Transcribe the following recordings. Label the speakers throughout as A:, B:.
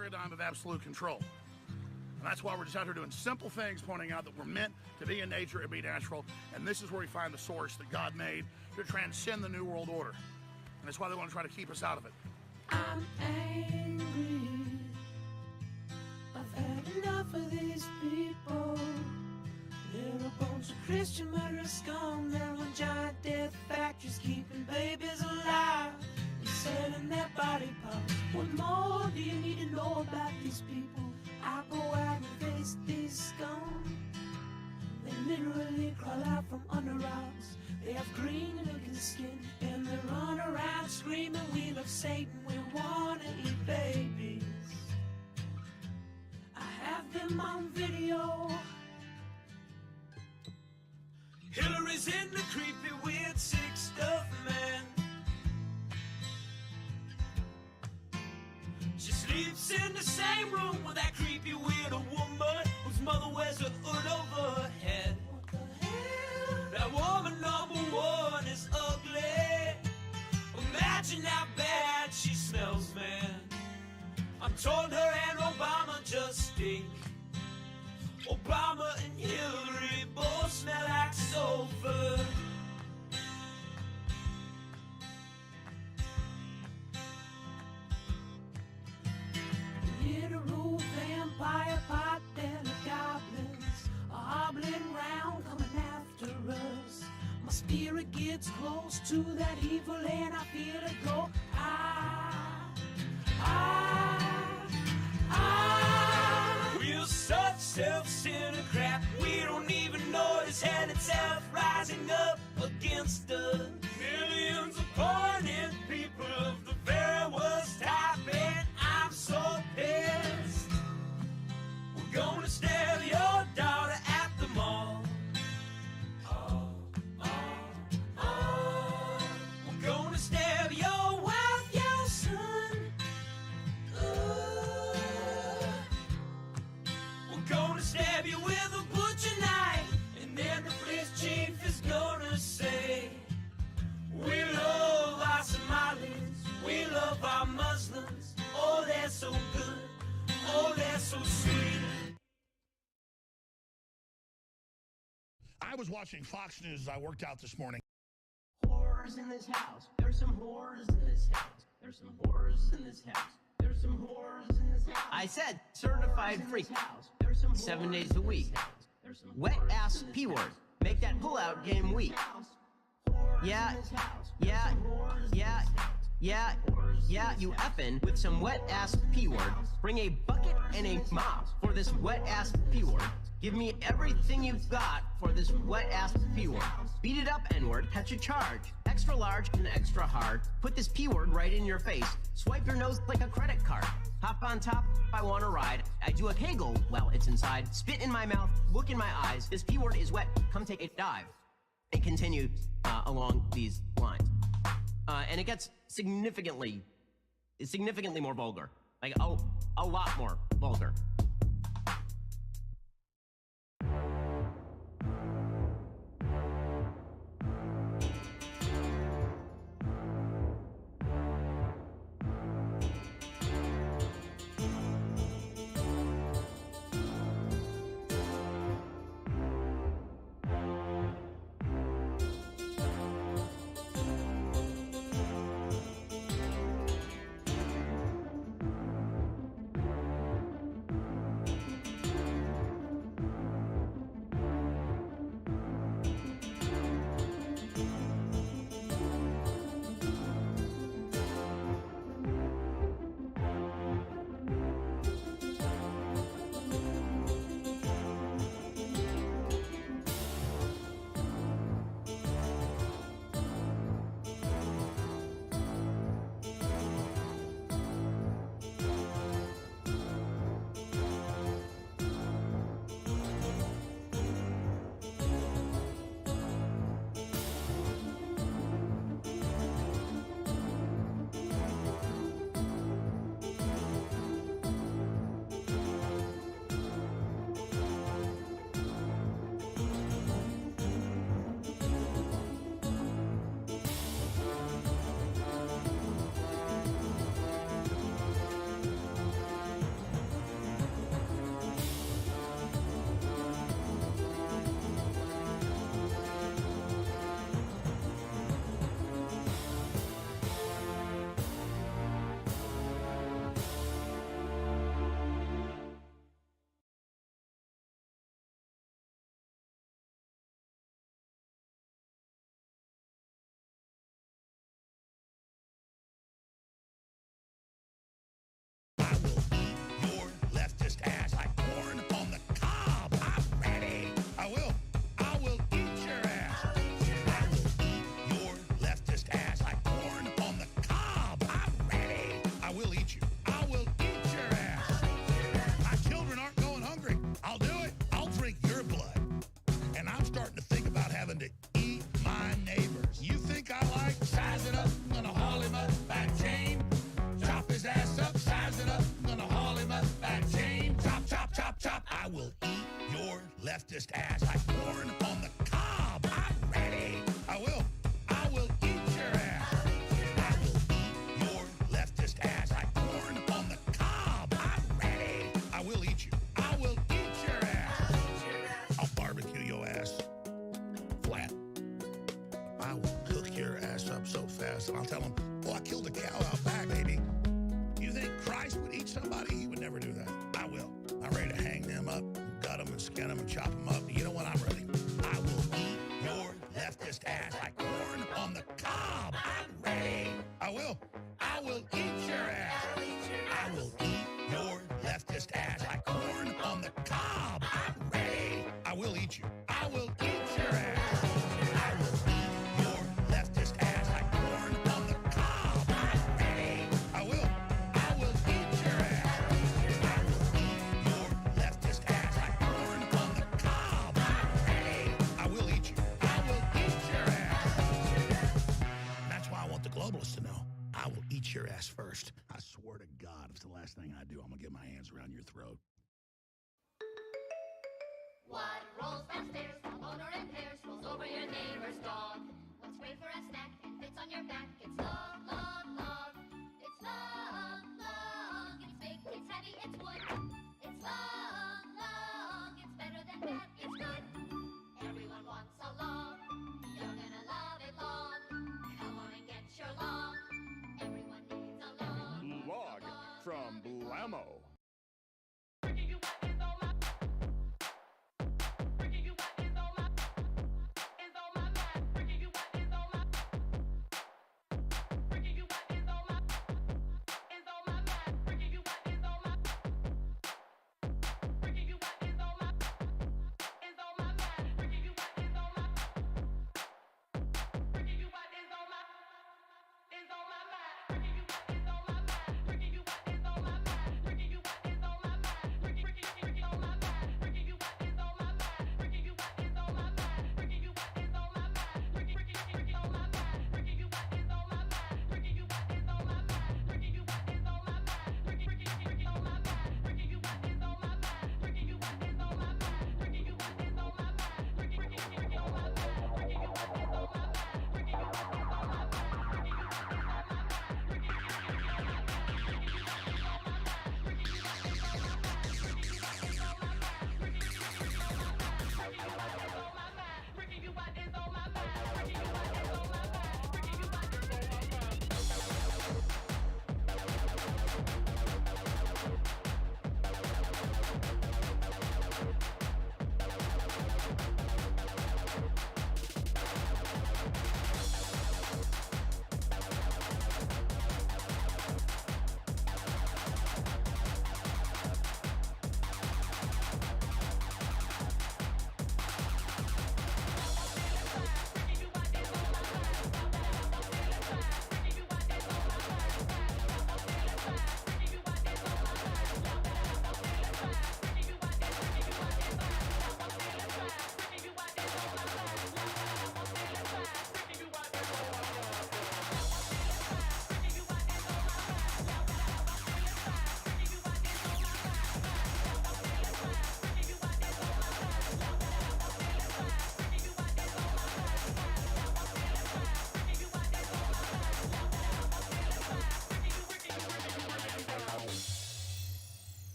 A: paradigm of absolute control. And that's why we're just out here doing simple things, pointing out that we're meant to be in nature and be natural. And this is where we find the source that God made to transcend the New World Order. And that's why they want to try to keep us out of it.
B: I'm angry. I've had enough of these people. They're a bunch of Christian murderers, scum. They're on giant death factories, keeping babies alive and selling their body parts. What more do you need to know about these people? I go out and face these scum. They literally crawl out from under rocks. They have green looking skin and they run around screaming, we love Satan, we wanna eat babies. I have them on video. Hillary's in the creepy weird sick stuff, man. She sleeps in the same room with that creepy weird woman whose mother wears a hood over her head. What the hell? That woman number one is ugly. Imagine how bad she smells, man. I'm told her and Obama just stink. Obama and Hillary both smell like sulfur. Literal vampire pot and the goblins are hobbling round coming after us. My spirit gets close to that evil and I feel it go. We're such self-centered crap. We don't even notice hell itself rising up against us. Millions of pointed people of the very worst type, and I'm so pissed. We're gonna stab your daughter at the mall. We're gonna stab your wife, your son. We're gonna stab you with a butcher knife, and then the police chief is gonna say, we love our Somalis, we love our Muslims. Oh, they're so good, oh, they're so sweet.
A: I was watching Fox News as I worked out this morning.
C: Horrors in this house. There's some horrors in this house. There's some horrors in this house. There's some horrors in this house. I said certified freak. 7 days a week. Wet ass P word. Make that pull-out game weak. Yeah, you effin' with some wet ass P word. Bring a bucket and a mop for this wet ass P word. Give me everything you've got for this wet ass P word. Beat it up, N-word, catch a charge. Extra large and extra hard. Put this P word right in your face. Swipe your nose like a credit card. Hop on top, I wanna ride. I do a kegel while it's inside. Spit in my mouth, look in my eyes. This P word is wet, come take a dive. And continue along these lines. And it gets significantly more vulgar. Like, a lot more vulgar.
A: leftist ass like corn on the cob. I'm ready. I will eat your ass. I will eat your leftist ass like corn on the cob. I'm ready. I will eat you. I will eat your ass. I'll barbecue your ass flat. I will cook your ass up so fast, and I'll tell them, oh, I killed a cow out back, baby. You think Christ would eat somebody? He would never do that. I will. I'm ready to hang them up, gut them and skin them and chop them up. You know what? I'm ready. I will eat your leftist ass like corn on the cob. I'm ready. I will eat your ass. I will eat your leftist ass like corn on the cob. I'm ready. I will eat you. I will eat your ass. I will eat your leftist ass like corn on the cob. I'm ready. I will eat your ass. I will eat your leftist ass like corn on the cob. I'm ready. I will eat you. I will eat your ass. And that's why I want the globalists to know. I will eat your ass first. I swear to God, if it's the last thing I do, I'm going to get my hands around your throat.
D: What rolls downstairs, a boner and pears, rolls over your neighbor's dog? What's great for a snack and fits on your back? It's log, log, log. It's log, log. It's big, it's heavy, it's wood. It's log, log. It's better than bad, it's good. Everyone wants a log. You're gonna love it long. Come on and get your log. Everyone needs a log.
E: Log from Blammo.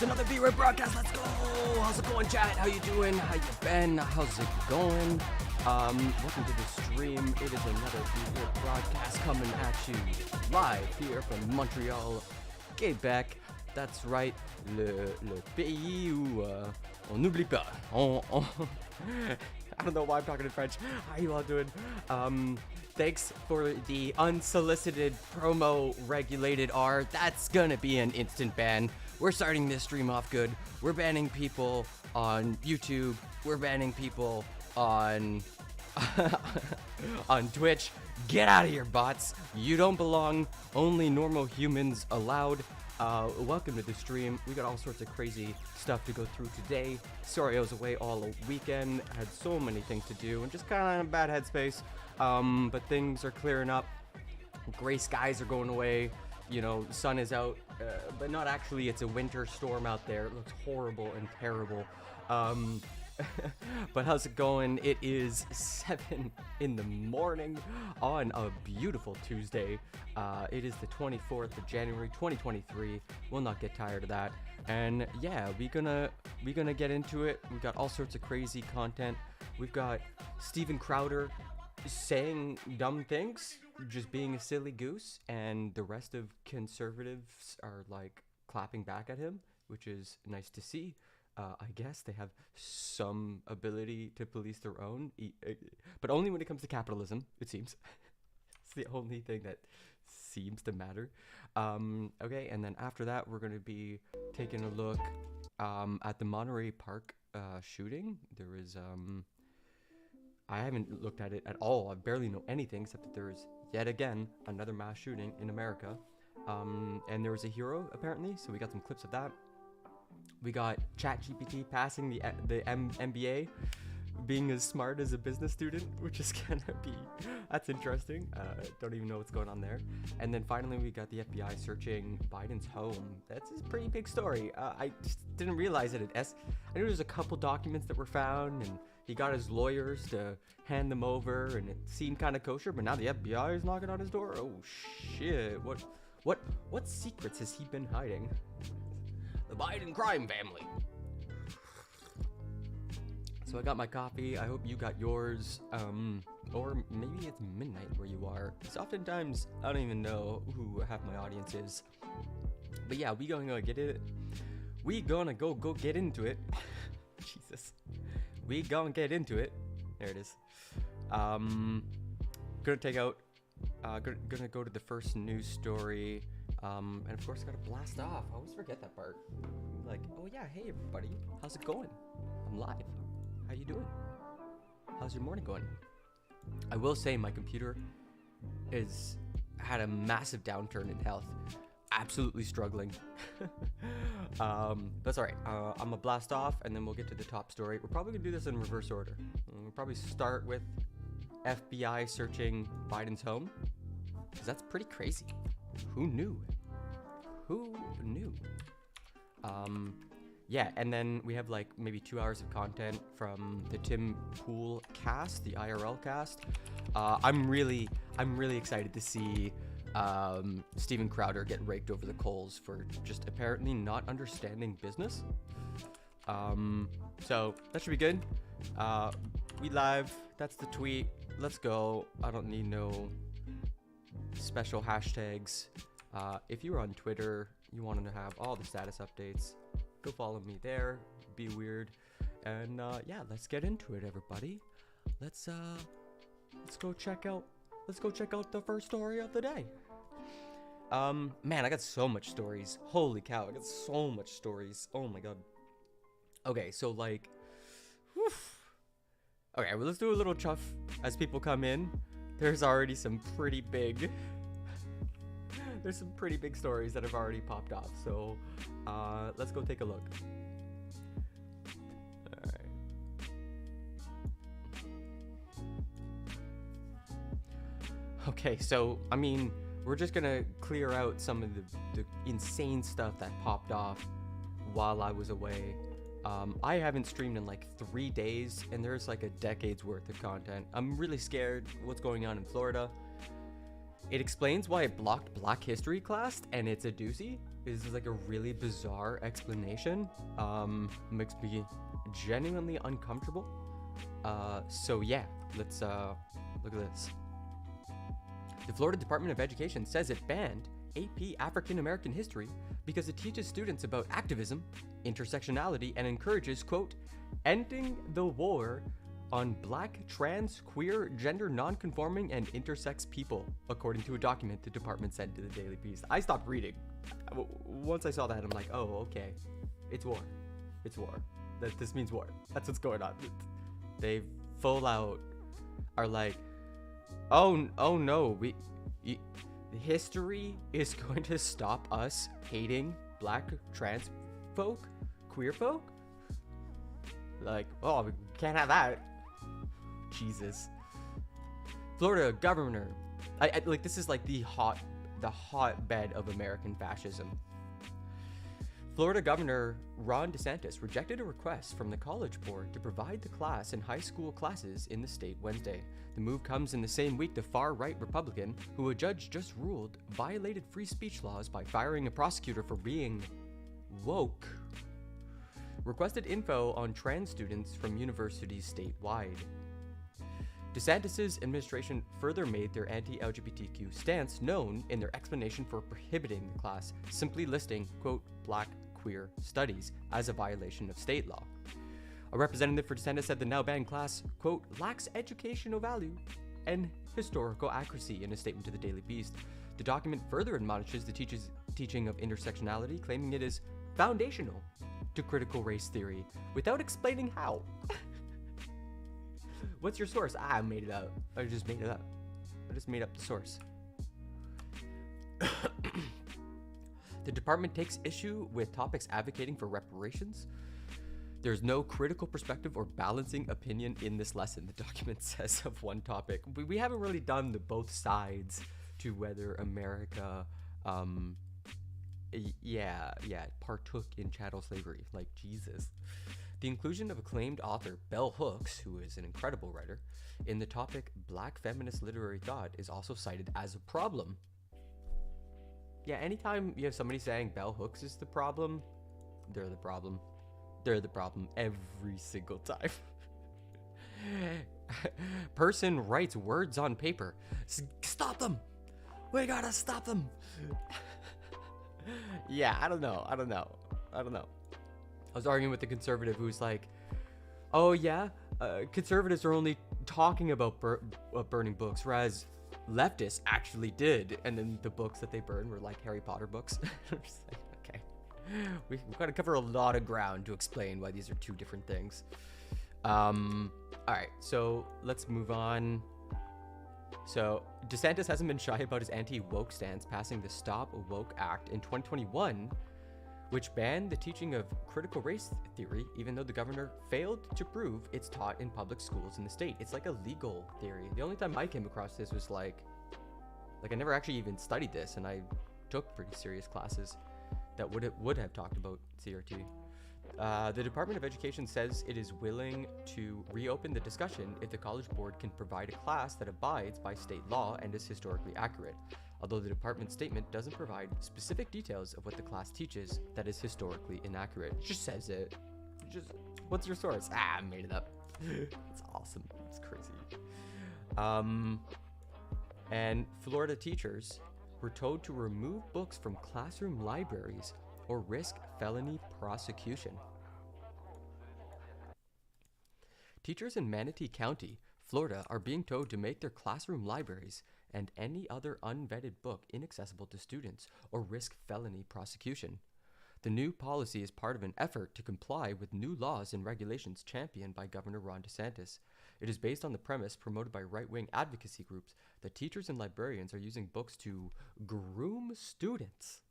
F: It's another B-Word broadcast. Let's go. How's it going, chat? How you doing? How you been? How's it going? Welcome to the stream. It is another B-Word broadcast coming at you live here from Montreal, Quebec. That's right, le pays où on n'oublie pas. I don't know why I'm talking in French. How you all doing? Thanks for the unsolicited promo regulated R. That's gonna be an instant ban. We're starting this stream off good. We're banning people on YouTube. We're banning people on on Twitch. Get out of here, bots. You don't belong. Only normal humans allowed. Welcome to the stream. We got all sorts of crazy stuff to go through today. Sorry I was away all weekend. I had so many things to do and just kind of in a bad headspace. But things are clearing up. Gray skies are going away. You know, sun is out, but not actually. It's a winter storm out there. It looks horrible and terrible. But how's it going? It is 7 in the morning on a beautiful Tuesday. It is the 24th of January 2023. We'll not get tired of that. And yeah, we gonna get into it. We got all sorts of crazy content. We've got Steven Crowder saying dumb things, just being a silly goose, and the rest of conservatives are like clapping back at him, which is nice to see. I guess they have some ability to police their own, but only when it comes to capitalism, it seems. It's the only thing that seems to matter. Okay, and then after that, we're going to be taking a look at the Monterey Park shooting. There is, I haven't looked at it at all. I barely know anything except that there is, yet again, another mass shooting in America. And there was a hero, apparently, so we got some clips of that. We got ChatGPT passing the MBA, being as smart as a business student, which is gonna be, that's interesting. Don't even know what's going on there. And then finally we got the FBI searching Biden's home. That's a pretty big story. I just didn't realize it. I knew there's a couple documents that were found, and he got his lawyers to hand them over, and it seemed kind of kosher. But now the FBI is knocking on his door. Oh shit! What secrets has he been hiding? The Biden crime family. So I got my coffee. I hope you got yours. Or maybe it's midnight where you are. Because oftentimes I don't even know who half my audience is. But yeah, we gonna get it. We gonna go get into it. Jesus. We gonna get into it. There it is. Gonna take out. Gonna go to the first news story. And of course, gotta blast off. I always forget that part. Like, oh yeah, hey everybody, how's it going? I'm live. How you doing? How's your morning going? I will say my computer had a massive downturn in health. Absolutely struggling. That's alright. I'm gonna blast off and then we'll get to the top story. We're probably gonna do this in reverse order. We'll probably start with FBI searching Biden's home, because that's pretty crazy. Who knew? Who knew? Yeah, and then we have like maybe 2 hours of content from the Tim Pool cast, the IRL cast. I'm really excited to see Steven Crowder get raked over the coals for just apparently not understanding business. So that should be good. We live. That's the tweet. Let's go. I don't need no special hashtags. If you're on Twitter, you want to have all the status updates, go follow me there. Be weird. And yeah, let's get into it, everybody. Let's go check out the first story of the day. Man, I got so much stories. Holy cow, I got so much stories. Oh my god. Okay, so like, whew. Okay, well, let's do a little chuff as people come in. There's already some pretty big stories that have already popped off. So let's go take a look. All right. Okay, so I mean, we're just gonna clear out some of the insane stuff that popped off while I was away. I haven't streamed in like 3 days, and there's like a decade's worth of content. I'm really scared what's going on in Florida. It explains why it blocked Black History class, and it's a doozy. is like a really bizarre explanation. Makes me genuinely uncomfortable. So yeah, let's look at this. The Florida Department of Education says it banned AP African American History because it teaches students about activism, intersectionality, and encourages, quote, ending the war on black, trans, queer, gender non-conforming, and intersex people, according to a document the department sent to the Daily Beast. I stopped reading. Once I saw that, I'm like, oh, okay. It's war. It's war. This means war. That's what's going on. They full out are like, oh no, history is going to stop us hating black, trans folk, queer folk? Like, oh, we can't have that. Jesus. Florida governor, I like, this is like the hotbed of American fascism. Florida Governor Ron DeSantis rejected a request from the College Board to provide the class in high school classes in the state Wednesday. The move comes in the same week the far-right Republican, who a judge just ruled violated free speech laws by firing a prosecutor for being woke, requested info on trans students from universities statewide. DeSantis' administration further made their anti-LGBTQ stance known in their explanation for prohibiting the class, simply listing, quote, black queer studies as a violation of state law. A representative for DeSantis said the now banned class, quote, lacks educational value and historical accuracy in a statement to the Daily Beast. The document further admonishes the teaching of intersectionality, claiming it is foundational to critical race theory, without explaining how. What's your source? I made it up. I just made it up. I just made up the source. The department takes issue with topics advocating for reparations. There's no critical perspective or balancing opinion in this lesson, the document says of one topic. We haven't really done the both sides to whether America, partook in chattel slavery. Like, Jesus. The inclusion of acclaimed author Bell Hooks, who is an incredible writer, in the topic Black Feminist Literary Thought is also cited as a problem. Yeah, anytime you have somebody saying Bell Hooks is the problem, they're the problem. They're the problem every single time. Person writes words on paper. Stop them! We gotta stop them! Yeah, I don't know. I was arguing with the conservative who's like, oh yeah, conservatives are only talking about burning books, whereas leftists actually did. And then the books that they burned were like Harry Potter books. I'm just like, okay, we've got to cover a lot of ground to explain why these are two different things. All right, so let's move on. So DeSantis hasn't been shy about his anti-woke stance, passing the Stop Woke Act in 2021, which banned the teaching of critical race theory, even though the governor failed to prove it's taught in public schools in the state. It's like a legal theory. The only time I came across this was like I never actually even studied this, and I took pretty serious classes that would have talked about CRT. The Department of Education says it is willing to reopen the discussion if the College Board can provide a class that abides by state law and is historically accurate, although the department's statement doesn't provide specific details of what the class teaches that is historically inaccurate. It just says it. What's your source? I made it up. It's awesome. It's crazy. And Florida teachers were told to remove books from classroom libraries or risk felony prosecution. Teachers in Manatee County, Florida, are being told to make their classroom libraries and any other unvetted book inaccessible to students or risk felony prosecution. The new policy is part of an effort to comply with new laws and regulations championed by Governor Ron DeSantis. It is based on the premise promoted by right-wing advocacy groups that teachers and librarians are using books to groom students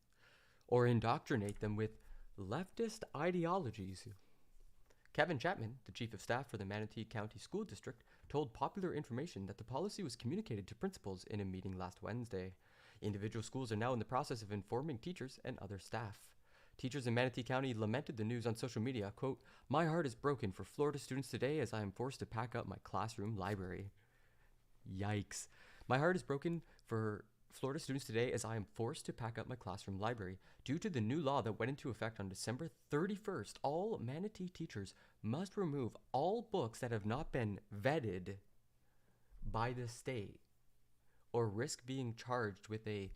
F: or indoctrinate them with leftist ideologies. Kevin Chapman, the chief of staff for the Manatee County School District, told Popular Information that the policy was communicated to principals in a meeting last Wednesday. Individual schools are now in the process of informing teachers and other staff. Teachers in Manatee County lamented the news on social media, quote, "My heart is broken for Florida students today as I am forced to pack up my classroom library." Yikes. My heart is broken for Florida students today as I am forced to pack up my classroom library. Due to the new law that went into effect on December 31st, all Manatee teachers must remove all books that have not been vetted by the state or risk being charged with a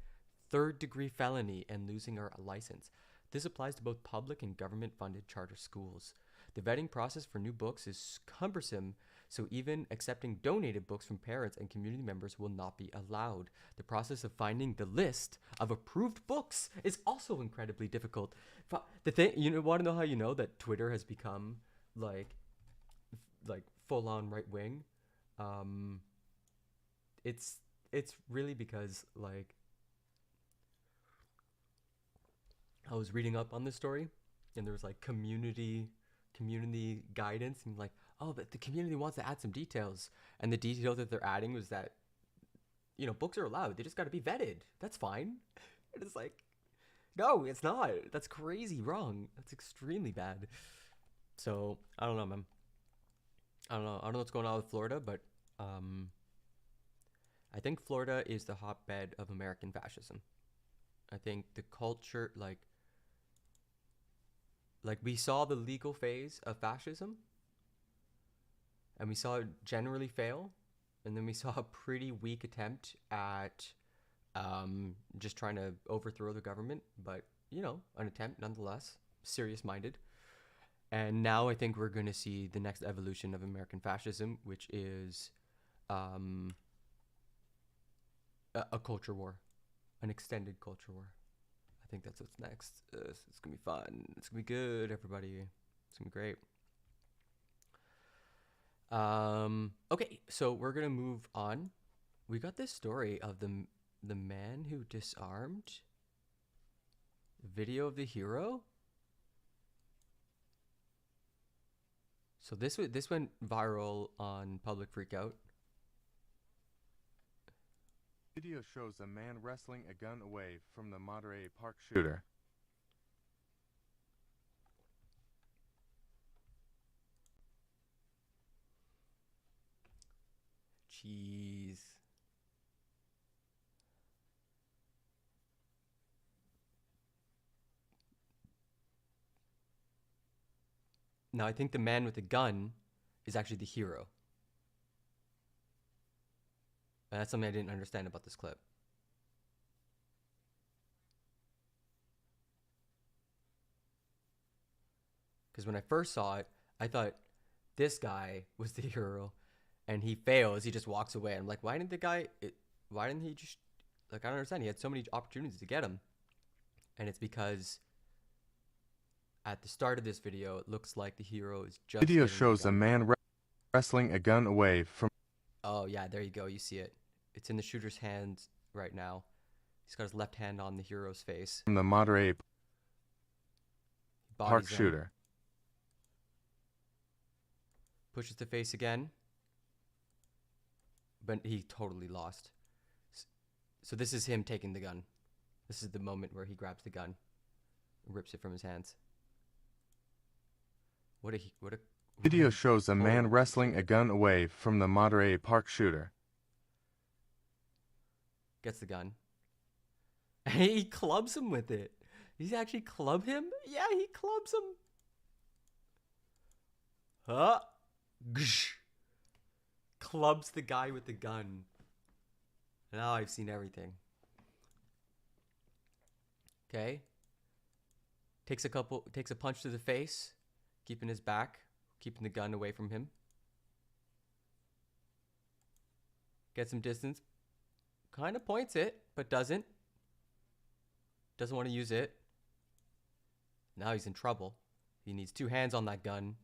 F: third-degree felony and losing our license. This applies to both public and government-funded charter schools. The vetting process for new books is cumbersome, so even accepting donated books from parents and community members will not be allowed. The process of finding the list of approved books is also incredibly difficult. The thing, you want to know how you know that Twitter has become like full-on right-wing? It's really because like I was reading up on this story, and there was like community guidance, and like, oh, but the community wants to add some details, and the detail that they're adding was that, books are allowed, they just got to be vetted. That's fine. And it's like, no, it's not. That's crazy wrong. That's extremely bad. So I don't know, man. I don't know what's going on with Florida, but I think Florida is the hotbed of American fascism. I think the culture, like we saw the legal phase of fascism, and we saw it generally fail, and then we saw a pretty weak attempt at just trying to overthrow the government, but an attempt nonetheless, serious-minded. And now I think we're going to see the next evolution of American fascism, which is a culture war, an extended culture war. I think that's what's next. It's going to be fun. It's going to be good, everybody. It's going to be great. Okay, so we're going to move on. We got this story of the man who disarmed. Video of the hero. So this went viral on Public Freakout.
G: Video shows a man wrestling a gun away from the Monterey Park shooter.
F: Jeez. Now I think the man with the gun is actually the hero. And that's something I didn't understand about this clip. Because when I first saw it, I thought this guy was the hero, and he fails. He just walks away. I'm like, why didn't he just, I don't understand. He had so many opportunities to get him. And it's because at the start of this video, it looks like the hero is just.
G: Video shows a man wrestling a gun away from.
F: Oh yeah, there you go. You see it. It's in the shooter's hands right now. He's got his left hand on the hero's face.
G: From the Monterey Park shooter.
F: Pushes the face again. But he totally lost. So this is him taking the gun. This is the moment where he grabs the gun and rips it from his hands.
G: Video shows a man wrestling a gun away from the Monterey Park shooter.
F: Gets the gun. He clubs him with it. He's actually club him? Yeah, he clubs him. Huh? Gsh. Clubs the guy with the gun. Now I've seen everything. Okay. Takes a punch to the face, keeping his back, keeping the gun away from him. Gets some distance. Kind of points it, but doesn't. Doesn't want to use it. Now he's in trouble. He needs two hands on that gun.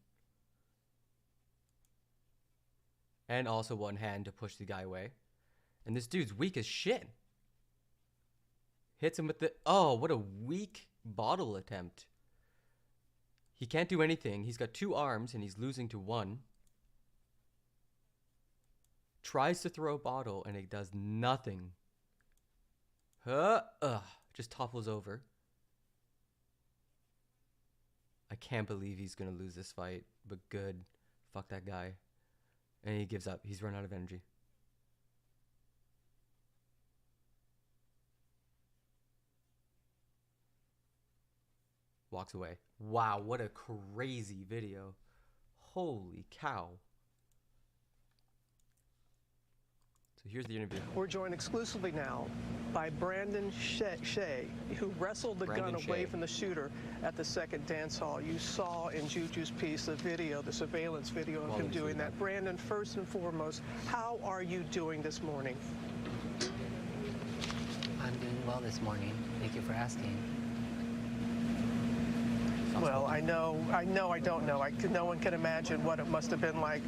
F: And also one hand to push the guy away. And this dude's weak as shit. Hits him with the... Oh, what a weak bottle attempt. He can't do anything. He's got two arms and he's losing to one. Tries to throw a bottle and it does nothing. Just topples over. I can't believe he's gonna lose this fight, but good. Fuck that guy. And he gives up. He's run out of energy. walks away. Wow, what a crazy video. Holy cow. So here's the interview.
H: We're joined exclusively now by Brandon Shea, who wrestled the gun away from the shooter at the second dance hall. You saw in Juju's piece the video, the surveillance video of him doing that. Brandon, first and foremost, how are you doing this morning?
I: I'm doing well this morning. Thank you for asking.
H: Well, I don't know. No one can imagine what it must have been like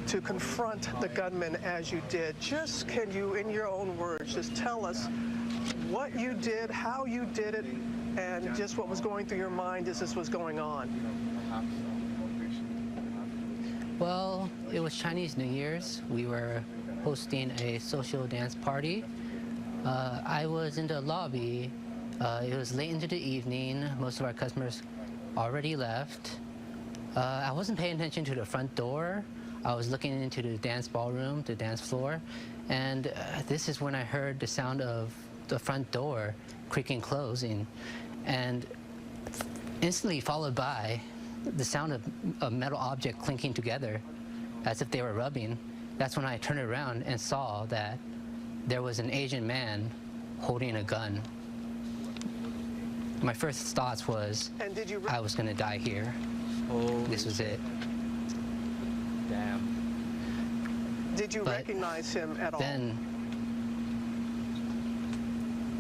H: to confront the gunman as you did. Just can you, in your own words, just tell us what you did, how you did it, and just what was going through your mind as this was going on?
I: Well, it was Chinese New Year's. We were hosting a social dance party. I was in the lobby. It was late into the evening. Most of our customers already left. I wasn't paying attention to the front door. I was looking into the dance ballroom, the dance floor, and this is when I heard the sound of the front door creaking closing, and instantly followed by the sound of a metal object clinking together as if they were rubbing. That's when I turned around and saw that there was an Asian man holding a gun. My first thoughts was, I was gonna die here. This was it.
F: Damn.
H: Did you recognize him at all?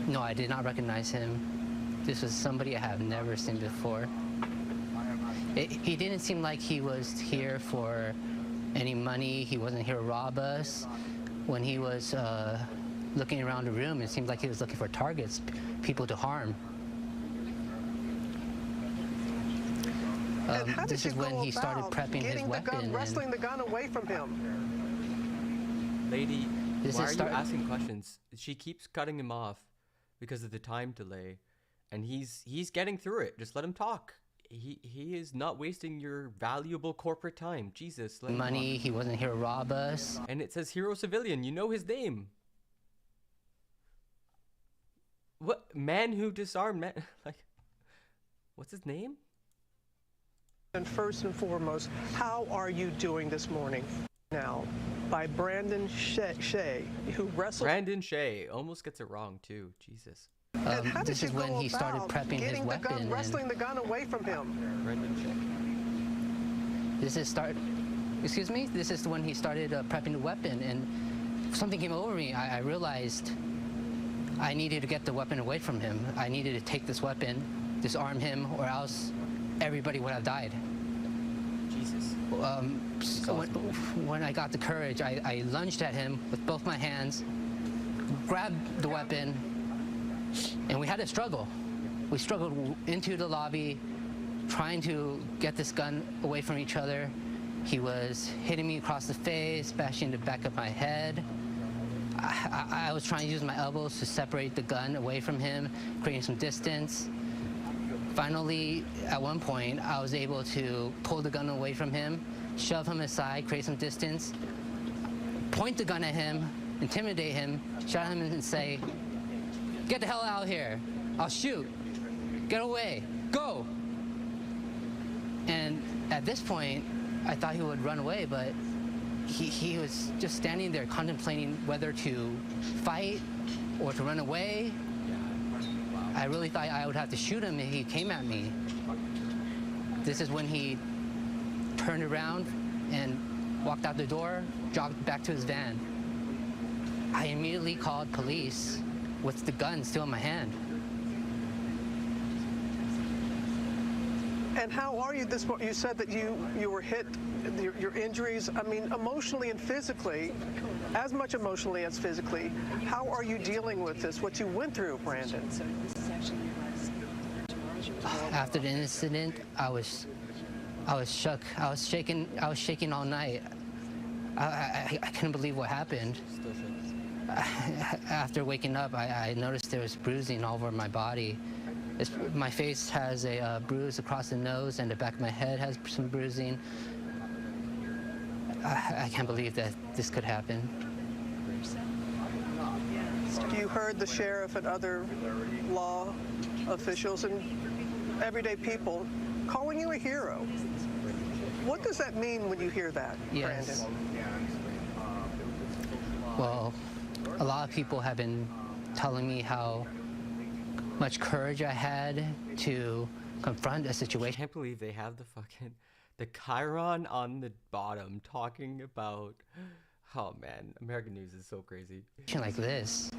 I: No, I did not recognize him. This was somebody I have never seen before. He didn't seem like he was here for any money. He wasn't here to rob us. When he was looking around the room, it seemed like he was looking for targets, people to harm. This is when he started prepping his weapon.
H: Wrestling the gun away from him.
F: Lady, why are you asking questions? She keeps cutting him off because of the time delay, and he's getting through it. Just let him talk. He is not wasting your valuable corporate time. Jesus, let him
I: money.
F: talk.
I: He wasn't here to rob us.
F: And it says hero civilian. You know his name. What man who disarmed man? Like, what's his name?
H: And first and foremost, how are you doing this morning? Now, by Brandon Shea, who wrestled.
F: Brandon Shea almost gets it wrong too. Jesus.
I: This is when he started prepping his weapon.
H: Wrestling the gun away from him.
F: Brandon Shea.
I: This is when he started prepping the weapon, and something came over me. I realized I needed to get the weapon away from him. I needed to take this weapon, disarm him, or else everybody would have died.
F: Jesus.
I: So when I got the courage, I lunged at him with both my hands, grabbed the weapon, and we had a struggle. We struggled into the lobby, trying to get this gun away from each other. He was hitting me across the face, bashing the back of my head. I was trying to use my elbows to separate the gun away from him, creating some distance. Finally, at one point, I was able to pull the gun away from him, shove him aside, create some distance, point the gun at him, intimidate him, shout at him and say, "Get the hell out of here. I'll shoot. Get away. Go." And at this point, I thought he would run away, but he was just standing there contemplating whether to fight or to run away. I really thought I would have to shoot him if he came at me. This is when he turned around and walked out the door, jogged back to his van. I immediately called police with the gun still in my hand.
H: And how are you this morning? You said that you were hit, your injuries, I mean, emotionally and physically, as much emotionally as physically. How are you dealing with this, what you went through, Brandon?
I: After the incident, I was shook. I was shaking all night. I couldn't believe what happened. After waking up, I noticed there was bruising all over my body. My face has a bruise across the nose, and the back of my head has some bruising. I can't believe that this could happen.
H: You heard the sheriff and other law officials, and everyday people calling you a hero. What does that mean when you hear that,
I: Yes.
H: Brandon?
I: Well, a lot of people have been telling me how much courage I had to confront a
F: I
I: situation
F: can't believe they have the Chiron on the bottom talking about. Oh man, American news is so crazy.
I: like this.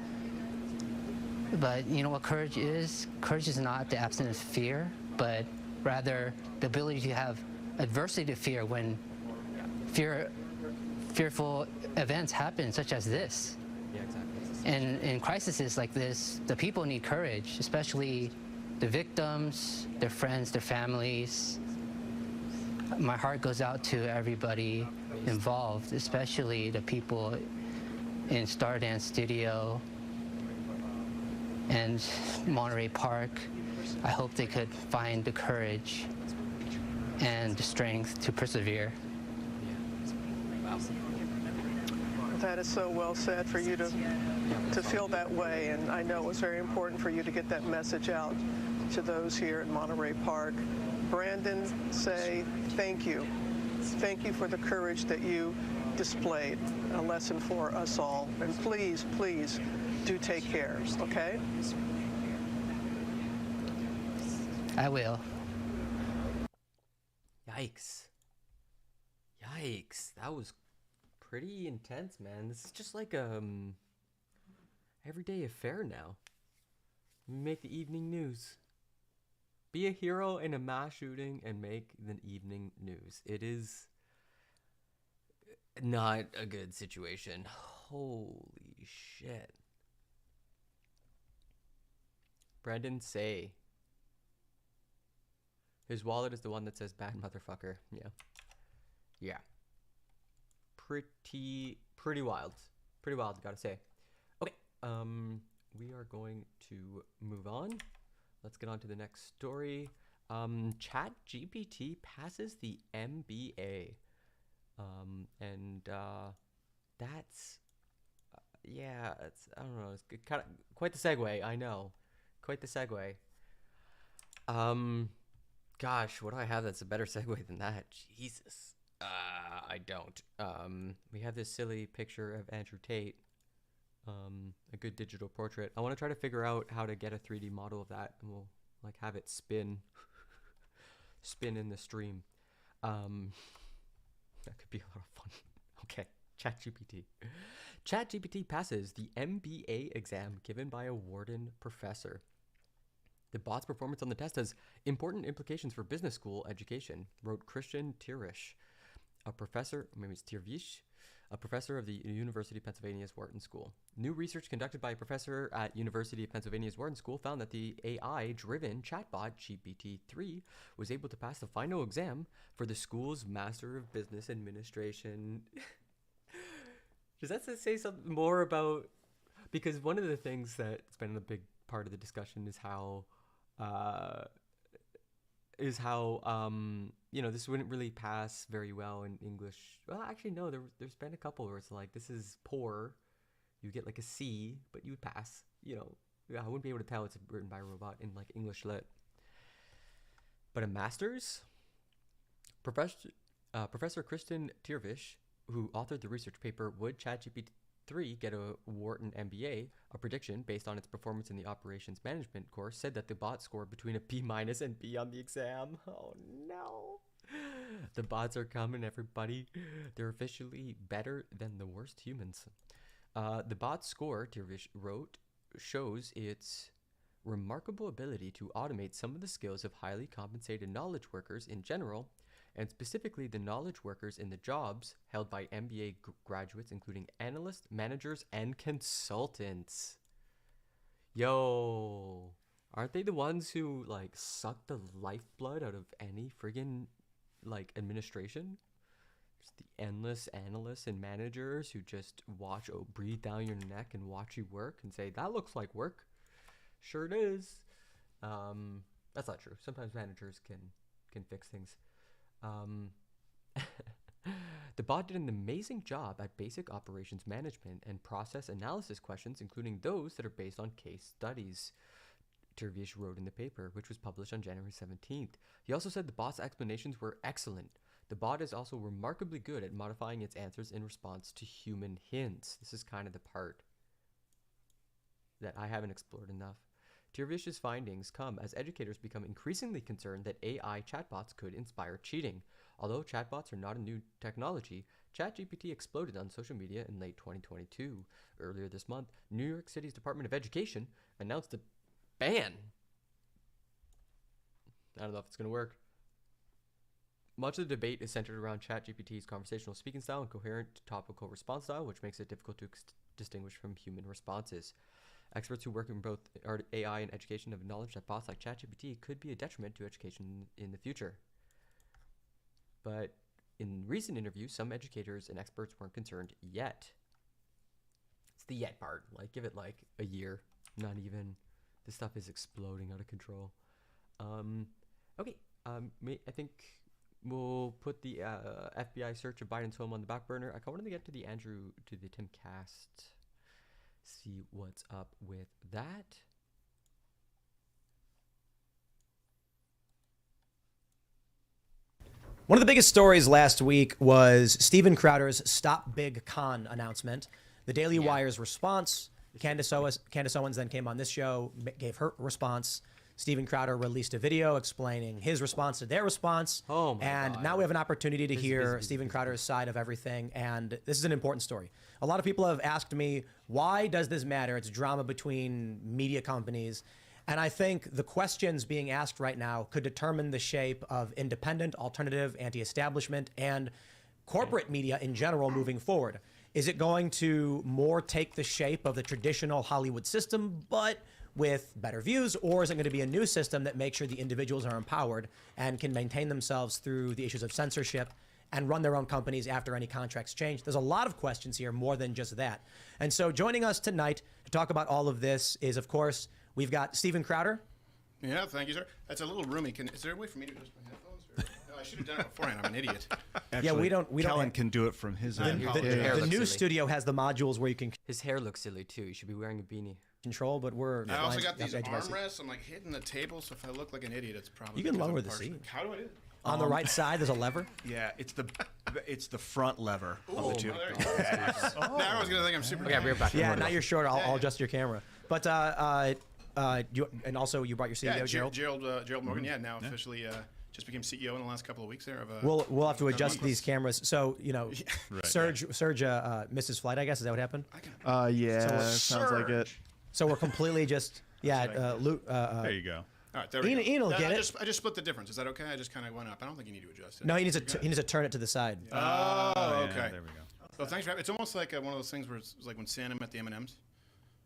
I: But you know what courage is? Courage is not the absence of fear, but rather the ability to have adversity to fear when fearful events happen, such as this.
F: Yeah, exactly.
I: And in crises like this, the people need courage, especially the victims, their friends, their families. My heart goes out to everybody involved, especially the people in Stardance Studio and Monterey Park. I hope they could find the courage and the strength to persevere.
H: That is so well said for you to feel that way, and I know it was very important for you to get that message out to those here in Monterey Park. Brandon, say thank you. Thank you for the courage that you displayed, a lesson for us all. And please, please do take care, okay?
I: I will.
F: Yikes. Yikes. That was pretty intense, man. This is just like everyday affair now. We make the evening news. Be a hero in a mass shooting and make the evening news. It is not a good situation. Holy shit. Brendan Say. His wallet is the one that says bad motherfucker. Yeah. Yeah. Pretty wild. Pretty wild, gotta say. Okay. We are going to move on. Let's get on to the next story. ChatGPT passes the MBA. That's yeah, it's, I don't know, it's kind of quite the segue. I know, quite the segue. Gosh, what do I have that's a better segue than that? Jesus. I don't. We have this silly picture of Andrew Tate. A good digital portrait. I want to try to figure out how to get a 3D model of that, and we'll like have it spin in the stream. That could be a lot of fun. Okay, ChatGPT. ChatGPT passes the MBA exam given by a Wharton professor. The bot's performance on the test has important implications for business school education, wrote Christian Tirish, a professor, maybe it's Tirvish, a professor of the University of Pennsylvania's Wharton School. New research conducted by a professor at University of Pennsylvania's Wharton School found that the AI-driven chatbot GPT-3 was able to pass the final exam for the school's Master of Business Administration. Does that say something more about... Because one of the things that's been a big part of the discussion is how you know, this wouldn't really pass very well in English. Well, actually, no, there's been a couple where it's like, this is poor. You get like a C, but you would pass. You know, I wouldn't be able to tell it's written by a robot in like English lit. But a master's? Professor Kristen Tirvish, who authored the research paper, Would ChatGPT-3 Get a Wharton MBA? A prediction based on its performance in the operations management course, said that the bot scored between a B- and B on the exam. Oh no. The bots are coming, everybody. They're officially better than the worst humans. The bot's score, Tirvish wrote, shows its remarkable ability to automate some of the skills of highly compensated knowledge workers in general, and specifically the knowledge workers in the jobs held by MBA graduates, including analysts, managers, and consultants. Yo, aren't they the ones who like suck the lifeblood out of any friggin' like administration? Just the endless analysts and managers who just breathe down your neck and watch you work and say, that looks like work. Sure it is. That's not true. Sometimes managers can fix things. The bot did an amazing job at basic operations management and process analysis questions, including those that are based on case studies. Tervish wrote in the paper, which was published on January 17th. He also said the bot's explanations were excellent. The bot is also remarkably good at modifying its answers in response to human hints. This is kind of the part that I haven't explored enough. Tervish's findings come as educators become increasingly concerned that AI chatbots could inspire cheating. Although chatbots are not a new technology, ChatGPT exploded on social media in late 2022. Earlier this month, New York City's Department of Education announced a ban. I don't know if it's going to work. Much of the debate is centered around ChatGPT's conversational speaking style and coherent topical response style, which makes it difficult to distinguish from human responses. Experts who work in both AI and education have acknowledged that bots like ChatGPT could be a detriment to education in the future. But in recent interviews, some educators and experts weren't concerned yet. It's the yet part. Like, give it like a year. Not even. This stuff is exploding out of control. Okay. I think we'll put the FBI search of Biden's home on the back burner. I wanted to get to the Tim Cast. See what's up with that.
J: One of the biggest stories last week was Steven Crowder's Stop Big Con announcement. The Daily Wire's response. Candace Owens then came on this show, gave her response. Steven Crowder released a video explaining his response to their response.
F: Oh my
J: and
F: God.
J: now we have an opportunity to hear Steven Crowder's side of everything. And this is an important story. A lot of people have asked me, why does this matter? It's drama between media companies. And I think the questions being asked right now could determine the shape of independent, alternative, anti-establishment, and corporate media in general moving forward. Is it going to more take the shape of the traditional Hollywood system, but with better views, or is it going to be a new system that makes sure the individuals are empowered and can maintain themselves through the issues of censorship and run their own companies after any contracts change? There's a lot of questions here, more than just that. And so joining us tonight to talk about all of this is, of course, we've got Steven Crowder.
A: Yeah, thank you, sir. That's a little roomy. Is there a way for me to adjust my headphones? No, I should have done it beforehand. I'm an idiot.
K: Actually,
J: Yeah, we don't.
K: Kellen can do it from his end.
J: The new studio has the modules where you can
F: His hair looks silly too. You should be wearing a beanie.
J: control, but we're.
A: I also got
J: flying
A: these
J: up the edge of our seat.
A: armrests. I'm like hitting the table, so if I look like an idiot, it's probably
J: You can
A: because I'm
J: lower the
A: partially-
J: seat.
A: How do I do it?
J: On the right side, there's a lever.
K: Yeah, it's the front lever of the two.
A: Now everyone's gonna think I'm super.
F: Okay, we're back.
J: Yeah, now you're short. I'll adjust your camera. But and also you brought your CEO,
A: Yeah,
J: Gerald.
A: Gerald Morgan. Yeah, now officially just became CEO in the last couple of weeks there. Of,
J: We'll have to adjust these cameras. So
K: Right,
J: Serge missed his flight. I guess is that what happened?
L: Yeah, sounds like it.
J: So we're completely just Luke.
K: There you go.
A: All right, there we go.
J: Ian will get it.
A: I just split the difference. Is that okay? I just kind of went up. I don't think you need to adjust it.
J: No, he needs to turn it to the side.
A: Oh,
K: Yeah,
A: okay.
K: there we go.
A: Well, thanks for having. It's almost like one of those things where it's like when Santa met the M&Ms.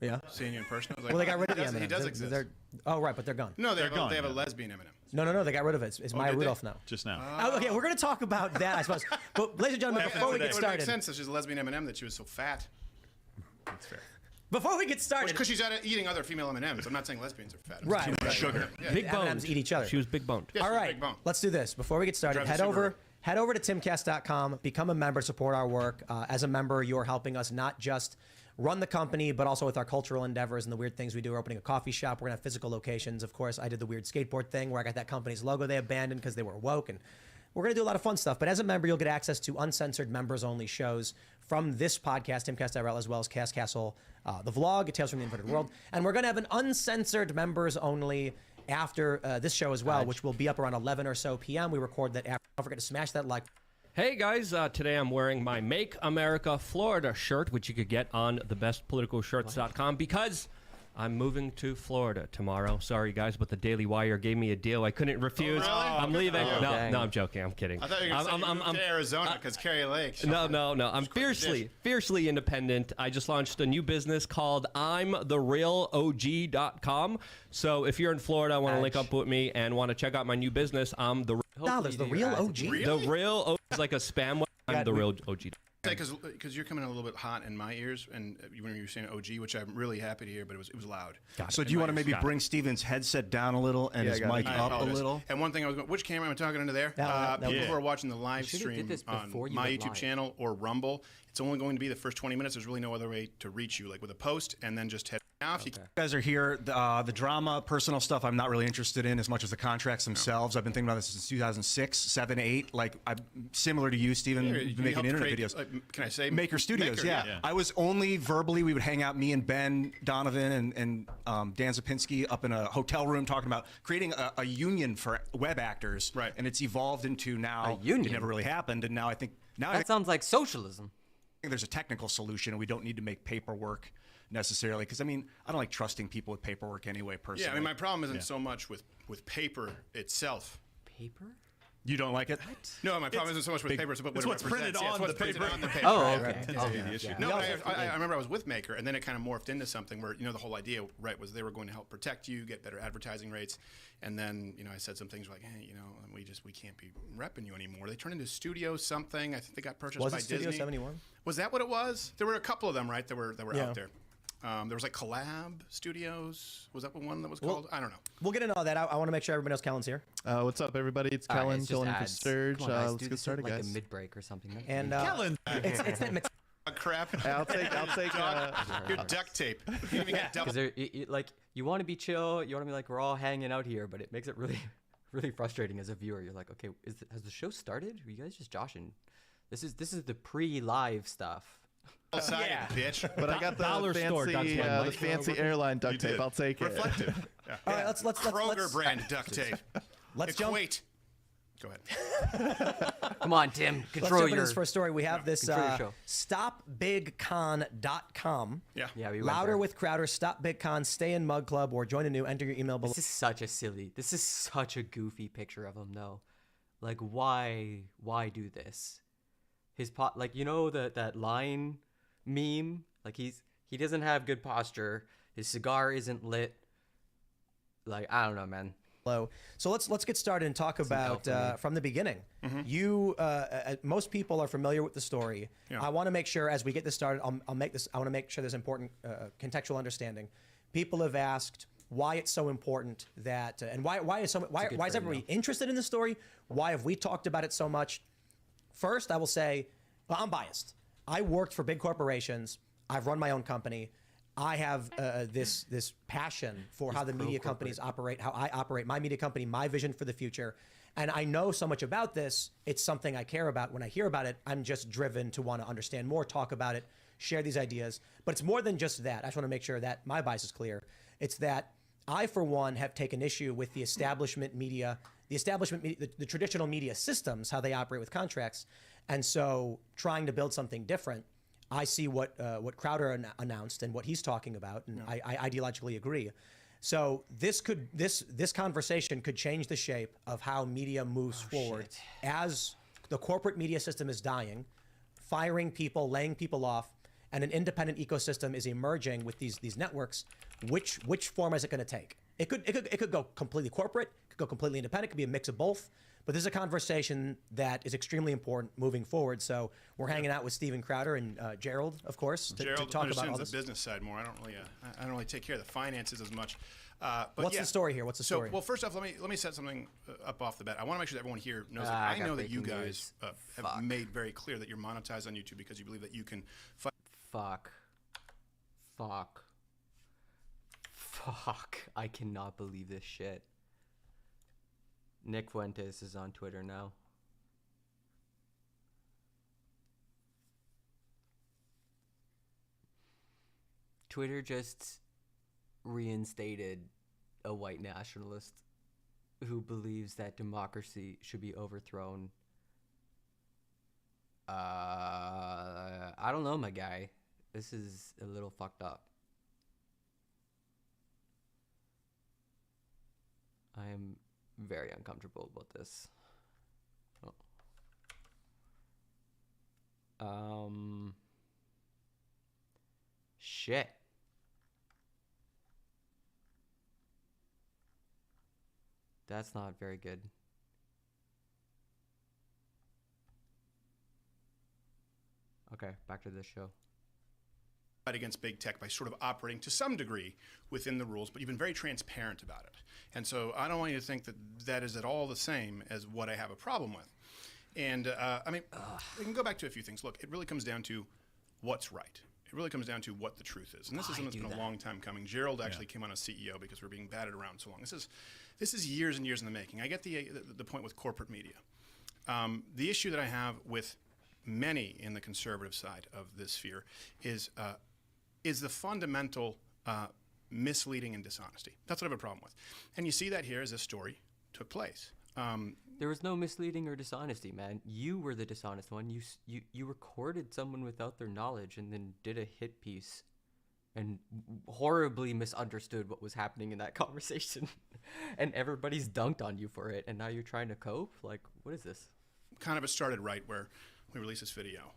J: Yeah.
A: Seeing you in person. I was like,
J: Well, they got rid of the
A: he
J: M&Ms.
A: does exist.
J: Oh, right, but they're gone.
A: No,
K: They're gone,
A: they have a
K: yeah.
A: lesbian M&M.
J: No, they got rid of it. It's Maya
A: did they?
J: Rudolph now.
K: Just now.
J: Okay, we're going to talk about that, I suppose. But, ladies and gentlemen, before we get
A: It would make
J: started,
A: sense if she's a lesbian M&M that she was so fat.
K: That's fair.
J: before we get started,
A: Because she's eating other female M&Ms. I'm not saying lesbians are fat. I'm
J: Right,
A: saying
J: right.
A: sugar. Yeah.
M: Big
J: M&Ms
M: boned.
J: eat each other.
M: She was big boned.
A: Yeah,
J: All
A: she's a
J: right,
A: big bone.
J: let's do this. Before we get started,
A: Drives a Subaru.
J: head over to timcast.com, become a member, support our work. As a member, you're helping us not just run the company, but also with our cultural endeavors and the weird things we do. We're opening a coffee shop. We're going to have physical locations. Of course, I did the weird skateboard thing where I got that company's logo they abandoned because they were woke. And we're going to do a lot of fun stuff. But as a member, you'll get access to uncensored members-only shows from this podcast, Timcast IRL, as well as Cast Castle, the vlog, Tales from the Inverted World. And we're going to have an uncensored members-only after this show as well, which will be up around 11 or so p.m. We record that after. Don't forget to smash that like.
M: Hey guys, today I'm wearing my Make America Florida shirt, which you could get on thebestpoliticalshirts.com because I'm moving to Florida tomorrow. Sorry guys, but the Daily Wire gave me a deal I couldn't refuse.
A: really?
M: I'm leaving.
A: Oh,
M: No,
F: dang.
M: I'm joking. I'm kidding.
A: I thought you were going to say to Arizona because Carrie Lake.
M: No. I'm fiercely independent. I just launched a new business called I'mTheRealOG.com. So if you're in Florida, want to link up with me and want to check out my new business, I'm the
J: $, the real OG.
M: The real OG is like a spam. I'm the real OG.
A: Because you're coming in a little bit hot in my ears, and when you were saying OG, which I'm really happy to hear, but it was loud.
K: So do you want to maybe bring Steven's headset down a little and his mic
A: I
K: up a
A: apologize.
K: little?
A: And one thing I was going, which camera am I talking into there?
J: That
A: People
J: one.
A: who are watching the live
F: You should've did
A: stream
F: this
A: on
F: before you
A: my
F: went
A: YouTube
F: live.
A: channel or Rumble, it's only going to be the first 20 minutes. There's really no other way to reach you, like with a post, and then just head.
N: now. If you
K: guys are here, the drama, personal stuff, I'm not really interested in as much as the contracts themselves. I've been thinking about this since 2006, 7, 8. Like, I'm similar to you, Stephen,
N: you
K: making
N: helped
K: internet
N: create,
K: videos.
N: can I say
K: Maker Studios?
N: Maker,
K: yeah. I was only verbally. We would hang out, me and Ben Donovan and Dan Zapinski, up in a hotel room talking about creating a union for web actors. Right. And it's evolved into now.
F: A union?
K: It never really happened, and now I think
F: That sounds like socialism.
K: There's a technical solution, and we don't need to make paperwork necessarily, because I mean, I don't like trusting people with paperwork anyway. Personally,
N: Yeah, I mean, my problem isn't so much with paper itself.
F: Paper?
K: You don't like it?
N: No, my problem isn't so much with paper, but what
E: it's
N: it
E: what's printed
N: represents. Yeah,
E: on
N: it's what's
E: the
N: printed
E: paper.
N: on the paper.
F: Oh,
N: right?
F: okay.
N: It's
F: Okay.
N: the issue.
F: Yeah.
N: No,
F: Yeah.
N: I remember I was with Maker, and then it kind of morphed into something where, the whole idea, right, was they were going to help protect you, get better advertising rates, and then, I said some things like, hey, we can't be repping you anymore. They turned into Studio something. I think they got purchased
J: Was
N: by
J: it Studio
N: Disney.
J: 71?
N: Was that what it was? There were a couple of them, right, that were
J: Yeah.
N: out there. There was like Collab Studios. Was that the one that was called? I don't know.
J: We'll get into all that. I want to make sure everybody knows Kellen's here.
L: What's up, everybody? It's
F: All right,
L: Kellen,
F: it's just
L: filling in for
F: ads.
L: Serge.
F: Come on, guys,
L: Let's
F: do
L: get
F: this
L: started,
F: like
L: guys.
F: a mid-break or something. No?
J: And
E: Kellen.
J: it's
N: Crap.
L: I'll take.
N: Your duct tape. You didn't even get double.
F: Because you want to be chill, you want to be like, we're all hanging out here, but it makes it really, really frustrating as a viewer. You're like, okay, has the show started? Are you guys just joshing? This is the pre-live stuff.
N: Yeah, bitch.
L: But I got the
M: Dollar store duct
L: fancy,
M: tape.
L: the fancy airline duct tape. I'll take it.
N: Reflective.
J: all right. Let's
N: Kroger brand duct tape.
J: Let's jump.
N: Wait. Go ahead.
F: Come on, Tim.
J: Let's
F: Control
J: jump into
F: your.
J: this first story. We have this
F: control your show.
J: stopbigcon.com.
N: Yeah.
F: Yeah, we went
J: Louder
F: there.
J: with Crowder. Stop BigCon. Stay in Mug Club or join a new. Enter your email below.
F: This is such a goofy picture of him, though. Like, why do this? His like, that line meme. Like, he doesn't have good posture. His cigar isn't lit. Like, I don't know, man.
J: So let's get started and talk about from the beginning. You most people are familiar with the story.
N: Yeah.
J: I want to make sure as we get this started, I want to make sure there's important contextual understanding. People have asked why it's so important that and why is everybody interested in this story? Why have we talked about it so much? First, I will say, well, I'm biased. I worked for big corporations. I've run my own company. I have this passion for how the media companies operate, how I operate my media company, my vision for the future. And I know so much about this. It's something I care about. When I hear about it, I'm just driven to want to understand more, talk about it, share these ideas. But it's more than just that. I just want to make sure that my bias is clear. It's that I, for one, have taken issue with the establishment media, the traditional media systems, how they operate with contracts. And so trying to build something different, I see what Crowder announced and what he's talking about, and I ideologically agree. So this conversation could change the shape of how media moves forward as the corporate media system is dying, firing people, laying people off, and an independent ecosystem is emerging with these networks. Which form is it going to take? It could go completely corporate, it could go completely independent, it could be a mix of both. But this is a conversation that is extremely important moving forward. So we're hanging out with Stephen Crowder and Gerald, of course, to talk about all
N: understands
J: this.
N: the business side more. I don't really take care of the finances as much. But
J: What's the story here? What's the story?
N: Well, first off, let me set something up off the bat. I want to make sure that everyone here knows that
F: I
N: I
F: got
N: know that you
F: breaking
N: guys
F: news.
N: have made very clear that you're monetized on YouTube because you believe that you can.
F: Fuck. I cannot believe this shit. Nick Fuentes is on Twitter now. Twitter just reinstated a white nationalist who believes that democracy should be overthrown. I don't know, my guy. This is a little fucked up. I am very uncomfortable about this. Shit. That's not very good. Okay, back to this show.
N: Against big tech by sort of operating to some degree within the rules, but you've been very transparent about it. And so I don't want you to think that that is at all the same as what I have a problem with. And I mean, we can go back to a few things. Look, it really comes down to what's right. It really comes down to what the truth is. And this is something that's been a long time coming. Gerald actually came on as CEO because we're being batted around so long. This is years and years in the making. I get the point with corporate media. The issue that I have with many in the conservative side of this sphere is the fundamental misleading and dishonesty. That's what I have a problem with. And you see that here as this story took place.
F: There was no misleading or dishonesty, man. You were the dishonest one. You recorded someone without their knowledge and then did a hit piece and horribly misunderstood what was happening in that conversation. And everybody's dunked on you for it, and now you're trying to cope? Like, what is this?
N: Kind of it started right where we released this video.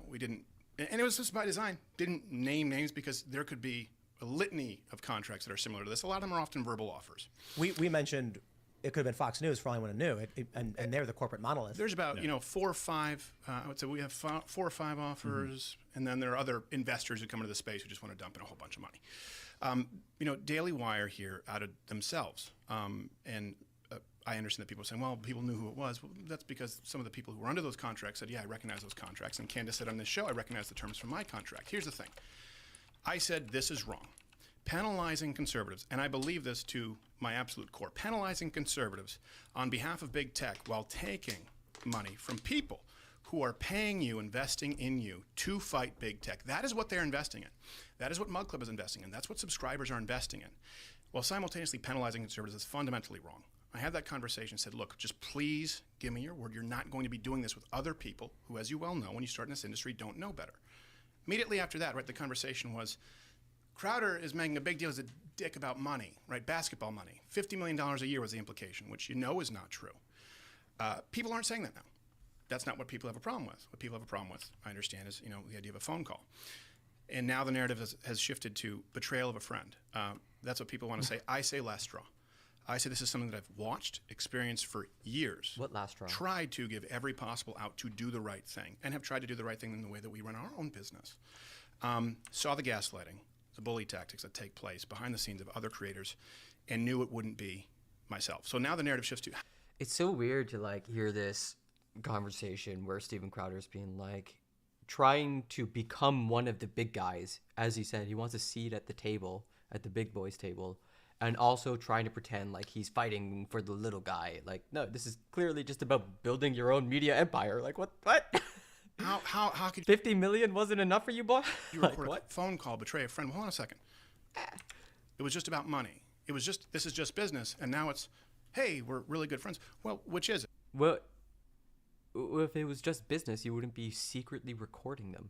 N: We didn't, and it was just by design, didn't name names because there could be a litany of contracts that are similar to this. A lot of them are often verbal offers.
J: We mentioned it could have been Fox News for all anyone knew, and they're the corporate monolith.
N: There's about 4 or 5. I would say we have 4 or 5 offers, and then there are other investors who come into the space who just want to dump in a whole bunch of money. Daily Wire here outed themselves, and I understand that people are saying, well, people knew who it was. Well, that's because some of the people who were under those contracts said, yeah, I recognize those contracts. And Candace said on this show, I recognize the terms from my contract. Here's the thing. I said this is wrong. Penalizing conservatives, and I believe this to my absolute core, penalizing conservatives on behalf of big tech while taking money from people who are paying you, investing in you to fight big tech. That is what they're investing in. That is what Mug Club is investing in. That's what subscribers are investing in. While simultaneously penalizing conservatives is fundamentally wrong. I had that conversation, said, look, just please give me your word. You're not going to be doing this with other people who, as you well know, when you start in this industry, don't know better. Immediately after that, right, the conversation was, Crowder is making a big deal as a dick about money, right? Basketball money. $50 million a year was the implication, which you know is not true. People aren't saying that now. That's not what people have a problem with. What people have a problem with, I understand, is the idea of a phone call. And now the narrative has shifted to betrayal of a friend. That's what people want to say. I say last straw. I say this is something that I've watched, experienced for years.
F: What last straw?
N: Tried to give every possible out to do the right thing, and have tried to do the right thing in the way that we run our own business. Saw the gaslighting, the bully tactics that take place behind the scenes of other creators, and knew it wouldn't be myself. So now the narrative shifts to...
F: It's so weird to hear this conversation where Steven Crowder's being trying to become one of the big guys. As he said, he wants a seat at the table, at the big boys table, and also trying to pretend like he's fighting for the little guy. No, this is clearly just about building your own media empire. What?
N: How could
F: 50 million wasn't enough for you, boy?
N: You record a phone call, betray a friend. Well, hold on a second. It was just about money. It was just, this is just business, and now it's, hey, we're really good friends. Well, which is it?
F: Well, if it was just business, you wouldn't be secretly recording them.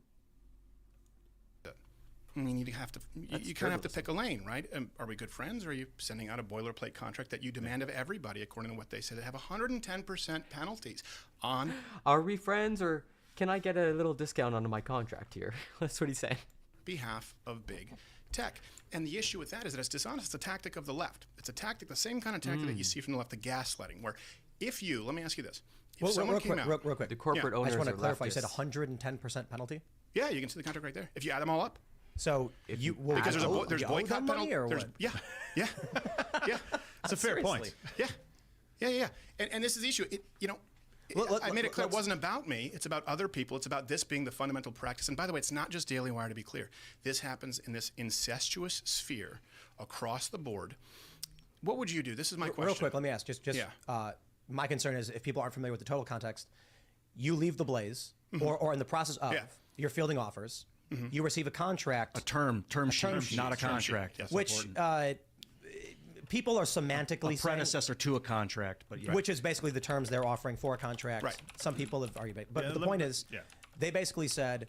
N: I mean, you kind of have to pick a lane, right? Are we good friends, or are you sending out a boilerplate contract that you demand of everybody according to what they say? They have 110% penalties on...
F: Are we friends, or can I get a little discount on my contract here? That's what he's saying.
N: Behalf of big tech. And the issue with that is that it's dishonest. It's a tactic of the left. It's a tactic, the same kind of tactic that you see from the left, the gaslighting, where if you, let me ask you this. If someone came out...
J: Real quick.
F: The corporate owners
J: I just want to clarify,
F: leftists.
J: You said 110% penalty?
N: Yeah, you can see the contract right there. If you add them all up.
J: So
N: because there's boycott penalty. Yeah.
O: It's a fair point.
N: Yeah. And this is the issue. I made it clear it wasn't about me. It's about other people. It's about this being the fundamental practice. And by the way, it's not just Daily Wire, to be clear. This happens in this incestuous sphere across the board. What would you do? This is my question.
J: Real quick, let me ask. My concern is if people aren't familiar with the total context, you leave the blaze, or in the process of, you're fielding offers. Mm-hmm. You receive a contract.
K: A term sheet, not a contract.
J: Yes, which people are semantically
K: a predecessor to a contract, but
J: which is basically the terms they're offering for a contract.
N: Right.
J: Some people have argued, but the point is, they basically said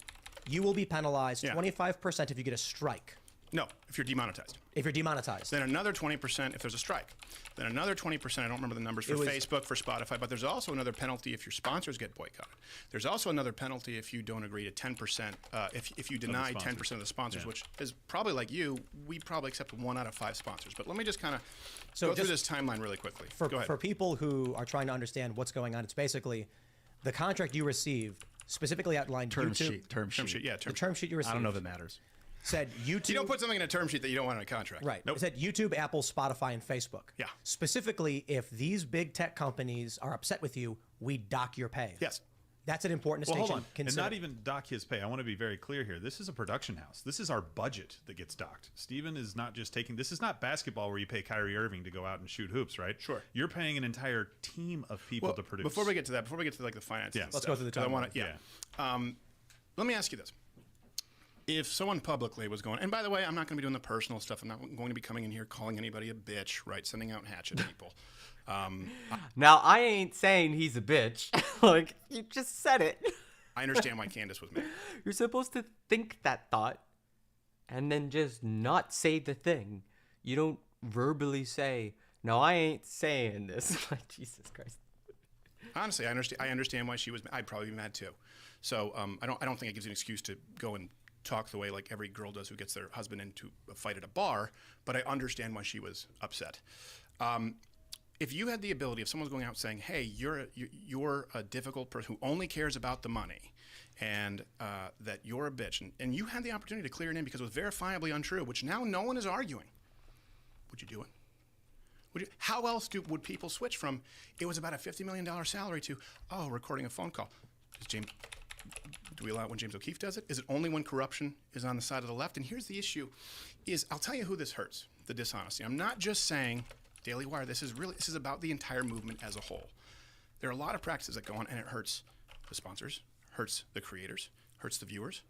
J: you will be penalized 25% if you get a strike.
N: No, if you're demonetized.
J: If you're demonetized.
N: Then another 20% if there's a strike. Then another 20%, I don't remember the numbers for Facebook, for Spotify, but there's also another penalty if your sponsors get boycotted. There's also another penalty if you don't agree to 10%, if you deny 10% of the sponsors, which is probably like you, we probably accept 1 out of 5 sponsors. But let me just kind of go through this timeline really quickly. Go ahead.
J: For people who are trying to understand what's going on, it's basically the contract you received specifically outlined
K: term
J: YouTube.
K: sheet. Term sheet.
N: Yeah,
J: the term sheet you received.
K: I don't know if it matters.
J: Said YouTube.
N: You don't put something in a term sheet that you don't want in a contract.
J: Right.
N: Nope.
J: It said YouTube, Apple, Spotify, and Facebook.
N: Yeah.
J: Specifically, if these big tech companies are upset with you, we dock your pay.
N: Yes.
J: That's an important
O: Well,
J: distinction.
O: hold on. And not even dock his pay. I want to be very clear here. This is a production house. This is our budget that gets docked. Steven is not just taking... This is not basketball where you pay Kyrie Irving to go out and shoot hoops, right?
N: Sure.
O: You're paying an entire team of people to produce.
N: Before we get to that, before we get to like the finances,
O: Yeah.
J: Let's go through the
N: I want
J: timeline.
N: to. Yeah. Let me ask you this: if someone publicly was going, and by the way, I'm not going to be doing the personal stuff. I'm not going to be coming in here calling anybody a bitch, right? Sending out hatchet people.
F: Now, I ain't saying he's a bitch. Like, you just said it.
N: I understand why Candace was mad.
F: You're supposed to think that thought and then just not say the thing. You don't verbally say, no, I ain't saying this. Like, Jesus Christ.
N: Honestly, I understand why she was. I'd probably be mad too. So I don't think it gives you an excuse to go and talk the way like every girl does who gets their husband into a fight at a bar. But I understand why she was upset. If you had the ability, if someone's going out saying, "Hey, you're a difficult person who only cares about the money," and that you're a bitch, and you had the opportunity to clear it in because it was verifiably untrue, which now no one is arguing, would you do it? How else would people switch from it was about a $50 million salary to recording a phone call? Do we allow it when James O'Keefe does it? Is it only when corruption is on the side of the left? And here's the issue: I'll tell you who this hurts. The dishonesty. I'm not just saying Daily Wire. This is about the entire movement as a whole. There are a lot of practices that go on, and it hurts the sponsors, hurts the creators, hurts the viewers,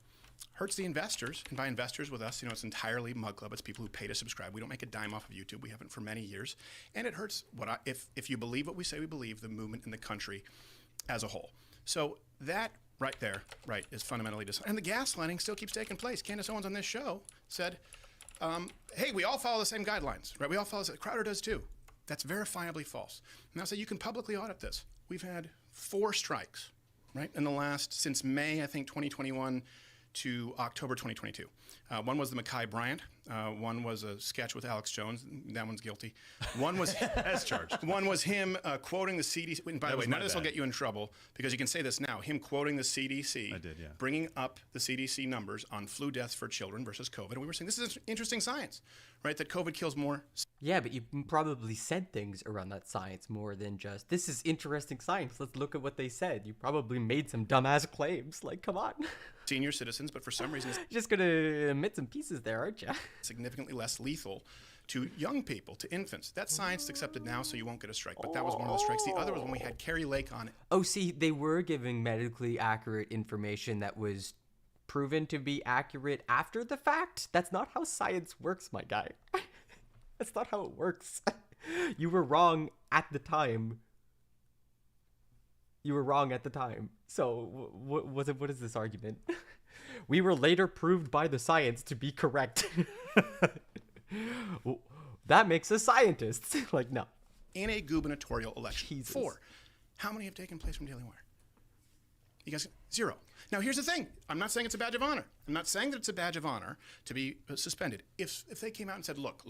N: hurts the investors. And by investors with us, it's entirely Mug Club. It's people who pay to subscribe. We don't make a dime off of YouTube. We haven't for many years. And it hurts if you believe what we say we believe, the movement in the country as a whole. So that right there, is fundamentally dishonest. And the gaslighting still keeps taking place. Candace Owens on this show said, hey, we all follow the same guidelines, right? We all follow the same. Crowder does too. That's verifiably false. Now, so you can publicly audit this. We've had 4 strikes, right, in the last, since May, I think, 2021 to October 2022. One was the Mekhi Bryant. One was a sketch with Alex Jones. That one's guilty. One was
O: as charged.
N: One was him quoting the CDC. And by the way, none of this will
O: bad.
N: get you in trouble because you can say this now. Him quoting the CDC.
O: I did, yeah.
N: Bringing up the CDC numbers on flu deaths for children versus COVID. And we were saying this is interesting science, right? That COVID kills more.
F: Yeah, but you probably said things around that science more than just, this is interesting science. Let's look at what they said. You probably made some dumbass claims. Like, come on.
N: Senior citizens, but for some reason, it's
F: just going to omit some pieces there, aren't you?
N: significantly less lethal to young people, to infants. That science is accepted now, so you won't get a strike. But that was one of the strikes. The other was when we had Carrie Lake on it.
F: Oh, see, they were giving medically accurate information that was proven to be accurate after the fact. That's not how science works, my guy. That's not how it works. You were wrong at the time. You were wrong at the time. So what is this argument? We were later proved by the science to be correct. That makes us scientists. Like, no.
N: In a gubernatorial election.
F: Jesus.
N: 4. How many have taken place from Daily Wire? You guys, 0. Now, here's the thing. I'm not saying it's a badge of honor. I'm not saying that it's a badge of honor to be suspended. If they came out and said, look,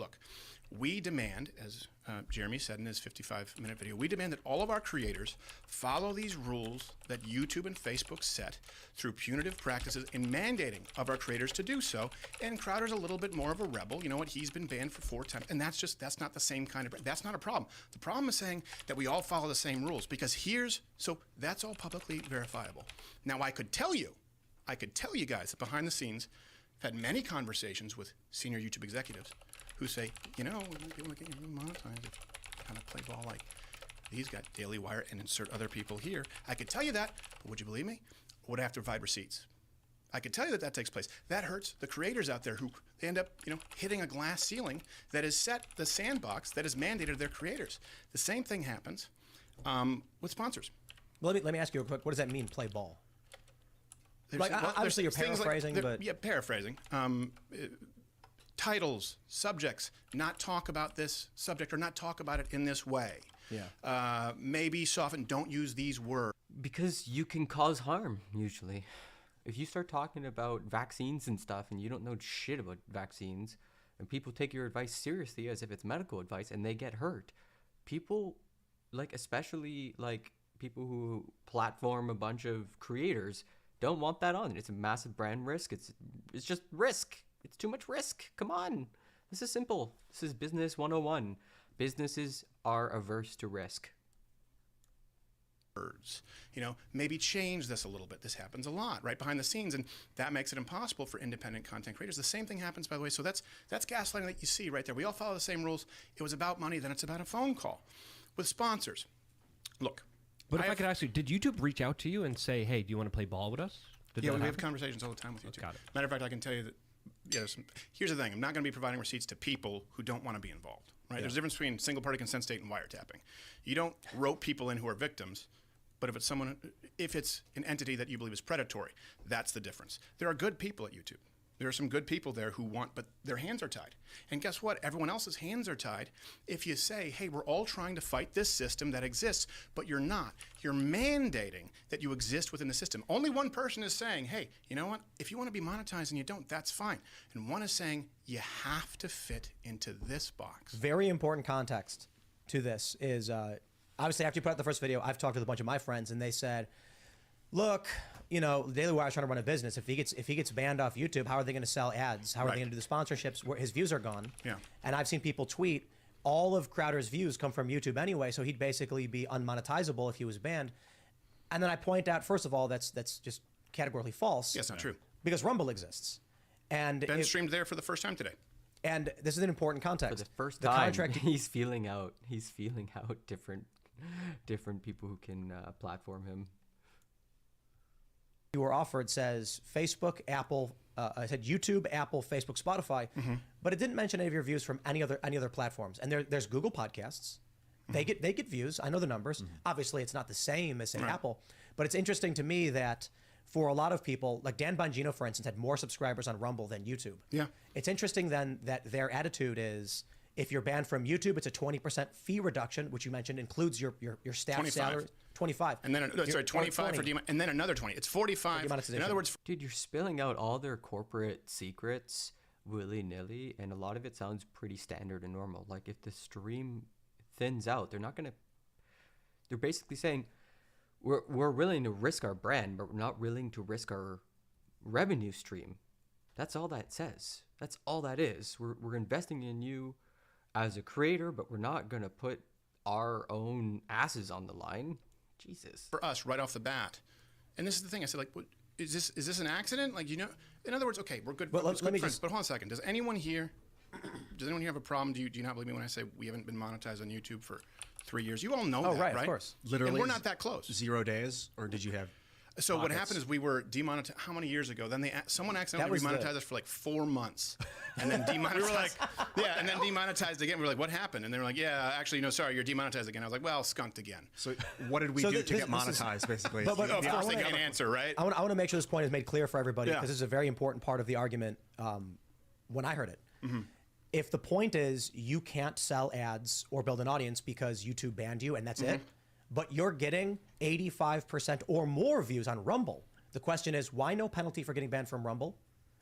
N: we demand, as Jeremy said in his 55-minute video, we demand that all of our creators follow these rules that YouTube and Facebook set through punitive practices in mandating of our creators to do so. And Crowder's a little bit more of a rebel. You know what? He's been banned for 4 times. And that's not the same kind of, that's not a problem. The problem is saying that we all follow the same rules because so that's all publicly verifiable. Now, I could tell you guys that behind the scenes, I've had many conversations with senior YouTube executives who say, people are getting monetized if you kind of play ball like these got Daily Wire and insert other people here. I could tell you that, but would you believe me? Or would I have to provide receipts? I could tell you that takes place. That hurts the creators out there who they end up, hitting a glass ceiling that is set, the sandbox that is mandated to their creators. The same thing happens with sponsors.
J: Well, let me ask you real quick. What does that mean, play ball? Obviously, you're paraphrasing, but...
N: Yeah, paraphrasing. Titles, subjects, not talk about this subject or not talk about it in this way.
J: Yeah.
N: Maybe soften, don't use these words.
F: Because you can cause harm, usually. If you start talking about vaccines and stuff and you don't know shit about vaccines, and people take your advice seriously as if it's medical advice and they get hurt, people, especially people who platform a bunch of creators, don't want that on. It's a massive brand risk. It's just risk. It's too much risk. Come on. This is simple. This is business 101. Businesses are averse to risk.
N: words. You know, maybe change this a little bit. This happens a lot right behind the scenes, and that makes it impossible for independent content creators. The same thing happens, by the way. So that's gaslighting that you see right there. We all follow the same rules. It was about money, then it's about a phone call. With sponsors, look.
M: But if I could ask you, did YouTube reach out to you and say, hey, do you want to play ball with us?
N: Yeah, we have conversations all the time with YouTube.
M: Got it.
N: Matter of fact, I can tell you that, here's the thing. I'm not going to be providing receipts to people who don't want to be involved, right?
K: Yeah.
N: There's a difference between single-party consent state and wiretapping. You don't rope people in who are victims, but if it's an entity that you believe is predatory, that's the difference. There are good people at YouTube. There are some good people there who want, but their hands are tied. And guess what? Everyone else's hands are tied if you say, hey, we're all trying to fight this system that exists, but you're not. You're mandating that you exist within the system. Only one person is saying, hey, you know what? If you want to be monetized and you don't, that's fine. And one is saying, you have to fit into this box.
J: Very important context to this is, obviously, after you put out the first video, I've talked with a bunch of my friends, and they said, look, you know, Daily Wire's trying to run a business. If he gets banned off YouTube, how are they going to sell ads? How are they going to do the sponsorships? Where his views are gone.
N: Yeah.
J: And I've seen people tweet, all of Crowder's views come from YouTube anyway, so he'd basically be unmonetizable if he was banned. And then I point out, first of all, that's just categorically false.
N: Yes, not true.
J: Because Rumble exists. And
N: Ben streamed there for the first time today.
J: And this is an important context.
F: For the first time, he's feeling out different people who can platform him.
J: You were offered says Facebook, Apple. I said YouTube, Apple, Facebook, Spotify, but it didn't mention any of your views from any other platforms. And there's Google Podcasts. They get views. I know the numbers. Obviously, it's not the same as Apple, but it's interesting to me that for a lot of people, like Dan Bongino, for instance, had more subscribers on Rumble than YouTube.
N: Yeah.
J: It's interesting then that their attitude is, if you're banned from YouTube, it's a 20% fee reduction, which you mentioned includes your staff
N: 25.
J: salary. 25.
N: And then, 25 for and then another 20. It's 45. In other words,
F: dude, you're spilling out all their corporate secrets willy-nilly, and a lot of it sounds pretty standard and normal. Like, if the stream thins out, they're basically saying, we're willing to risk our brand, but we're not willing to risk our revenue stream. That's all that says. That's all that is. We're investing in you as a creator, but we're not going to put our own asses on the line. Jesus.
N: For us, right off the bat. And this is the thing. I said, like, is this an accident? Like, you know, in other words, okay, we're good,
J: but
N: let me friends. But hold on a second. Does anyone here have a problem? Do you not believe me when I say we haven't been monetized on YouTube for 3 years? You all know that, right?
J: Of course.
K: Literally.
N: And we're not that close.
K: 0 days, or did you have?
N: So what happened is we were demonetized. How many years ago? Then someone accidentally remonetized us for like 4 months, and then demonetized. We were like, yeah, and then demonetized again. We were like, what happened? And they were like, yeah, actually, no, sorry, you're demonetized again. I was like, well, skunked again.
K: So what did we do to get monetized, basically?
N: But of course they can't answer, right?
J: I want to make sure this point is made clear for everybody, because this is a very important part of the argument. When I heard it, if the point is you can't sell ads or build an audience because YouTube banned you and that's it, but you're getting 85% or more views on Rumble. The question is, why no penalty for getting banned from Rumble?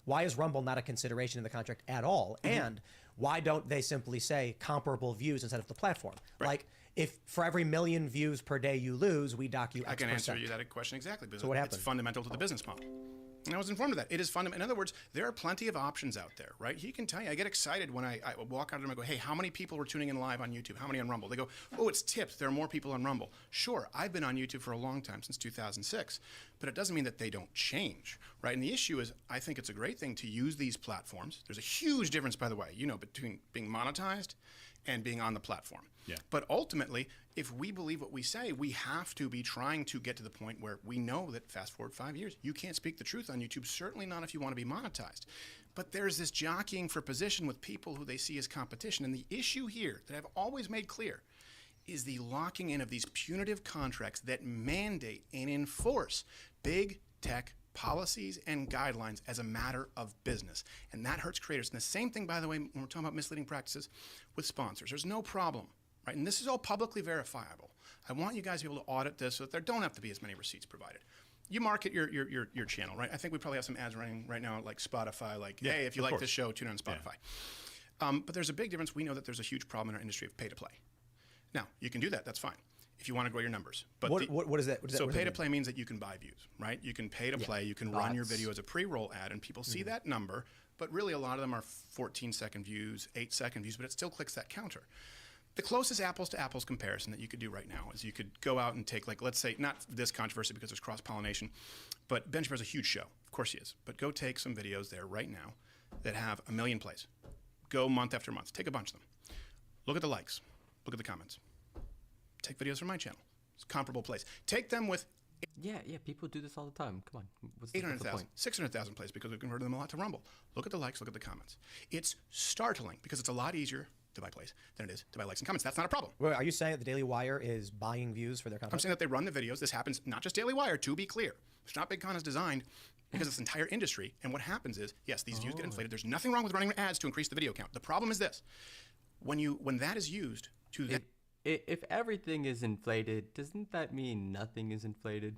J: Why is Rumble not a consideration in the contract at all? And why don't they simply say comparable views instead of the platform? Right. Like, if for every 1 million views per day you lose, we dock you X%.
N: I can answer you that question exactly. Because
J: so what happened?
N: It's fundamental to the business model. And I was informed of that. It is fundamental. In other words, there are plenty of options out there, right? He can tell you. I get excited when I walk out of them and go, hey, how many people were tuning in live on YouTube? How many on Rumble? They go, oh, it's tipped. There are more people on Rumble. Sure, I've been on YouTube for a long time, since 2006. But it doesn't mean that they don't change, right? And the issue is, I think it's a great thing to use these platforms. There's a huge difference, by the way, between being monetized and being on the platform.
O: Yeah.
N: But ultimately, if we believe what we say, we have to be trying to get to the point where we know that fast forward 5 years, you can't speak the truth on YouTube, certainly not if you want to be monetized. But there's this jockeying for position with people who they see as competition. And the issue here that I've always made clear is the locking in of these punitive contracts that mandate and enforce big tech policies and guidelines as a matter of business. And that hurts creators. And the same thing, by the way, when we're talking about misleading practices with sponsors. There's no problem, right? And this is all publicly verifiable. I want you guys to be able to audit this so that there don't have to be as many receipts provided. You market your channel, right? I think we probably have some ads running right now, like Spotify, like, hey, if you like this show, tune in on Spotify. Yeah. But there's a big difference. We know that there's a huge problem in our industry of pay to play. Now, you can do that. That's fine if you want to grow your numbers. But
J: what is that?
N: So pay to play means that you can buy views, right? You can pay to play. You can run your video as a pre-roll ad, and people see that number. But really, a lot of them are 14-second views, 8-second views, but it still clicks that counter. The closest apples to apples comparison that you could do right now is you could go out and take, like, let's say, not this controversy because there's cross-pollination, but Ben Shapiro's a huge show. Of course he is. But go take some videos there right now that have 1 million plays. Go month after month. Take a bunch of them. Look at the likes. Look at the comments. Take videos from my channel. It's comparable plays. Take them with
F: Yeah, people do this all the time. Come on. What's the
N: 800,000,
F: point?
N: 600,000 plays because we've converted them a lot to Rumble. Look at the likes, look at the comments. It's startling because it's a lot easier to buy plays than it is to buy likes and comments. That's not a problem.
J: Wait, are you saying that the Daily Wire is buying views for their content?
N: I'm saying that they run the videos. This happens not just Daily Wire, to be clear. It's not Big Con is designed because it's an entire industry. And what happens is, yes, these views get inflated. There's nothing wrong with running ads to increase the video count. The problem is this. When that is used to...
F: If everything is inflated, doesn't that mean nothing is inflated?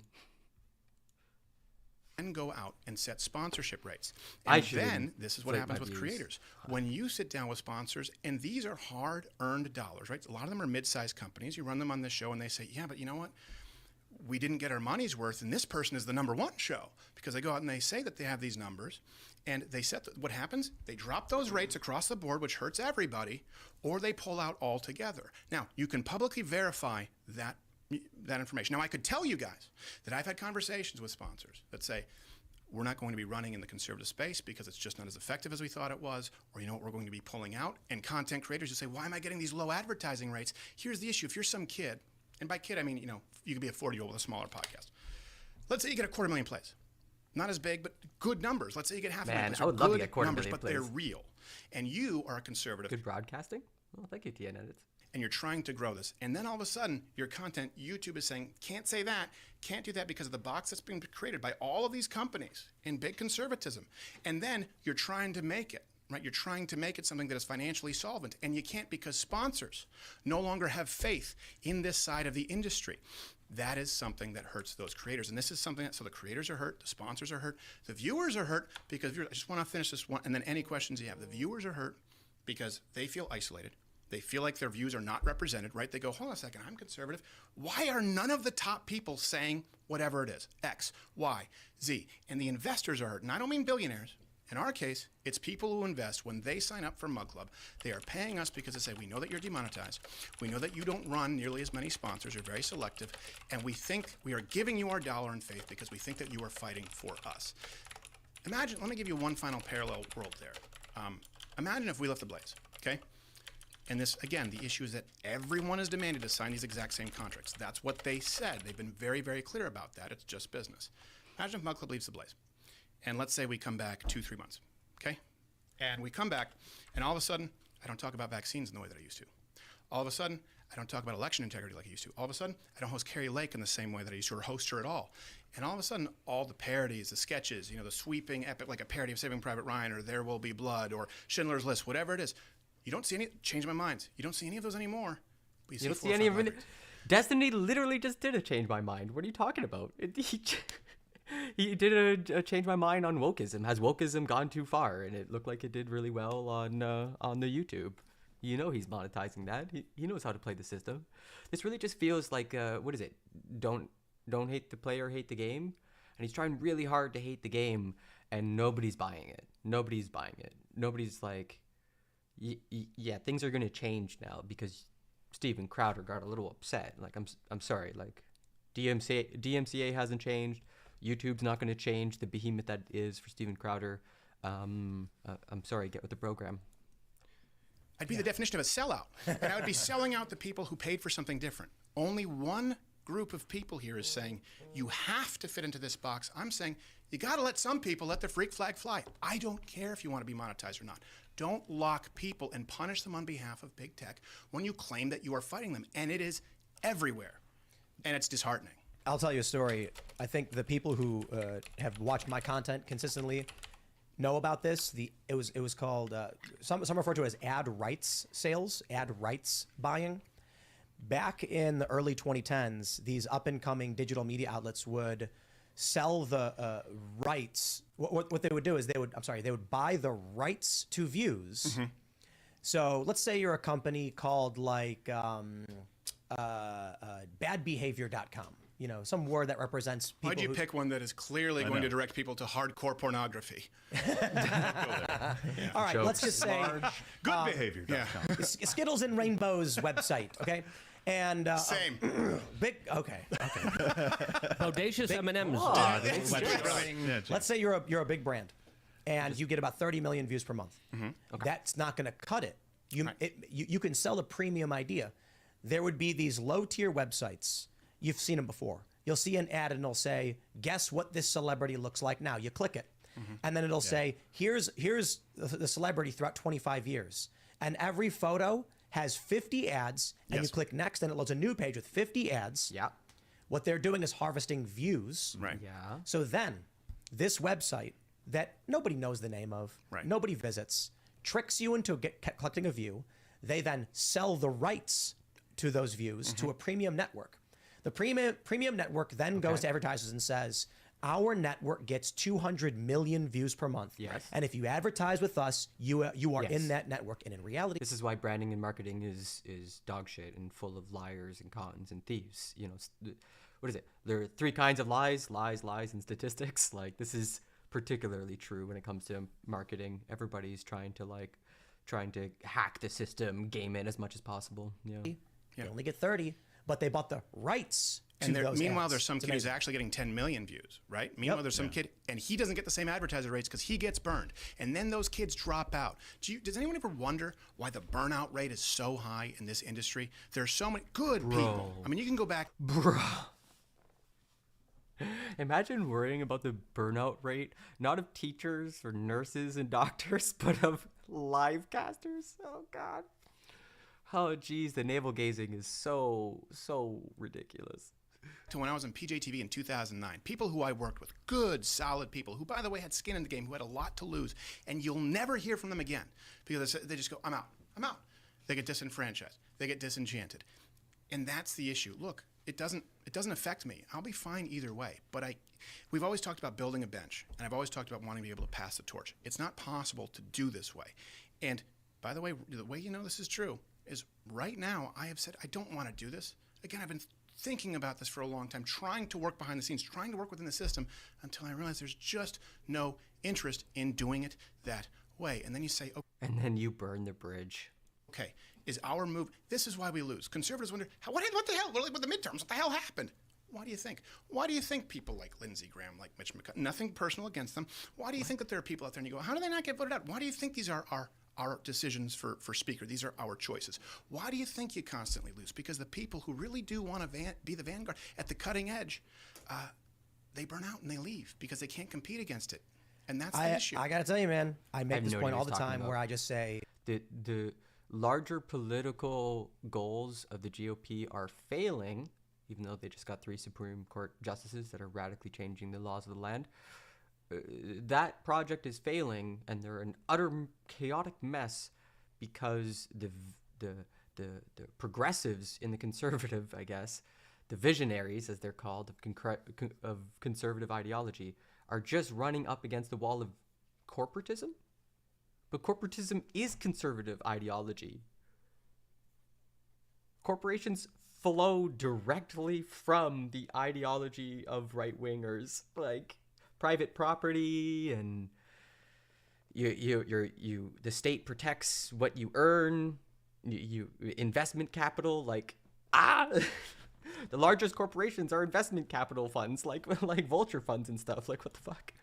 N: And go out and set sponsorship rates.
F: I
N: And
F: shouldn't
N: then this is what
F: inflate
N: happens
F: my
N: with
F: views.
N: creators. When you sit down with sponsors, and these are hard-earned dollars, right? A lot of them are mid-sized companies. You run them on this show, and they say, yeah, but you know what? We didn't get our money's worth, and this person is the #1 show. Because they go out and they say that they have these numbers, and they set what happens? They drop those rates across the board, which hurts everybody, or they pull out altogether. Now, you can publicly verify that information. Now, I could tell you guys that I've had conversations with sponsors that say, we're not going to be running in the conservative space because it's just not as effective as we thought it was, or you know what, we're going to be pulling out. And content creators just say, why am I getting these low advertising rates? Here's the issue. If you're some kid, and by kid I mean, you know, you could be a 40-year-old with a smaller podcast. Let's say you get 250,000 plays. Not as big, but good numbers. Let's say you get 500,000 plays.
F: I would love to
N: Good
F: get 250,000
N: numbers, but they're
F: plays.
N: real. And you are a conservative.
F: Good broadcasting? Well, thank you, TN Edits.
N: And you're trying to grow this. And then all of a sudden, your content, YouTube is saying, can't say that, can't do that because of the box that's being created by all of these companies in big conservatism. And then you're trying to make it, right? You're trying to make it something that is financially solvent. And you can't because sponsors no longer have faith in this side of the industry. That is something that hurts those creators. And this is something that, so the creators are hurt, the sponsors are hurt, the viewers are hurt because, I just want to finish this one, and then any questions you have. The viewers are hurt because they feel isolated. They feel like their views are not represented, right? They go, hold on a second, I'm conservative. Why are none of the top people saying whatever it is? X, Y, Z. And the investors are hurt. And I don't mean billionaires. In our case, it's people who invest when they sign up for Mug Club. They are paying us because they say, we know that you're demonetized. We know that you don't run nearly as many sponsors. You're very selective. And we think we are giving you our dollar in faith because we think that you are fighting for us. Imagine, let me give you one final parallel world there. Imagine if we left the blaze, okay? And this, again, the issue is that everyone is demanded to sign these exact same contracts. That's what they said. They've been very, very clear about that. It's just business. Imagine if Mug Club leaves the blaze. And let's say we come back 2-3 months, okay? And we come back, and all of a sudden, I don't talk about vaccines in the way that I used to. All of a sudden, I don't talk about election integrity like I used to. All of a sudden, I don't host Carrie Lake in the same way that I used to, or host her at all. And all of a sudden, all the parodies, the sketches, you know, the sweeping epic, like a parody of Saving Private Ryan, or There Will Be Blood, or Schindler's List, whatever it is. You don't see any, change my mind. You don't see any of those anymore. But
F: You don't
N: four
F: see
N: or
F: any
N: five
F: of it. Destiny literally just did a change my mind. What are you talking about? He did a change my mind on wokeism. Has wokeism gone too far? And it looked like it did really well on the YouTube. You know he's monetizing that. He knows how to play the system. This really just feels like what is it? Don't hate the player, hate the game. And he's trying really hard to hate the game, and nobody's buying it. Nobody's buying it. Nobody's like, yeah, things are gonna change now because Steven Crowder got a little upset. Like I'm sorry. Like DMCA hasn't changed. YouTube's not going to change the behemoth that is for Steven Crowder. I'm sorry, get with the program.
N: I'd be the definition of a sellout. And I would be selling out the people who paid for something different. Only one group of people here is saying, you have to fit into this box. I'm saying, you got to let some people let the freak flag fly. I don't care if you want to be monetized or not. Don't lock people and punish them on behalf of big tech when you claim that you are fighting them. And it is everywhere. And it's disheartening.
J: I'll tell you a story. I think the people who have watched my content consistently know about this. It was called some refer to it as ad rights sales, ad rights buying. Back in the early 2010s, these up and coming digital media outlets would sell the rights. What they would do is they would buy the rights to views. Mm-hmm. So let's say you're a company called like badbehavior.com. some word that represents people.
N: Why'd you pick one that is clearly going to direct people to hardcore pornography?
J: All right, let's just say
O: goodbehavior.com.
J: Skittles and Rainbows website, okay? And
N: same.
J: Big. Okay.
M: Bodacious M&M's.
J: Let's say you're a big brand, and you get about 30 million views per month. That's not going to cut it. You can sell a premium idea. There would be these low-tier websites. You've seen them before. You'll see an ad and it'll say, "Guess what this celebrity looks like now." You click it, and then it'll say, "Here's the celebrity throughout 25 years," and every photo has 50 ads, and you click next, and it loads a new page with 50 ads.
F: Yeah.
J: What they're doing is harvesting views.
N: Right.
F: Yeah.
J: So then, this website that nobody knows the name of, nobody visits, tricks you into collecting a view. They then sell the rights to those views to a premium network. The premium network then goes to advertisers and says, "Our network gets 200 million views per month.
F: Yes.
J: And if you advertise with us, you are in that network." And in reality,
F: this is why branding and marketing is dog shit and full of liars and cons and thieves. What is it? There are 3 kinds of lies, and statistics. Like, this is particularly true when it comes to marketing. Everybody's trying to hack the system, game it as much as possible.
J: they only get 30, but they bought the rights.
N: And meanwhile, there's some kid who's actually getting 10 million views, right? Meanwhile, there's some kid, and he doesn't get the same advertiser rates because he gets burned. And then those kids drop out. Does anyone ever wonder why the burnout rate is so high in this industry? There's so many good people. I mean, you can go back.
F: Imagine worrying about the burnout rate, not of teachers or nurses and doctors, but of live casters. Oh, God. Oh, geez, the navel gazing is so ridiculous.
N: To when I was in PJTV in 2009, people who I worked with, good, solid people, who, by the way, had skin in the game, who had a lot to lose, and you'll never hear from them again because they just go, I'm out. They get disenfranchised. They get disenchanted. And that's the issue. Look, it doesn't affect me. I'll be fine either way. But we've always talked about building a bench, and I've always talked about wanting to be able to pass the torch. It's not possible to do this way. And by the way this is true is right now I have said I don't want to do this. Again, I've been thinking about this for a long time, trying to work behind the scenes, trying to work within the system until I realized there's just no interest in doing it that way. And then you say, okay.
F: And then you burn the bridge.
N: Okay, is our move, this is why we lose. Conservatives wonder, what the hell, with the midterms, what the hell happened? Why do you think? Why do you think people like Lindsey Graham, like Mitch McConnell, nothing personal against them, why do you think that there are people out there and you go, how do they not get voted out? Why do you think these are our decisions for speaker? These are our choices. Why do you think you constantly lose? Because the people who really do want to be the vanguard at the cutting edge, they burn out and they leave because they can't compete against it. And that's the issue.
J: I got to tell you, man, I make this point all the time where I just say
F: the larger political goals of the GOP are failing, even though they just got 3 Supreme Court justices that are radically changing the laws of the land. That project is failing, and they're an utter chaotic mess because the progressives in the conservative, I guess, the visionaries, as they're called, of conservative ideology, are just running up against the wall of corporatism. But corporatism is conservative ideology. Corporations flow directly from the ideology of right-wingers, like private property, and the state protects what you earn, you investment capital, the largest corporations are investment capital funds, like vulture funds and stuff. Like, what the fuck?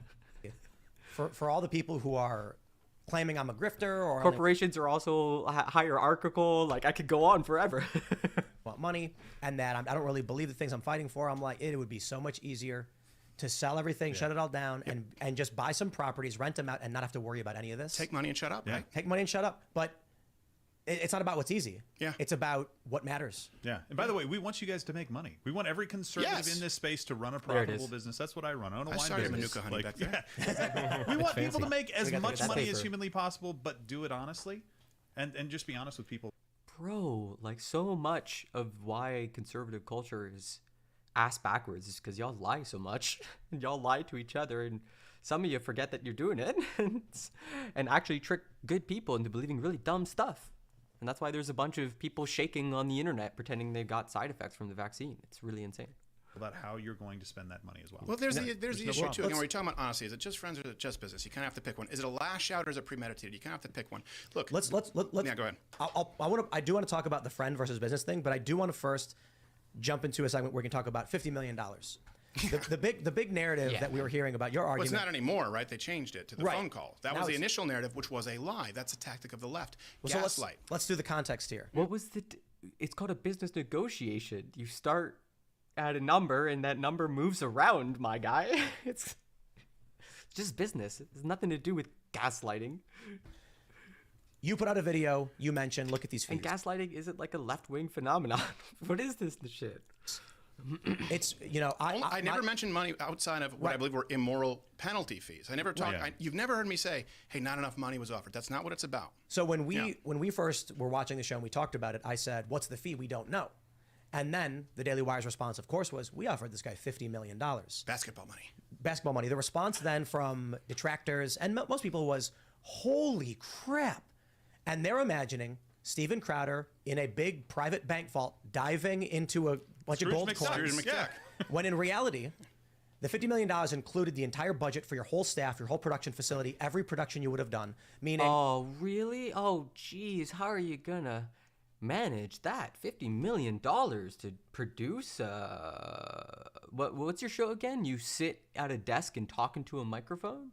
J: For all the people who are claiming I'm a grifter, or
F: corporations are also hierarchical. Like, I could go on forever.
J: Want money, and that I don't really believe the things I'm fighting for. I'm like, it would be so much easier to sell everything, shut it all down, and just buy some properties, rent them out, and not have to worry about any of this.
N: Take money and shut up, right?
J: Take money and shut up. But it's not about what's easy.
N: Yeah.
J: It's about what matters.
O: Yeah. And by the way, we want you guys to make money. We want every conservative in this space to run a profitable business. That's what I run. I own a wine business.
N: Manuka honey back there.
O: We want people to make as much money as humanly possible, but do it honestly, and just be honest with people.
F: Bro, like, so much of why conservative culture is ass backwards is because y'all lie so much. And y'all lie to each other, and some of you forget that you're doing it and actually trick good people into believing really dumb stuff. And that's why there's a bunch of people shaking on the internet pretending they've got side effects from the vaccine. It's really insane.
O: about how you're going to spend that money as well.
N: Well, there's the issue too. Again,
O: Let's-
N: when we're talking about honesty, is it just friends or is it just business? You kind of have to pick one. Is it a lash out or is it premeditated? You kind of have to pick one. Look,
J: let's
N: yeah, go ahead.
J: I do want to talk about the friend versus business thing, but I do want to first jump into a segment where we can talk about $50 million. The big narrative that we were hearing about your
N: Well,
J: argument.
N: it's not anymore, right? They changed it to the
J: Right.
N: phone call. That
J: Now
N: was the
J: it's-
N: initial narrative, which was a lie. That's a tactic of the left.
J: Well, so
N: Gaslight.
J: let's do the context here.
F: What was it's called a business negotiation. You start at a number and that number moves around, my guy. It's just business. It has nothing to do with gaslighting.
J: You put out a video, you mentioned, look at these fees.
F: And gaslighting isn't like a left-wing phenomenon. What is this shit?
J: It's, you know,
N: I never mentioned money outside of what I believe were immoral penalty fees. I never talked. You've never heard me say, "Hey, not enough money was offered." That's not what it's about.
J: So when we first were watching the show and we talked about it, I said, "What's the fee? We don't know." And then the Daily Wire's response, of course, was, "We offered this guy $50 million."
N: Basketball money.
J: Basketball money. The response then from detractors and most people was, "Holy crap!" And they're imagining Steven Crowder in a big private bank vault diving into a bunch of gold coins. When in reality, the $50 million included the entire budget for your whole staff, your whole production facility, every production you would have done. Meaning,
F: oh, really? Oh, geez. How are you gonna manage that? $50 million to produce? What's your show again? You sit at a desk and talk into a microphone?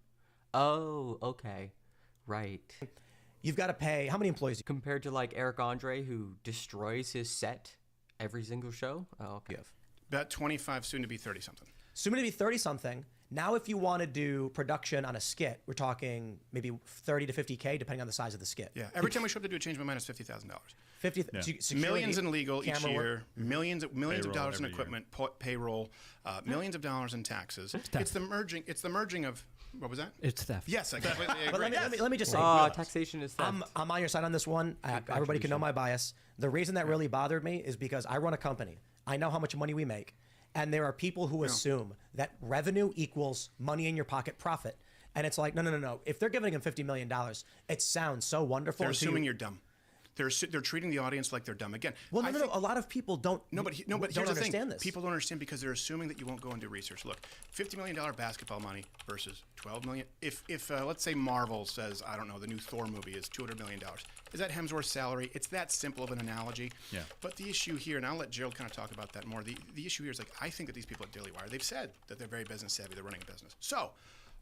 F: Oh, okay. Right.
J: You've got to pay, how many employees?
F: Compared to like Eric Andre, who destroys his set every single show? Oh, okay.
N: About 25, soon to be 30 something.
J: Soon to be 30 something. Now, if you want to do production on a skit, we're talking maybe 30 to 50K, depending on the size of the skit.
N: Yeah. Every time we show up to do a change my mind, it's $50,000.
J: Millions
N: in legal each
J: camera
N: year,
J: work.
N: millions of
O: Payroll
N: dollars in
O: every
N: equipment, millions of dollars in taxes. It's the merging of what was that?
M: It's theft.
N: Yes, I completely agree.
J: But let me just say,
F: taxation is theft.
J: I'm on your side on this one. Everybody can know my bias. The reason that really bothered me is because I run a company. I know how much money we make. And there are people who assume that revenue equals money in your pocket profit. And it's like, no. If they're giving him $50 million, it sounds so wonderful.
N: They're assuming you're dumb. They're treating the audience like they're dumb. Again,
J: well, no. A lot of people don't.
N: But here's
J: don't
N: the thing.
J: understand this.
N: People don't understand because they're assuming that you won't go and do research. Look, $50 million basketball money versus $12 million. If let's say Marvel says, I don't know, the new Thor movie is $200 million. Is that Hemsworth's salary? It's that simple of an analogy.
O: Yeah.
N: But the issue here, and I'll let Gerald kind of talk about that more. The issue here is like I think that these people at Daily Wire, they've said that they're very business savvy. They're running a business. So,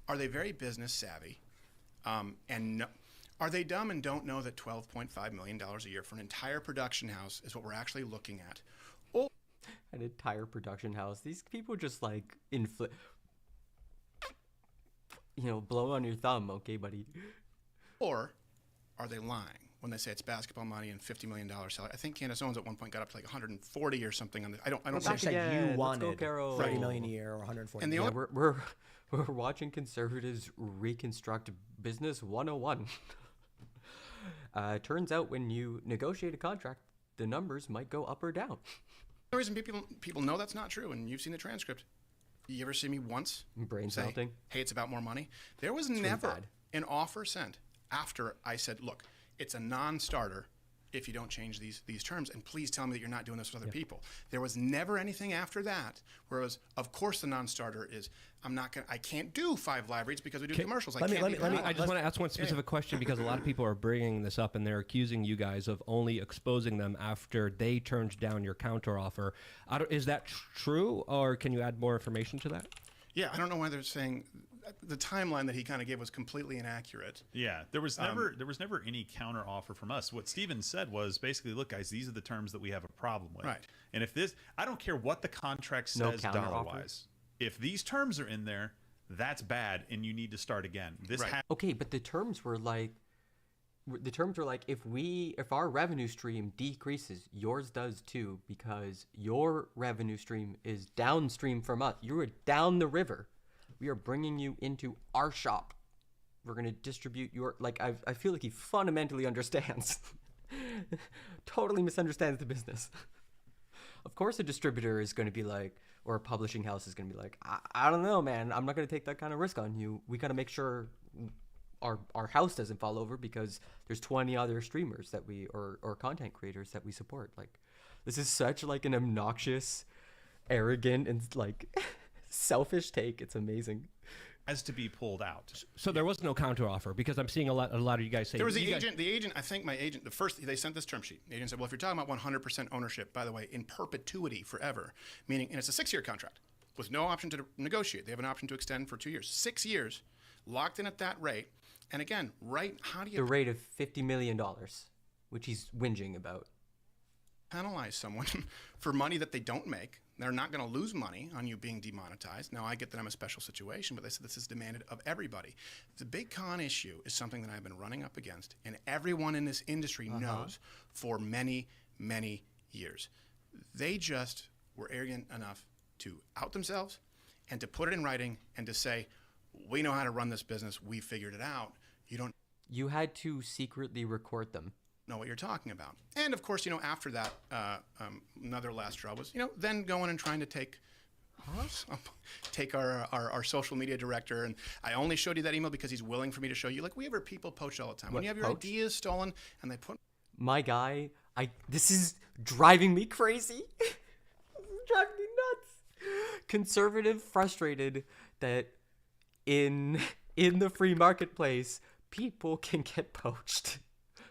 N: are they very business savvy? Are they dumb and don't know that $12.5 million a year for an entire production house is what we're actually looking at?
F: An entire production house. These people just like blow on your thumb, okay, buddy?
N: Or are they lying when they say it's basketball money and $50 million salary? I think Candace Owens at one point got up to like 140 or something on the. I don't
J: Back
N: say
J: again. You wanted $30 million a year or 140.
N: And the
J: million.
F: We're watching conservatives reconstruct business 101. Turns out when you negotiate a contract, the numbers might go up or down.
N: The reason people know that's not true, and you've seen the transcript. You ever see me once
F: brain
N: say,
F: melting?
N: Hey, it's about more money? There was never an offer sent after I said, look, it's a non-starter if you don't change these terms, and please tell me that you're not doing this with other people. There was never anything after that where it was, of course, the non-starter is, I can't do 5 live reads because we do commercials. I just
M: want to ask one specific question because a lot of people are bringing this up and they're accusing you guys of only exposing them after they turned down your counteroffer. Is that true, or can you add more information to that?
N: Yeah, I don't know why they're saying the timeline that he kind of gave was completely inaccurate.
O: Yeah, there was never any counter offer from us. What Steven said was basically, look, guys, these are the terms that we have a problem with.
N: Right.
O: And if I don't care what the contract says dollar-wise. If these terms are in there, that's bad, and you need to start again.
F: Okay, but the terms were like, if our revenue stream decreases, yours does too, because your revenue stream is downstream from us. You are down the river. We are bringing you into our shop. We're going to distribute your, I feel like he fundamentally understands. Totally misunderstands the business. Of course a distributor is going to be like, or a publishing house is going to be like, I don't know, man. I'm not going to take that kind of risk on you. We got to make sure our house doesn't fall over because there's 20 other streamers that or content creators that we support. Like, this is such like an obnoxious arrogant and like selfish take. It's amazing.
O: As to be pulled out.
M: So there was no counteroffer because I'm seeing a lot of you guys say
N: There was
M: you
N: the agent, I think my agent, they sent this term sheet. The agent said, well, if you're talking about 100% ownership, by the way, in perpetuity forever, meaning, and it's a 6-year contract with no option to negotiate. They have an option to extend for 2 years. 6 years, locked in at that rate. And again, how do you...
F: The rate of $50 million, which he's whinging about.
N: Penalize someone for money that they don't make. They're not going to lose money on you being demonetized. Now, I get that I'm a special situation, but they said this is demanded of everybody. The big con issue is something that I've been running up against, and everyone in this industry knows for many, many years. They just were arrogant enough to out themselves and to put it in writing and to say, we know how to run this business. We figured it out.
F: You had to secretly record them.
N: Know what you're talking about. And of course, after that, another last straw was, then going and trying to take our social media director. And I only showed you that email because he's willing for me to show you. Like, we have people poach all the time. When you have your ideas stolen and they put...
F: My guy, this is driving me crazy. This is driving me nuts. Conservative, frustrated that in the free marketplace, people can get poached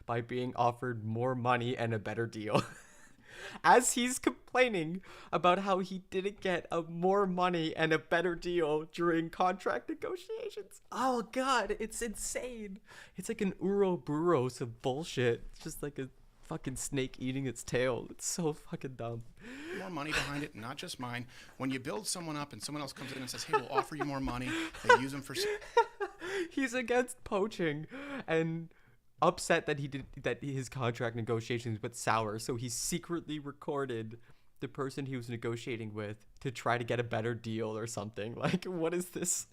F: by being offered more money and a better deal. As he's complaining about how he didn't get more money and a better deal during contract negotiations. Oh God, it's insane. It's like an Ouroboros of bullshit. It's just like a fucking snake eating its tail. It's so fucking dumb.
N: More money behind it, not just mine. When you build someone up and someone else comes in and says, hey, we'll offer you more money, they use them for...
F: He's against poaching and upset that his contract negotiations went sour, so he secretly recorded the person he was negotiating with to try to get a better deal or something. Like, what is this?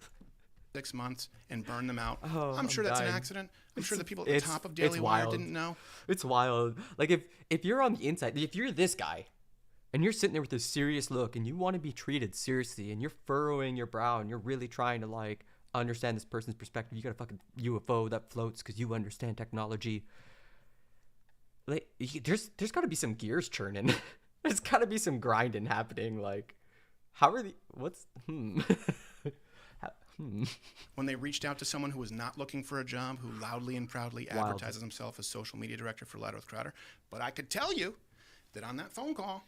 N: 6 months and burn them out.
F: Oh,
N: I'm sure that's
F: dying.
N: an accident. I'm sure the people at the top of Daily
F: wild.
N: Wire didn't know.
F: It's wild. Like, if you're on the inside, if you're this guy and you're sitting there with a serious look and you want to be treated seriously and you're furrowing your brow and you're really trying to like understand this person's perspective, you got a fucking UFO that floats because you understand technology. Like, there's got to be some gears churning. There's got to be some grinding happening. Like, how are
N: When they reached out to someone who was not looking for a job, who loudly and proudly advertises himself as social media director for Louder with Crowder. But I could tell you that on that phone call,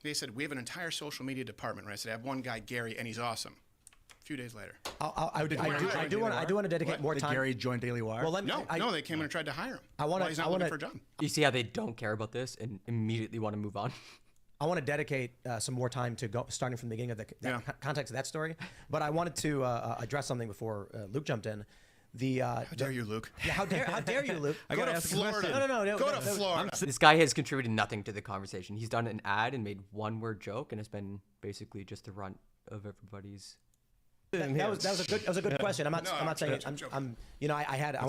N: they said, we have an entire social media department. Right? I said, I have one guy, Gary, and he's awesome. A few days later.
J: I do want to dedicate more time.
K: Did Gary join Daily Wire?
J: Well,
N: no, they came in and tried to hire him. He's not looking for a job.
F: You see how they don't care about this and immediately want to move on?
J: I want to dedicate some more time to starting from the beginning of the context of that story. But I wanted to address something before Luke jumped in.
N: How dare you, Luke?
J: Yeah, how dare you, Luke?
N: Go to Florida.
J: No.
N: Go to Florida.
F: This guy has contributed nothing to the conversation. He's done an ad and made one-word joke, and it's been basically just the runt of everybody's.
J: That was a good question. I'm not saying it. I want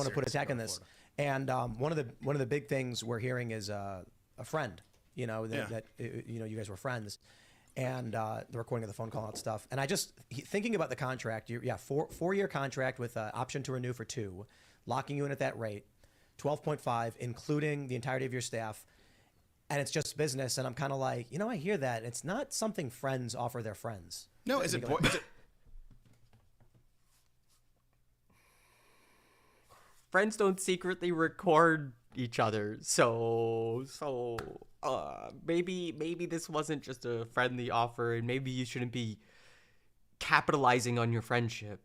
J: to put a tag on this. And one of the big things we're hearing is a friend. You guys were friends, and the recording of the phone call and stuff. And thinking about the contract, 4-year contract with option to renew for 2, locking you in at that rate, 12.5, including the entirety of your staff, and it's just business. And I'm kind of like, I hear that. It's not something friends offer their friends.
N: No, is it?
F: Friends don't secretly record each other, so maybe this wasn't just a friendly offer, and maybe you shouldn't be capitalizing on your friendship.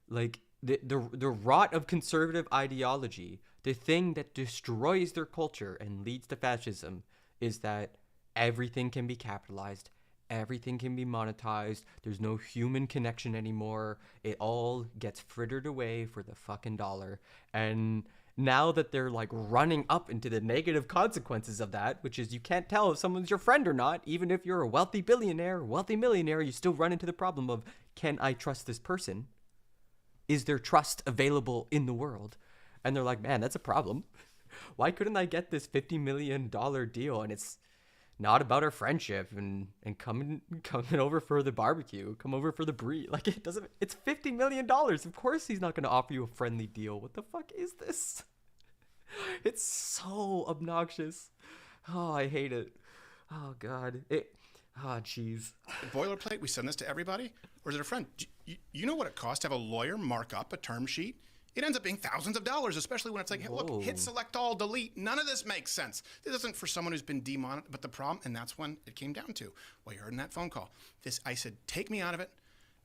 F: Like the rot of conservative ideology, the thing that destroys their culture and leads to fascism, is that everything can be capitalized. Everything can be monetized. There's no human connection anymore. It all gets frittered away for the fucking dollar. And now that they're like running up into the negative consequences of that, which is you can't tell if someone's your friend or not, even if you're a wealthy billionaire, wealthy millionaire, you still run into the problem of, can I trust this person? Is there trust available in the world? And they're like, man, that's a problem. Why couldn't I get this $50 million deal? And it's not about our friendship and coming over for the barbecue, come over for the brie. Like, it's $50 million. Of course he's not going to offer you a friendly deal. What the fuck is this? It's so obnoxious. Oh, I hate it. Oh God. Ah, jeez.
N: Boilerplate, we send this to everybody? Or is it a friend? You know what it costs to have a lawyer mark up a term sheet? It ends up being thousands of dollars, especially when it's like, hey, look, hit select all, delete. None of this makes sense. This isn't for someone who's been demonetized. But the problem, and that's when it came down to, well, you heard in that phone call. I said, take me out of it,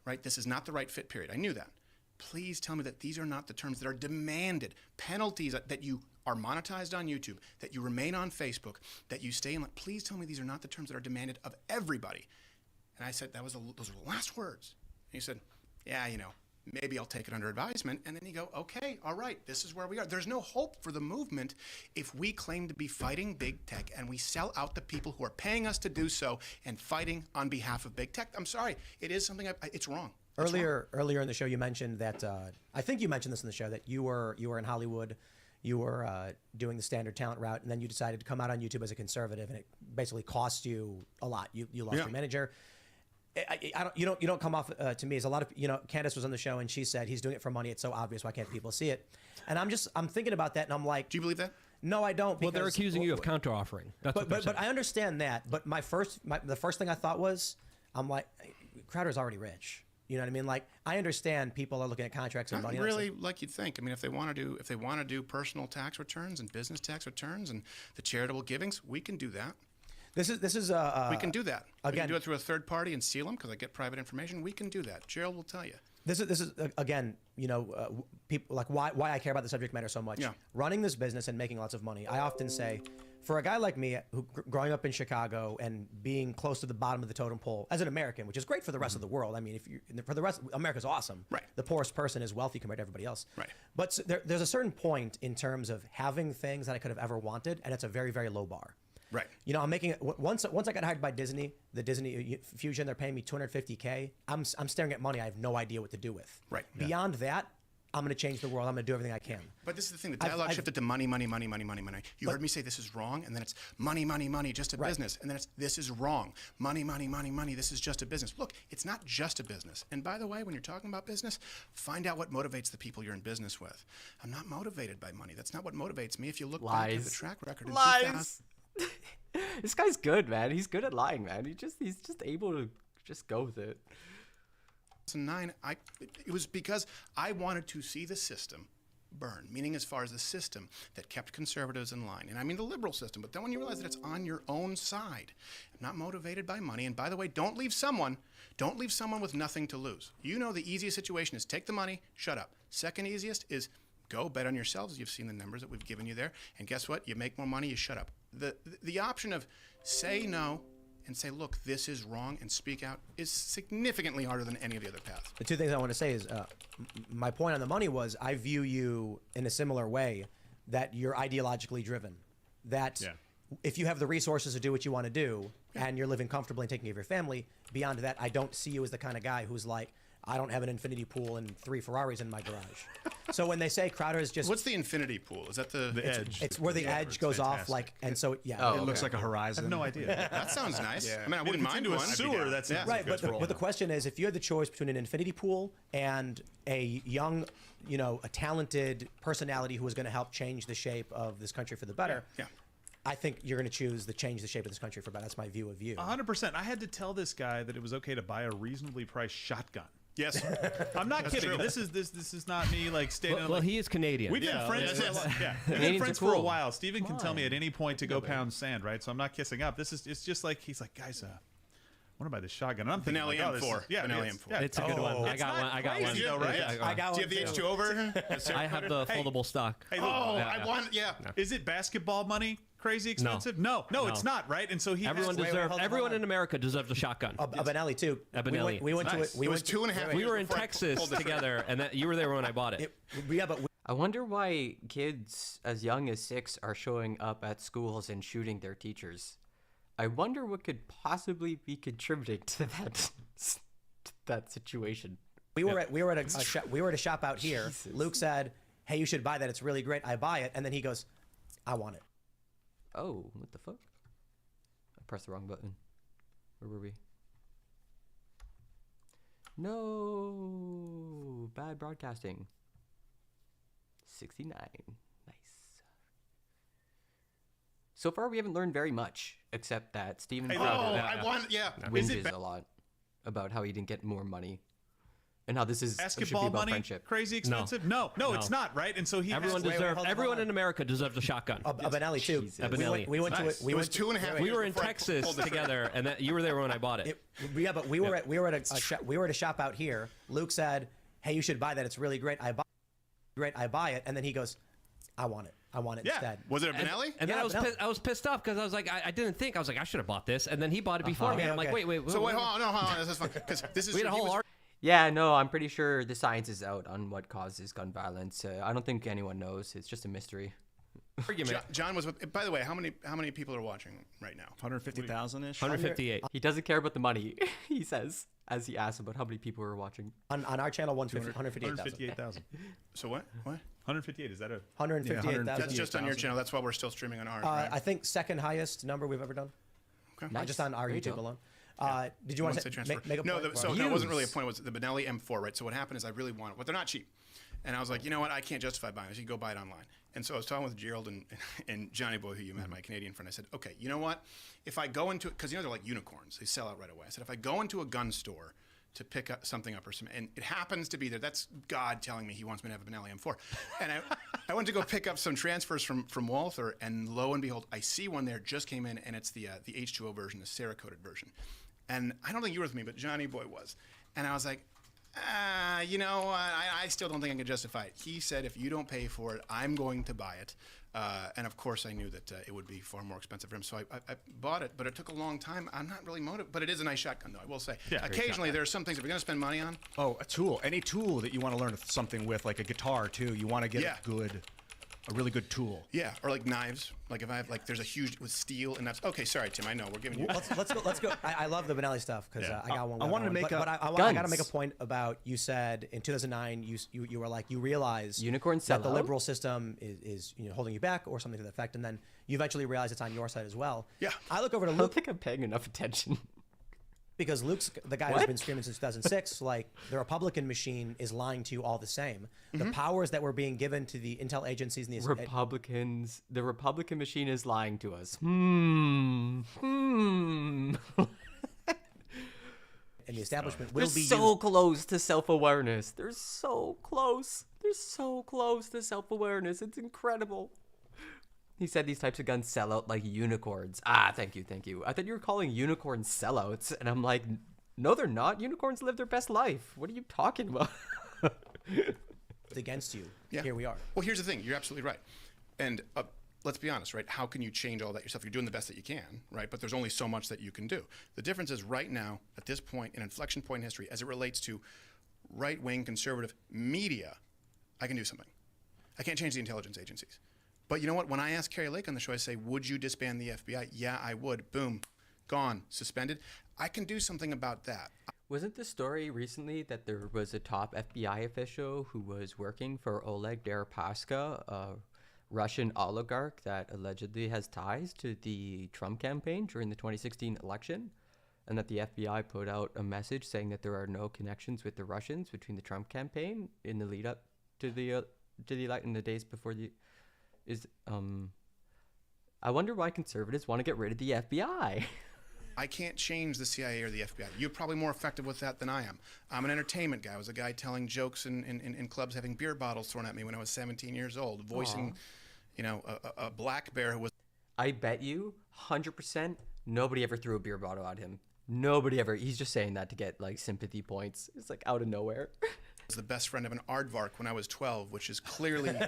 N: right? This is not the right fit, period. I knew that. Please tell me that these are not the terms that are demanded. Penalties that you are monetized on YouTube, that you remain on Facebook, that you stay in. Please tell me these are not the terms that are demanded of everybody. And I said, those were the last words. And he said, yeah, maybe I'll take it under advisement. And then you go, okay, all right, this is where we are. There's no hope for the movement if we claim to be fighting big tech and we sell out the people who are paying us to do so and fighting on behalf of big tech. I'm sorry, it is something, it's wrong.
J: Earlier in the show, you mentioned that, I think you mentioned this in the show, that you were in Hollywood, you were doing the standard talent route, and then you decided to come out on YouTube as a conservative, and it basically cost you a lot. You lost your manager. You don't come off to me as a lot of, Candace was on the show and she said he's doing it for money. It's so obvious. Why can't people see it? And I'm thinking about that and I'm like,
N: do you believe that?
J: No, I don't.
M: Well, they're accusing you of counter offering.
J: But I understand that. But the first thing I thought was, I'm like, Crowder's already rich. You know what I mean? Like, I understand people are looking at contracts and
N: Not
J: money.
N: really like you'd think. I mean, if they want to do personal tax returns and business tax returns and the charitable givings, we can do that.
J: This is
N: we can do that.
J: Again,
N: we can do it through a third party and seal them because I get private information. We can do that. Gerald will tell you.
J: This is again, people like why I care about the subject matter so much.
N: Yeah.
J: Running this business and making lots of money. I often say, for a guy like me, who growing up in Chicago and being close to the bottom of the totem pole as an American, which is great for the rest of the world. I mean, for the rest, America's awesome.
N: Right.
J: The poorest person is wealthy compared to everybody else.
N: Right.
J: But there's a certain point in terms of having things that I could have ever wanted, and it's a very, very low bar.
N: Right.
J: I'm making it once I got hired by Disney, the Disney Fusion, they're paying me $250K. I'm staring at money I have no idea what to do with.
N: Right.
J: Beyond that, I'm going to change the world. I'm going to do everything I can.
N: But this is the thing. The dialogue shifted to money, money, money, money, money, money. You heard me say this is wrong, and then it's money, money, money, just a business. And then it's this is wrong. Money, money, money, money, this is just a business. Look, it's not just a business. And by the way, when you're talking about business, find out what motivates the people you're in business with. I'm not motivated by money. That's not what motivates me. If you look back at the track record in 2000,
F: This guy's good, man. He's good at lying, man. He's just able to just go with it.
N: 2009, it was because I wanted to see the system burn, meaning as far as the system that kept conservatives in line. And I mean the liberal system, but then when you realize that it's on your own side, I'm not motivated by money. And by the way, don't leave someone with nothing to lose. You know the easiest situation is take the money, shut up. Second easiest is go bet on yourselves. You've seen the numbers that we've given you there. And guess what? You make more money, you shut up. The option of say no and say, look, this is wrong, and speak out is significantly harder than any of the other paths.
J: The two things I want to say is, my point on the money was, I view you in a similar way, that you're ideologically driven. That if you have the resources to do what you want to do, and you're living comfortably and taking care of your family, beyond that, I don't see you as the kind of guy who's like, I don't have an infinity pool and 3 Ferraris in my garage. So when they say Crowder is just...
N: What's the infinity pool? Is that the
O: edge?
J: It's where the edge goes off, like, and so,
K: it looks like a horizon.
O: I have no idea.
N: That sounds nice.
O: Yeah.
N: I mean, I wouldn't mind
O: into
N: one.
O: a sewer. That's
J: right. But the question is, if you had the choice between an infinity pool and a young, a talented personality who is going to help change the shape of this country for the better, I think you're going to choose to change the shape of this country for better. That's my view of you.
O: 100%. I had to tell this guy that it was okay to buy a reasonably priced shotgun.
N: Yes,
O: I'm not kidding. This is not me like standing.
M: Well, he is Canadian.
O: We've been friends. We've been friends for a while. Steven can tell me at any point to go pound sand, right? So I'm not kissing up. It's just like he's like, guys, I want to buy this shotgun. And I'm thinking,
N: Benelli
O: like,
N: M4. Benelli M4.
M: It's a good one. I got one. I got one.
N: Though, right?
J: I got
N: Do you have the H2 over?
M: I have the foldable stock.
O: Hey,
N: I want. Yeah.
O: Is it basketball money? Crazy expensive? No, it's not, right? And so
M: everyone in America deserves a shotgun.
J: A Benelli too.
M: A Benelli.
J: We went to it.
N: It was 2.5
M: We
N: years
M: were in
N: before I
M: Texas
N: pulled the trigger.
M: together, and you were there when I bought it.
F: I wonder why kids as young as 6 are showing up at schools and shooting their teachers. I wonder what could possibly be contributing to that situation.
J: We were at a shop out here.
F: Jesus.
J: Luke said, "Hey, you should buy that. It's really great." I buy it, and then he goes, "I want it."
F: Oh, what the fuck? I pressed the wrong button. Where were we? No, bad broadcasting. 69. Nice. So far, we haven't learned very much, except that Steven
N: Hey,
F: Crowder
N: I want, yeah.
F: whinges a lot about how he didn't get more money. And how this is should be
O: Basketball
F: about
O: money,
F: friendship.
O: crazy expensive? No, it's not, right? And so he
M: Everyone in America deserves a shotgun.
J: A Benelli too.
M: Benelli.
J: We went to
N: It was 2.5
M: We
N: years
M: were in
N: before I
M: Texas
N: pulled the trigger.
M: together, and you were there when I bought it.
J: Yeah, but we were at a shop out here. Luke said, "Hey, you should buy that. It's really great." I buy it, and then he goes, "I want it. I want it instead."
N: Was it a Benelli?
M: And then
J: Benelli.
M: I was pissed off because I was like, I didn't think. I was like, I should have bought this. And then he bought it before me. And I'm like, wait.
N: So wait, hold on. This is fun because this is.
M: We had a whole argument.
F: Yeah, no, I'm pretty sure the science is out on what causes gun violence. I don't think anyone knows. It's just a mystery.
N: John was with. By the way, how many people are watching right now?
K: 150,000 ish.
M: 158.
F: He doesn't care about the money. He says as he asks about how many people are watching.
J: On our channel, 158,000.
N: So what?
O: 158. Is that a
J: 158,000?
N: That's just on your channel. That's why we're still streaming on ours. Right?
J: I think second highest number we've ever done.
N: Okay.
J: Not just on our
F: There you
J: YouTube
F: go.
J: alone. Did you want to
N: transfer?
J: make a
N: no,
J: point?
N: no, it wasn't really a point. It was the Benelli M4, right? So what happened is I really wanted, but they're not cheap. And I was like, you know what? I can't justify buying this. You can go buy it online. And so I was talking with Gerald and Johnny Boy, who you met, my Canadian friend. I said, okay, you know what? If I go into it, because they're like unicorns, they sell out right away. I said, if I go into a gun store to pick up something up or something, and it happens to be there, that's God telling me he wants me to have a Benelli M4. And I went to go pick up some transfers from Walther, and lo and behold, I see one there, just came in, and it's the H2O version, the Cerakoted version. And I don't think you were with me, but Johnny Boy was. And I was like, you know, I still don't think I can justify it. He said, if you don't pay for it, I'm going to buy it. And of course, I knew that it would be far more expensive for him. So I bought it, but it took a long time. I'm not really motivated, but it is a nice shotgun, though, I will say.
K: Yeah,
N: occasionally, there are some things, if you're going to spend money on.
K: Oh, a tool. Any tool that you want to learn something with, like a guitar, too. You want to get a really good tool.
N: Yeah, or like knives. Like if I have, like, there's a huge, with steel, and that's, okay, sorry, Tim, I know, we're giving you.
J: Let's go. I love the Benelli stuff because I got one.
K: I wanted to make
J: but I got to make a point about, you said in 2009, you were like, you realized
F: Unicorns sell
J: that the
F: out?
J: liberal system is holding you back or something to that effect, and then you eventually realize it's on your side as well.
N: Yeah.
J: I look over to
F: I
J: Luke.
F: don't think I'm paying enough attention.
J: Because Luke's the guy who's been screaming since 2006, like the Republican machine is lying to you all the same. The powers that were being given to the intel agencies and the
F: Republicans, the Republican machine is lying to us.
J: And the establishment will
F: They're
J: be
F: so
J: used.
F: close to self-awareness. They're so close. They're so close to self-awareness. It's incredible. He said these types of guns sell out like unicorns. Ah, thank you. I thought you were calling unicorns sellouts, and I'm like, no, they're not. Unicorns live their best life. What are you talking about?
J: Against you.
N: Yeah.
J: Here we are.
N: Well, here's the thing. You're absolutely right. And let's be honest, right? How can you change all that yourself? You're doing the best that you can, right? But there's only so much that you can do. The difference is right now, at this point, an inflection point in history, as it relates to right-wing conservative media, I can do something. I can't change the intelligence agencies. But you know what? When I ask Carrie Lake on the show, I say, would you disband the FBI? Yeah, I would. Boom. Gone. Suspended. I can do something about that.
F: Wasn't the story recently that there was a top FBI official who was working for Oleg Deripaska, a Russian oligarch that allegedly has ties to the Trump campaign during the 2016 election? And that the FBI put out a message saying that there are no connections with the Russians between the Trump campaign in the lead up to the election, in the days before the... I wonder why conservatives want to get rid of the FBI.
N: I can't change the CIA or the FBI. You're probably more effective with that than I am. I'm an entertainment guy. I was a guy telling jokes in clubs, having beer bottles thrown at me when I was 17 years old, voicing, a black bear who was...
F: I bet you 100% nobody ever threw a beer bottle at him. Nobody ever. He's just saying that to get like sympathy points. It's like out of nowhere.
N: Was the best friend of an aardvark when I was 12, which is clearly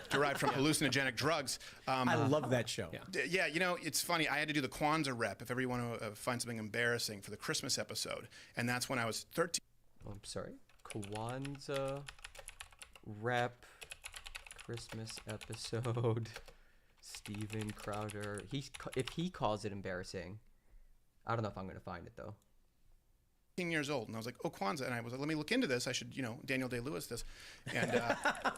N: derived from hallucinogenic drugs.
J: I love that show.
N: Yeah, it's funny. I had to do the Kwanzaa rep if ever you want to find something embarrassing for the Christmas episode. And that's when I was 13.
F: Oh, I'm sorry. Kwanzaa rep Christmas episode. Steven Crowder. If he calls it embarrassing, I don't know if I'm going to find it, though.
N: Years old, and I was like, oh, Kwanzaa, and I was like, let me look into this. I should, Daniel Day-Lewis this. And then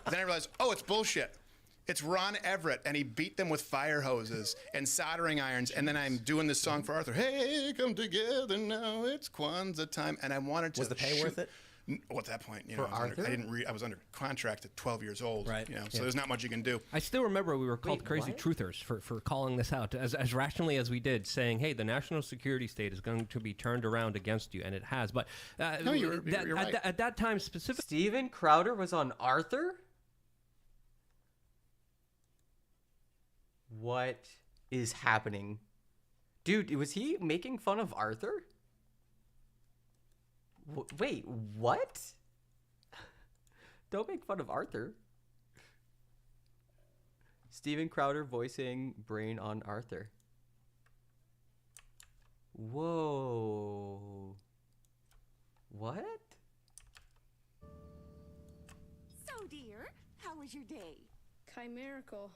N: I realized, oh, it's bullshit. It's Ron Everett, and he beat them with fire hoses and soldering irons, and then I'm doing this song for Arthur. Hey, come together now, it's Kwanzaa time. And I wanted to...
J: Was the pay worth it?
N: Well, at that point, you know,
F: For
N: I
F: Arthur?
N: I was under contract at 12 years old.
J: Right.
N: You know, so
M: Yeah.
N: there's not much you can do.
M: I still remember we were called
F: Wait,
M: crazy
F: what?
M: truthers for calling this out as rationally as we did, saying, hey, the national security state is going to be turned around against you, and it has. But
N: No, you're right.
M: At that time specifically.
F: Steven Crowder was on Arthur? What is happening? Dude, was he making fun of Arthur? Wait, what? Don't make fun of Arthur. Steven Crowder voicing Brain on Arthur. Whoa. What?
P: So, dear, how was your day?
Q: Chimerical.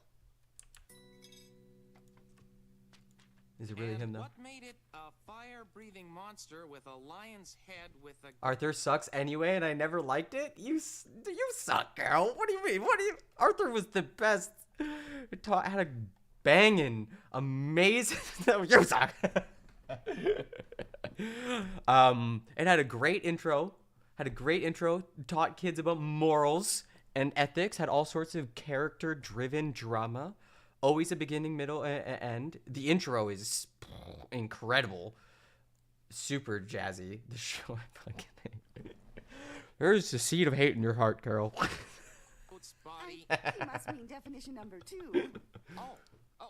F: Is it really him though?
R: What made it a fire-breathing monster with a lion's head with a...
F: Arthur sucks anyway, and I never liked it. You suck, girl. What do you mean? Arthur was the best. Had a banging, amazing. No, you suck. It had a great intro. Taught kids about morals and ethics. Had all sorts of character-driven drama. Always a beginning, middle, and end. The intro is incredible. Super jazzy. The show I fucking hate. There's the seed of hate in your heart, girl.
P: He must mean definition number 2.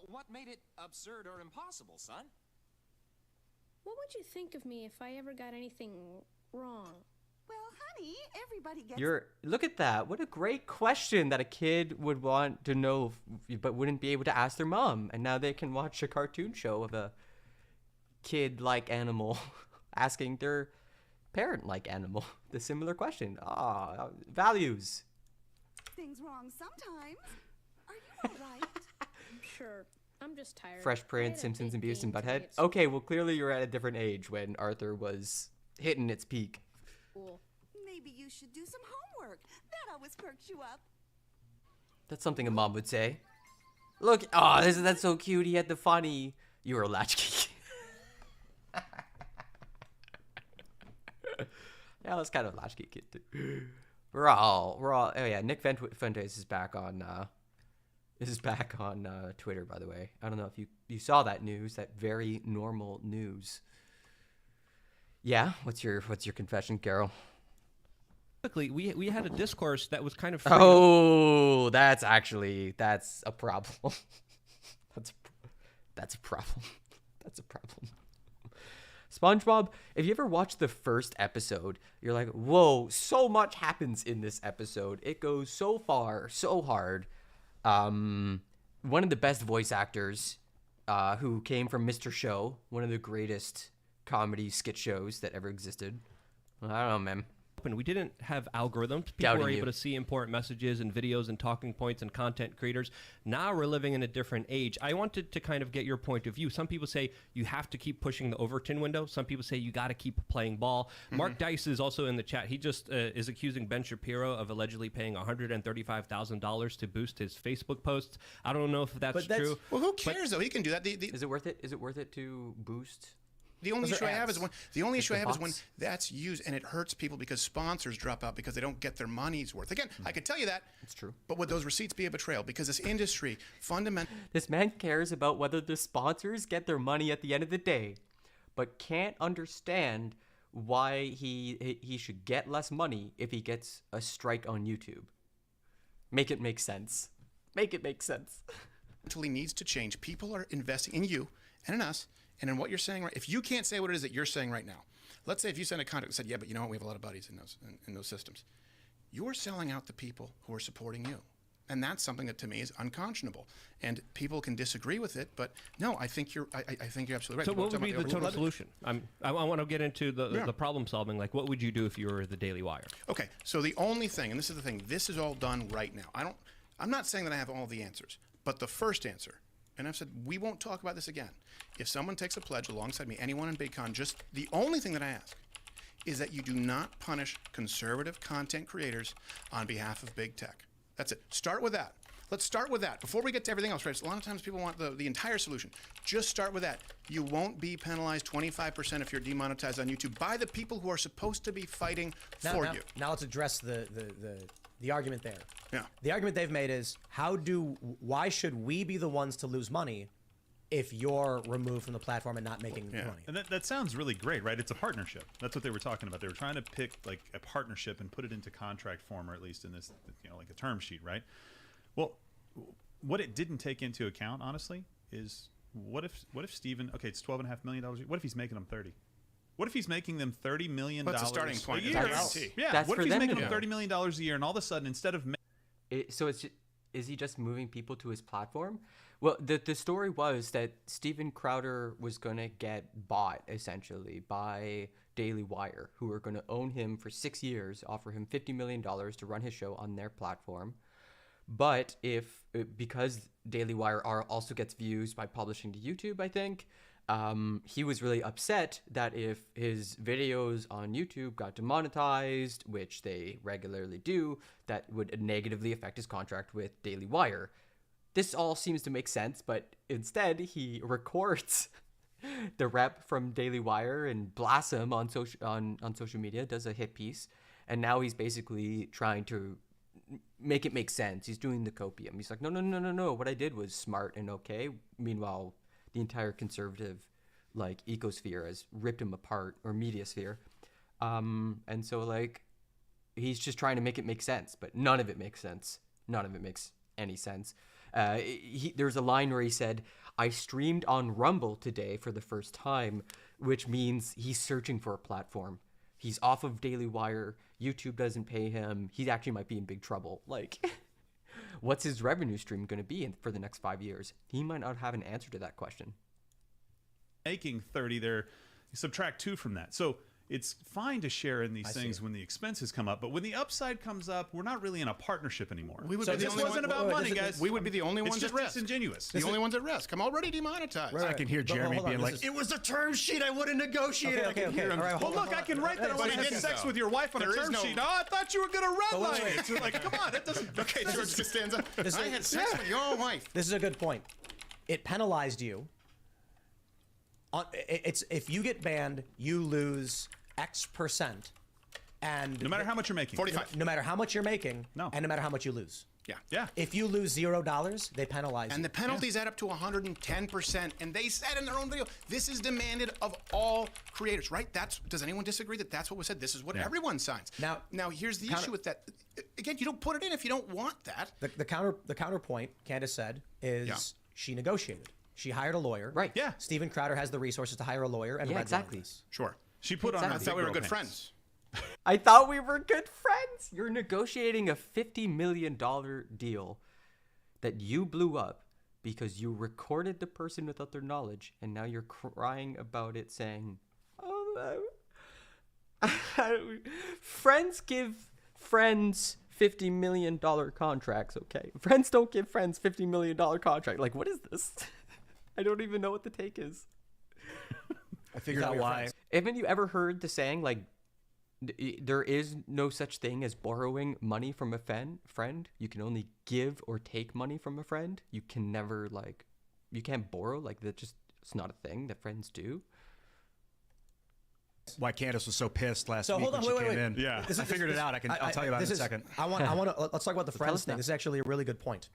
R: What made it absurd or impossible, son?
Q: What would you think of me if I ever got anything wrong?
P: Well, honey, everybody gets...
F: Look at that. What a great question that a kid would want to know but wouldn't be able to ask their mom. And now they can watch a cartoon show of a kid-like animal asking their parent-like animal the similar question. Values.
P: Things wrong sometimes. Are you all right?
Q: Sure. I'm just tired.
F: Fresh Prince, Simpsons, and Beavis and Butthead. Okay, well, clearly you're at a different age when Arthur was hitting its peak.
Q: Cool.
P: Maybe you should do some homework. That always perks you up.
F: That's something a mom would say. Look, that's so cute. He had the funny. You were a latchkey. Yeah, that's kind of a latchkey kid too. We're all. Oh yeah, Nick Fuentes is back on. Twitter, by the way. I don't know if you saw that news. That very normal news. Yeah, what's your confession, Carol?
M: We had a discourse that was kind of
F: that's a problem. That's a problem. SpongeBob, if you ever watch the first episode, you're like, whoa, so much happens in this episode. It goes so far, so hard. One of the best voice actors who came from Mr. Show, one of the greatest comedy skit shows that ever existed. I don't know, man.
M: We didn't have algorithms. People
F: Doubting
M: were able
F: you.
M: to see important messages and videos and talking points and content creators. Now we're living in a different age. I wanted to kind of get your point of view. Some people say you have to keep pushing the Overton window. Some people say you got to keep playing ball. Mark Dice is also in the chat. He just is accusing Ben Shapiro of allegedly paying $135,000 to boost his Facebook posts. I don't know if that's true.
N: Well, who cares though? He can do that.
F: Is it worth it? Is it worth it to boost?
N: The only issue I have is when
F: bots?
N: that's used and it hurts people because sponsors drop out because they don't get their money's worth. Again, I could tell you that.
F: It's true.
N: But would those receipts be a betrayal? Because this industry fundamentally...
F: This man cares about whether the sponsors get their money at the end of the day, but can't understand why he should get less money if he gets a strike on YouTube. Make it make sense. Make it make sense.
N: needs to change. People are investing in you and in us and in what you're saying. Right? If you can't say what it is that you're saying right now, let's say if you send a contract and said, yeah, but you know what? We have a lot of buddies in those systems. You're selling out the people who are supporting you. And that's something that to me is unconscionable. And people can disagree with it, but no, I think you're absolutely right.
M: So what would be the total solution? I want to get into the problem solving. Like, what would you do if you were the Daily Wire?
N: Okay, so the only thing, and this is the thing, this is all done right now. I'm not saying that I have all the answers, but the first answer, and I've said we won't talk about this again. If someone takes a pledge alongside me, anyone in BigCon, just the only thing that I ask is that you do not punish conservative content creators on behalf of big tech. That's it. Start with that. Let's start with that before we get to everything else, right? So a lot of times people want the entire solution. Just start with that. You won't be penalized 25% if you're demonetized on YouTube by the people who are supposed to be fighting for you.
J: Now let's address the argument there.
N: Yeah.
J: The argument they've made is why should we be the ones to lose money if you're removed from the platform and not making money?
O: And that sounds really great, right? It's a partnership. That's what they were talking about. They were trying to pick like a partnership and put it into contract form, or at least in this, like a term sheet, right? Well, what it didn't take into account, honestly, is what if Steven, okay, it's $12.5 million. What if he's making them 30? What if he's making them $30 million
N: What's the starting point?
O: a year? Yeah.
F: That's
O: What
F: for
O: if he's
F: them
O: making
F: to
O: them
F: know.
O: $30 million a year, and all of a sudden, instead of
F: Is he just moving people to his platform? Well, the story was that Steven Crowder was going to get bought, essentially, by Daily Wire, who were going to own him for 6 years, offer him $50 million to run his show on their platform. But because Daily Wire also gets views by publishing to YouTube, I think, he was really upset that if his videos on YouTube got demonetized, which they regularly do, that would negatively affect his contract with Daily Wire. This all seems to make sense, but instead he records the rep from Daily Wire and blasts him on social media, does a hit piece, and now he's basically trying to make it make sense. He's doing the copium. He's like, no, what I did was smart and okay. Meanwhile, the entire conservative ecosphere has ripped him apart, or media sphere. And so he's just trying to make it make sense, but none of it makes sense. None of it makes any sense. There's a line where he said, I streamed on Rumble today for the first time, which means he's searching for a platform. He's off of Daily Wire. YouTube doesn't pay him. He actually might be in big trouble. What's his revenue stream going to be for the next 5 years? He might not have an answer to that question.
O: making 30 there, you subtract 2 from that. So it's fine to share in these things when the expenses come up, but when the upside comes up, we're not really in a partnership anymore.
N: We would
O: so
N: be the
O: this
N: only
O: wasn't
N: one,
O: about money, guys.
N: We would be the only ones
O: just
N: at risk.
O: disingenuous.
N: The only ones at risk. I'm already demonetized.
K: I can hear Jeremy being like, "It was a term sheet. I would have negotiated." I can hear him.
O: Well, look, I can write that I want to have sex with your wife on a term sheet. Oh, I thought you were going to redline it. It's like, come on, that doesn't.
N: Okay, George Costanza. I had sex with your wife.
J: This is a good point. It penalized you. It's if you get banned, you lose X percent. And
O: no matter how much you're making,
J: 45. No matter how much you're making, and no matter how much you lose.
N: Yeah.
J: If you lose $0, they penalize you.
N: And the penalties add up to 110%. And they said in their own video, this is demanded of all creators, right? Does anyone disagree that that's what was said? This is what everyone signs. Now here's the issue with that. Again, you don't put it in if you don't want that.
J: The counterpoint, Candace said, is she negotiated. She hired a lawyer.
F: Right.
J: Yeah. Steven Crowder has the resources to hire a lawyer and
F: exactly.
N: Sure.
O: She put on.
N: I thought we were good friends.
F: I thought we were good friends. You're negotiating a $50 million deal that you blew up because you recorded the person without their knowledge, and now you're crying about it, saying, "Oh, friends give friends $50 million contracts, okay? Friends don't give friends $50 million contract. Like, what is this? I don't even know what the take is."
K: I figured out why.
F: Haven't you ever heard the saying, like, there is no such thing as borrowing money from a friend? You can only give or take money from a friend. You can never, you can't borrow. It's not a thing that friends do.
K: Why Candace was so pissed last week
J: hold on,
K: when she
J: wait.
K: came in.
O: Yeah.
K: I figured it out. I'll tell you about it in a second.
J: I want to let's talk about the friends thing. This is actually a really good point.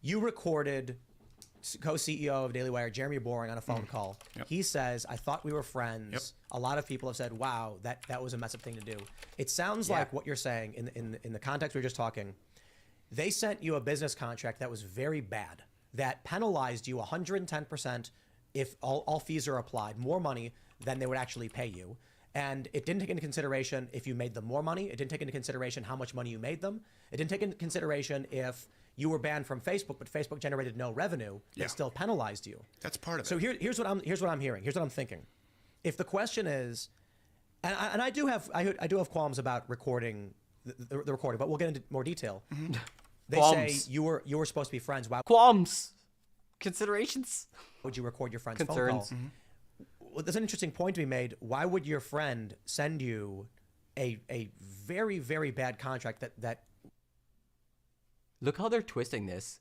J: You recorded co-CEO of Daily Wire, Jeremy Boring, on a phone call.
N: Yep.
J: He says, I thought we were friends.
N: Yep.
J: A lot of people have said, wow, that was a messed up thing to do. It sounds like what you're saying in the context we were just talking. They sent you a business contract that was very bad, that penalized you 110% if all fees are applied, more money than they would actually pay you. And it didn't take into consideration if you made them more money. It didn't take into consideration how much money you made them. It didn't take into consideration if you were banned from Facebook, but Facebook generated no revenue. It still penalized you.
N: That's part of it.
J: So here's what I'm hearing. Here's what I'm thinking. If the question is, and I do have qualms about recording the recording, but we'll get into more detail.
N: Mm-hmm.
J: They say you were supposed to be friends. Why?
F: Qualms, considerations.
J: Would you record your friend's
F: Concerns.
J: phone call? Mm-hmm. Well, there's an interesting point to be made. Why would your friend send you a very, very bad contract that
F: Look how they're twisting this.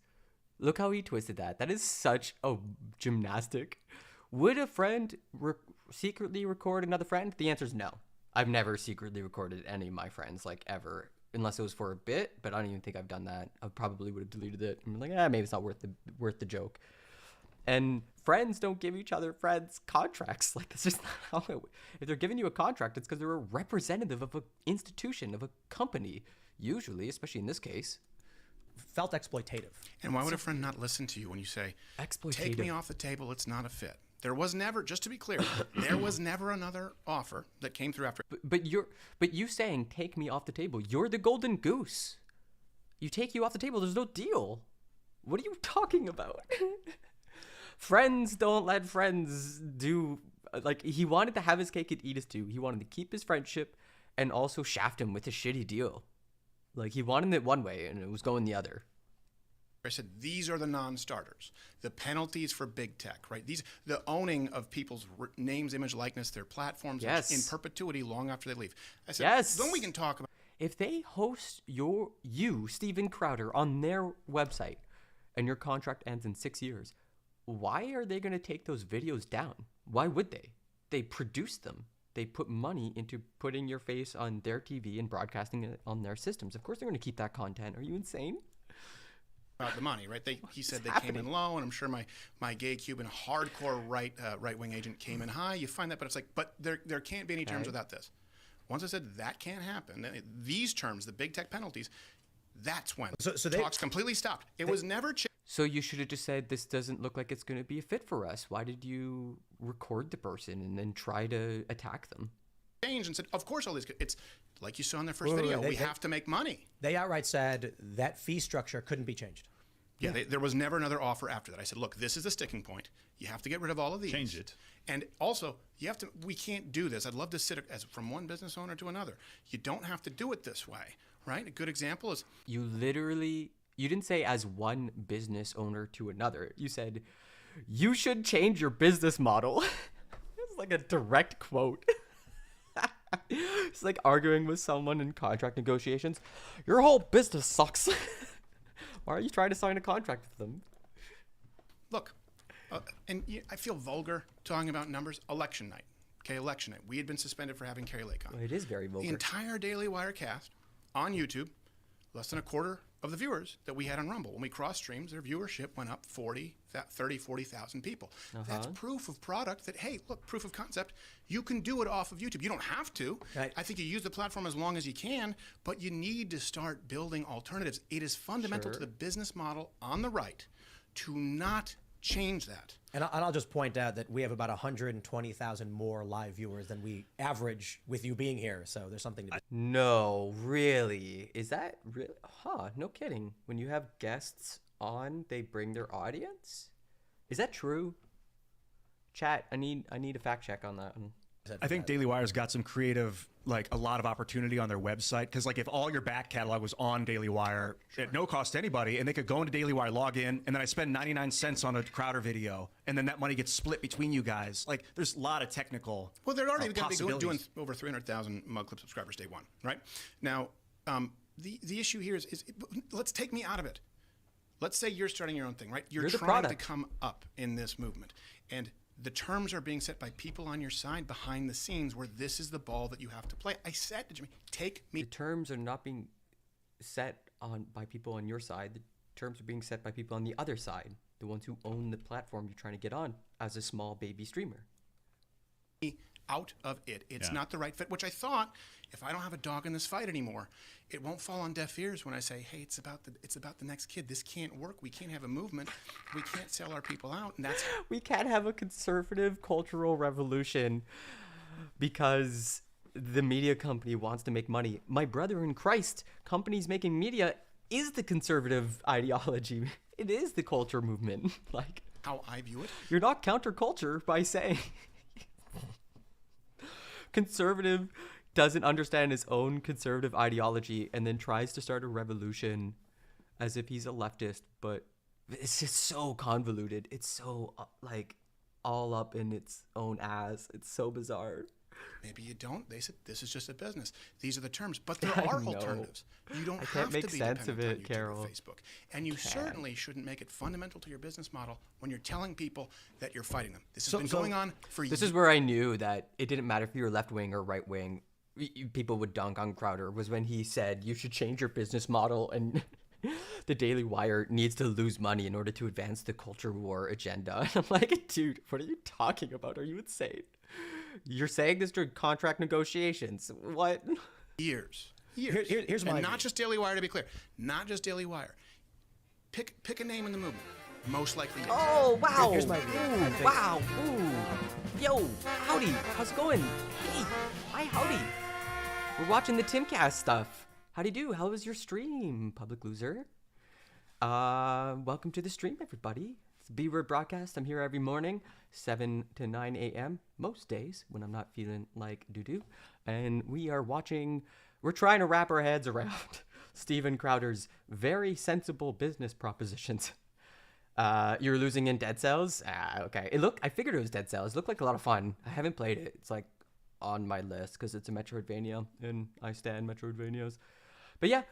F: Look how he twisted that. That is such a gymnastic. Would a friend secretly record another friend? The answer is no. I've never secretly recorded any of my friends, like, ever. Unless it was for a bit, but I don't even think I've done that. I probably would have deleted it. I'm like, maybe it's not worth the joke. And friends don't give each other friends contracts. Like, that's just not how it. If they're giving you a contract, it's because they're a representative of an institution, of a company, usually, especially in this case.
J: Felt exploitative.
N: And why would a friend not listen to you when you say, take me off the table, it's not a fit? There was never, just to be clear, there was never another offer that came through after.
F: But you saying take me off the table, you're the golden goose. You take you off the table, there's no deal. What are you talking about? Friends don't let friends do, like, he wanted to have his cake and eat his too. He wanted to keep his friendship and also shaft him with a shitty deal. Like, he wanted it one way and it was going the other.
N: I said, these are the non-starters. The penalties for big tech, right? The owning of people's names, image, likeness, their platforms in perpetuity long after they leave. I said, then we can talk about.
F: If they host you, Steven Crowder, on their website and your contract ends in 6 years, why are they going to take those videos down? Why would they? They produce them. They put money into putting your face on their TV and broadcasting it on their systems. Of course they're going to keep that content. Are you insane?
N: About the money, right? He said they came in low, and I'm sure my gay Cuban hardcore right-wing agent came in high. You find that, but it's like, but there can't be any terms without this. Once I said that can't happen, these terms, the big tech penalties, that's when talks completely stopped. It was never changed.
F: So you should have just said, this doesn't look like it's going to be a fit for us. Why did you record the person and then try to attack them?
N: And said, of course, all these. It's like you saw in their first video. We have to make money.
J: They outright said that fee structure couldn't be changed.
N: Yeah, there was never another offer after that. I said, look, this is the sticking point. You have to get rid of all of these.
O: Change it.
N: And also, you have to. We can't do this. I'd love to sit from one business owner to another. You don't have to do it this way, right? A good example is
F: you didn't say as one business owner to another. You said you should change your business model. It's like a direct quote. It's like arguing with someone in contract negotiations. Your whole business sucks. Why are you trying to sign a contract with them?
N: Look, I feel vulgar talking about numbers. Election night. Okay, election night. We had been suspended for having Carrie Lake on.
F: Well, it is very vulgar.
N: The entire Daily Wire cast on YouTube, less than a quarter of the viewers that we had on Rumble. When we cross streams, their viewership went up 40,000 people. That's proof of product that, hey, look, proof of concept. You can do it off of YouTube. You don't have to. Right. I think you use the platform as long as you can, but you need to start building alternatives. It is fundamental to the business model on the right to not change that.
J: And I'll just point out that we have about 120,000 more live viewers than we average with you being here. So there's something to do.
F: No, really? Is that really? No kidding. When you have guests on, they bring their audience? Is that true? Chat, I need a fact check on that one.
K: I think Daily Wire's got some creative, like a lot of opportunity on their website. Because like if all your back catalog was on Daily Wire at no cost to anybody, and they could go into Daily Wire, log in, and then I spend 99 cents on a Crowder video, and then that money gets split between you guys. Like there's a lot of technical
N: Well, they're already going to be doing over 300,000 Mug Clip subscribers day one, right? Now, the issue here is let's take me out of it. Let's say you're starting your own thing, right? You're trying to come up in this movement. And the terms are being set by people on your side behind the scenes where this is the ball that you have to play. I said to Jimmy, take me.
F: The terms are not being set by people on your side. The terms are being set by people on the other side, the ones who own the platform you're trying to get on as a small baby streamer.
N: Out of it. It's not the right fit, which I thought, if I don't have a dog in this fight anymore, it won't fall on deaf ears when I say, hey, it's about the next kid. This can't work. We can't have a movement. We can't sell our people out. And that's
F: we can't have a conservative cultural revolution because the media company wants to make money. My brother in Christ, companies making media is the conservative ideology. It is the culture movement. Like
N: how I view it.
F: You're not counterculture by saying conservative doesn't understand his own conservative ideology and then tries to start a revolution as if he's a leftist, but it's just so convoluted. It's so like all up in its own ass. It's so bizarre.
N: Maybe you don't. They said, this is just a business. These are the terms. But there
F: I
N: are
F: know.
N: alternatives. You don't
F: I
N: have
F: can't make
N: to be
F: sense
N: dependent
F: of
N: on
F: it,
N: YouTube
F: Carol.
N: or Facebook. And you certainly shouldn't make it fundamental to your business model when you're telling people that you're fighting them. This has been going on for years.
F: This is where I knew that it didn't matter if you were left wing or right wing. People would dunk on Crowder, was when he said you should change your business model and the Daily Wire needs to lose money in order to advance the culture war agenda. And I'm like, dude, what are you talking about? Are you insane? You're saying this during contract negotiations. What?
N: Years.
J: Here's my
N: and
J: view.
N: not just Daily Wire, to be clear. Not just Daily Wire. Pick a name in the movement. Most likely.
F: Oh, wow.
J: Here's my view. I think-
F: Wow. Ooh. Yo, howdy. How's it going? Hey. Hi, howdy. We're watching the Timcast stuff. How'd you do? How was your stream, public loser? Welcome to the stream, everybody. It's B-Word Broadcast. I'm here every morning, 7 to 9 a.m. most days when I'm not feeling like doo-doo. And we're trying to wrap our heads around Steven Crowder's very sensible business propositions. You're losing in Dead Cells? Okay. I figured it was Dead Cells. It looked like a lot of fun. I haven't played it. It's like on my list because it's a Metroidvania and I stand Metroidvanias. But yeah,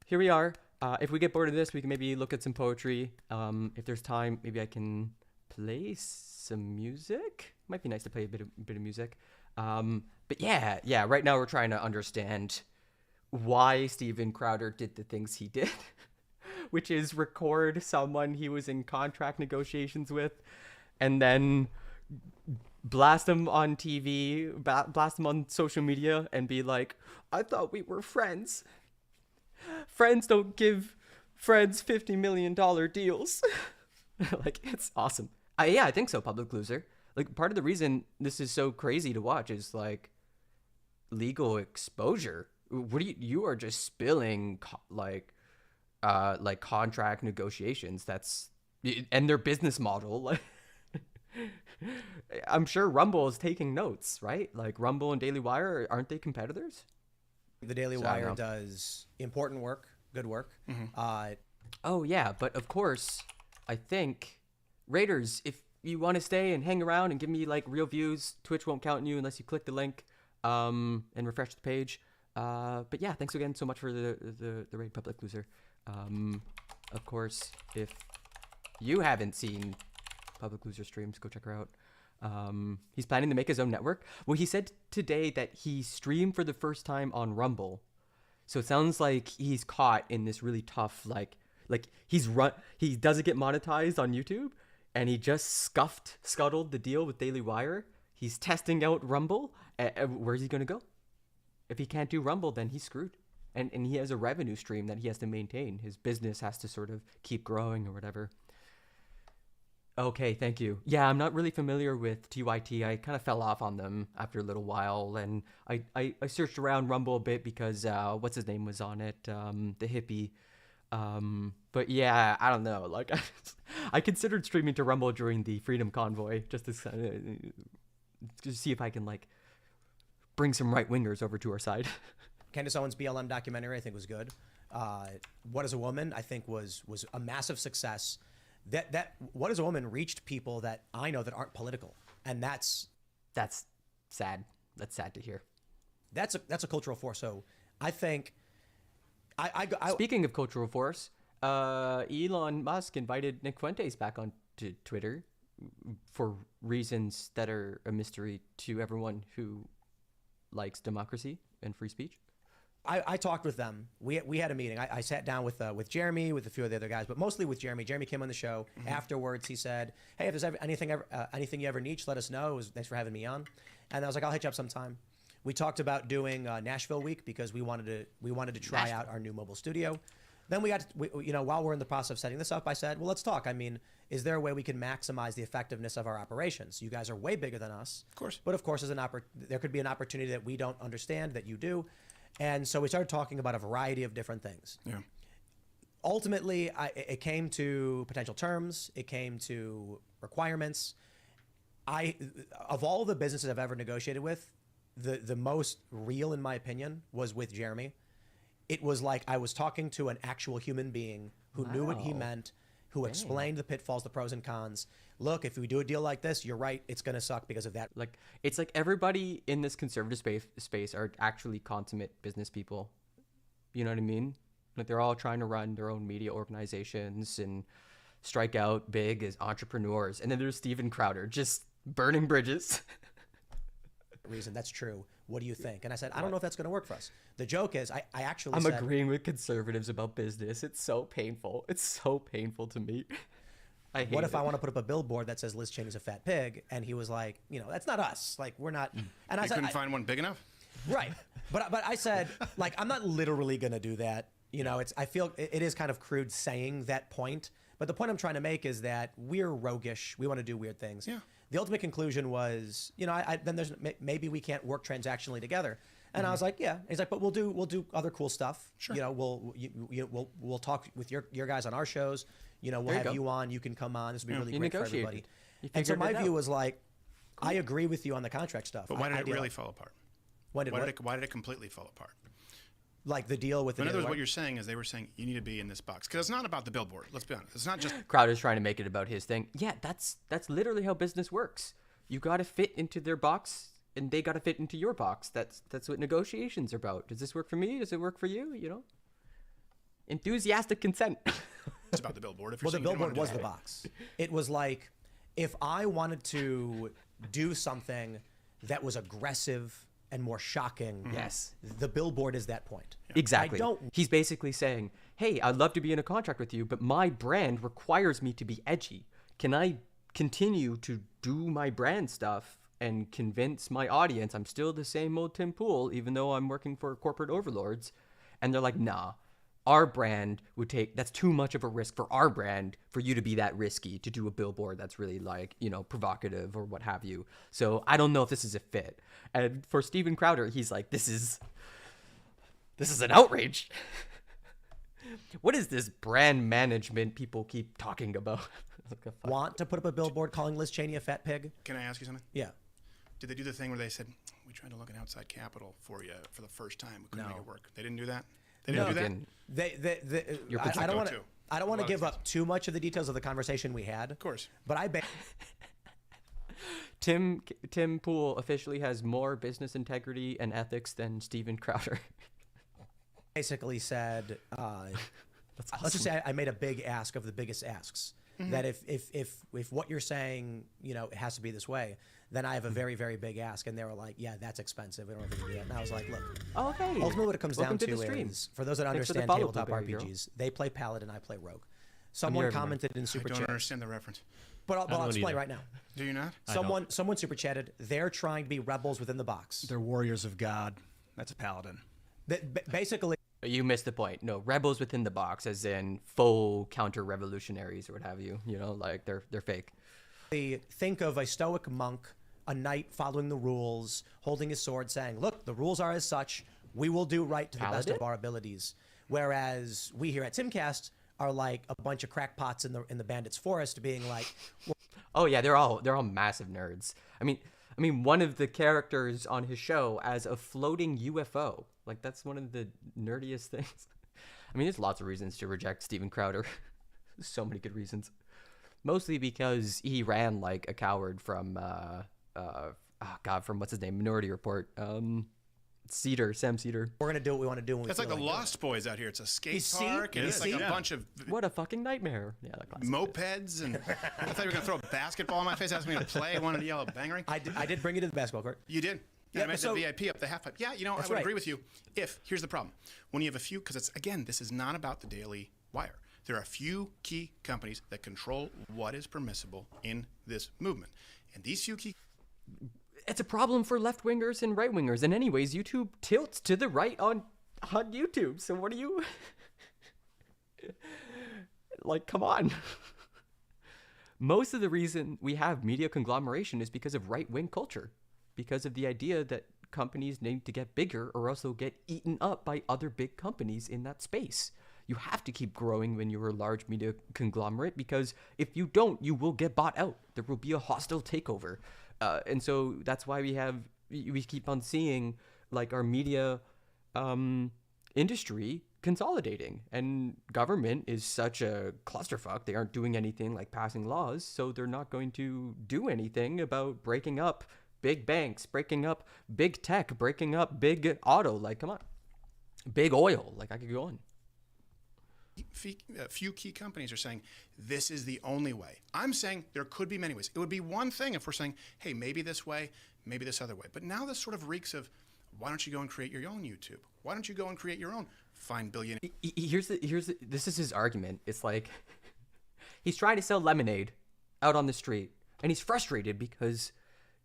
F: here we are. If we get bored of this, we can maybe look at some poetry. If there's time, maybe I can play some music. Might be nice to play a bit of music. But yeah, right now we're trying to understand why Steven Crowder did the things he did, which is record someone he was in contract negotiations with and then blast him on TV, blast him on social media and be like, I thought we were friends. Friends don't give friends $50 million deals. Like, it's awesome. I think so, public loser. Like, part of the reason this is so crazy to watch is, like, legal exposure. What do you are just spilling, like contract negotiations. And their business model. Like, I'm sure Rumble is taking notes, right? Like, Rumble and Daily Wire, aren't they competitors?
J: The Daily Wire does important work, good work.
F: Oh, yeah, but of course, I think, Raiders, if you want to stay and hang around and give me, like, real views, Twitch won't count on you unless you click the link and refresh the page. But yeah, thanks again so much for the raid, public loser. Of course, if you haven't seen public loser streams, go check her out. He's planning to make his own network. Well, he said today that he streamed for the first time on Rumble. So it sounds like he's caught in this really tough, like he doesn't get monetized on YouTube, and he just scuttled the deal with Daily Wire. He's testing out Rumble. Where's he gonna go? If he can't do Rumble, then he's screwed. And he has a revenue stream that he has to maintain. His business has to sort of keep growing or whatever. Okay, thank you. Yeah, I'm not really familiar with TYT. I kind of fell off on them after a little while, and I searched around Rumble a bit because what's his name was on it, the hippie. But yeah, I don't know. Like, I considered streaming to Rumble during the Freedom Convoy just to see if I can, like, bring some right wingers over to our side.
J: Candace Owens' BLM documentary, I think, was good. What is a Woman, I think, was a massive success. That What is a Woman reached people that I know that aren't political, and that's
F: sad. That's sad to hear.
J: That's a cultural force. So I think
F: Speaking of cultural force, Elon Musk invited Nick Fuentes back onto Twitter for reasons that are a mystery to everyone who likes democracy and free speech.
J: I talked with them. We had a meeting. I sat down with Jeremy, with a few of the other guys, but mostly with Jeremy. Jeremy came on the show. Mm-hmm. Afterwards, he said, "Hey, if there's anything you ever need, let us know. Thanks for having me on." And I was like, "I'll hit you up sometime." We talked about doing Nashville Week because we wanted to try out our new mobile studio. Then while we're in the process of setting this up, I said, "Well, let's talk. I mean, is there a way we can maximize the effectiveness of our operations? You guys are way bigger than us,
N: of course.
J: But of course, there could be an opportunity that we don't understand that you do." And so we started talking about a variety of different things.
N: Yeah.
J: Ultimately, it came to potential terms. It came to requirements. Of all the businesses I've ever negotiated with, the most real, in my opinion, was with Jeremy. It was like I was talking to an actual human being who knew what he meant, who explained the pitfalls, the pros and cons. Look, if we do a deal like this, you're right, it's going to suck because of that.
F: Like, it's like everybody in this conservative space are actually consummate business people. You know what I mean? Like, they're all trying to run their own media organizations and strike out big as entrepreneurs. And then there's Steven Crowder just burning bridges.
J: Reason that's true. What do you think? And I said, I don't know if that's going to work for us. The joke is, I actually
F: I'm
J: said,
F: agreeing with conservatives about business. It's so painful. It's so painful to me. I hate
J: what if
F: it.
J: I want to put up a billboard that says Liz Cheney's a fat pig? And he was like, that's not us. Like, we're not. And I
N: You
J: said,
N: couldn't find one big enough?
J: Right. But I said, like, I'm not literally going to do that. I feel it is kind of crude saying that point. But the point I'm trying to make is that we're roguish. We want to do weird things. Yeah. The ultimate conclusion was, then there's maybe we can't work transactionally together. And I was like, yeah. He's like, but we'll do other cool stuff. Sure. We'll talk with your guys on our shows. We'll have you on. You can come on. This would be really great for everybody. And so my view was like, I agree with you on the contract stuff.
N: But why did it really fall apart? Why did it completely fall apart?
J: Like the deal with the.
N: In other words, what you're saying is they were saying you need to be in this box because it's not about the billboard. Let's be honest. It's not just.
F: Crowder's trying to make it about his thing. Yeah, that's literally how business works. You got to fit into their box, and they got to fit into your box. That's what negotiations are about. Does this work for me? Does it work for you? Enthusiastic consent.
N: It's about the billboard. If you're
J: the billboard was the box. It was like, if I wanted to do something that was aggressive and more shocking, yes, the billboard is that point.
F: Exactly. He's basically saying, hey, I'd love to be in a contract with you, but my brand requires me to be edgy. Can I continue to do my brand stuff and convince my audience I'm still the same old Tim Pool, even though I'm working for corporate overlords? And they're like, nah, our brand that's too much of a risk for our brand for you to be that risky to do a billboard that's really like, provocative or what have you. So I don't know if this is a fit. And for Steven Crowder, he's like, this is an outrage. What is this brand management people keep talking about?
J: Want to put up a billboard calling Liz Cheney a fat pig?
N: Can I ask you something?
J: Yeah.
N: Did they do the thing where they said, we tried to look at outside capital for you for the first time. We couldn't make it work. They didn't do that? They didn't do that?
J: I don't want to give up too much of the details of the conversation we had. Of
N: course.
J: But
F: Tim Pool officially has more business integrity and ethics than Steven Crowder.
J: Basically said, let's just say I made a big ask of the biggest asks. Mm-hmm. That if what you're saying, it has to be this way, then I have a very, very big ask. And they were like, yeah, that's expensive. We don't think we can do that. And I was like, look, ultimately what it comes down to is, for those that understand tabletop RPGs, they play Paladin, I play Rogue. Someone commented in Super Chat.
N: I don't understand the reference.
J: But I'll explain right now.
N: Do you not?
J: Someone Super Chatted, they're trying to be rebels within the box.
K: They're warriors of God. That's a Paladin.
J: Basically.
F: You missed the point. No, rebels within the box, as in faux counter-revolutionaries or what have you. Like they're fake.
J: Think of a stoic monk, a knight following the rules, holding his sword, saying, look, the rules are as such. We will do right to the best of our abilities. Whereas we here at Timcast are like a bunch of crackpots in the bandits' forest being like...
F: Oh, yeah, they're all massive nerds. I mean, one of the characters on his show as a floating UFO. Like, that's one of the nerdiest things. I mean, there's lots of reasons to reject Steven Crowder. So many good reasons. Mostly because he ran like a coward from, from what's his name? Minority Report. Sam Cedar.
J: We're going to do what we want to do.
N: It's like the Lost Boys out here. It's a skate park, and it's like a bunch of...
F: What a fucking nightmare. Yeah,
N: mopeds, and I thought you were going to throw a basketball in my face, ask me to play. I wanted to yell a bang ring.
J: I did bring you to the basketball court.
N: You did? Yeah, I made the VIP up the half pipe. Yeah, I would agree with you. Here's the problem. When you have a few, because this is not about the Daily Wire. There are a few key companies that control what is permissible in this movement. And these few key...
F: It's a problem for left-wingers and right-wingers. And anyways, YouTube tilts to the right on YouTube. So what do you... Like, come on. Most of the reason we have media conglomeration is because of right-wing culture. Because of the idea that companies need to get bigger or else they'll get eaten up by other big companies in that space. You have to keep growing when you're a large media conglomerate, because if you don't, you will get bought out. There will be a hostile takeover. And so that's why we keep on seeing like our media industry consolidating, and government is such a clusterfuck. They aren't doing anything like passing laws, so they're not going to do anything about breaking up big banks, breaking up big tech, breaking up big auto. Like, come on, big oil. Like, I could go on.
N: A few key companies are saying this is the only way. I'm saying there could be many ways. It would be one thing if we're saying, hey, maybe this way, maybe this other way. But now this sort of reeks of, why don't you go and create your own YouTube? Why don't you go and create your own Find Billionaire?
F: This is his argument. It's like he's trying to sell lemonade out on the street, and he's frustrated because,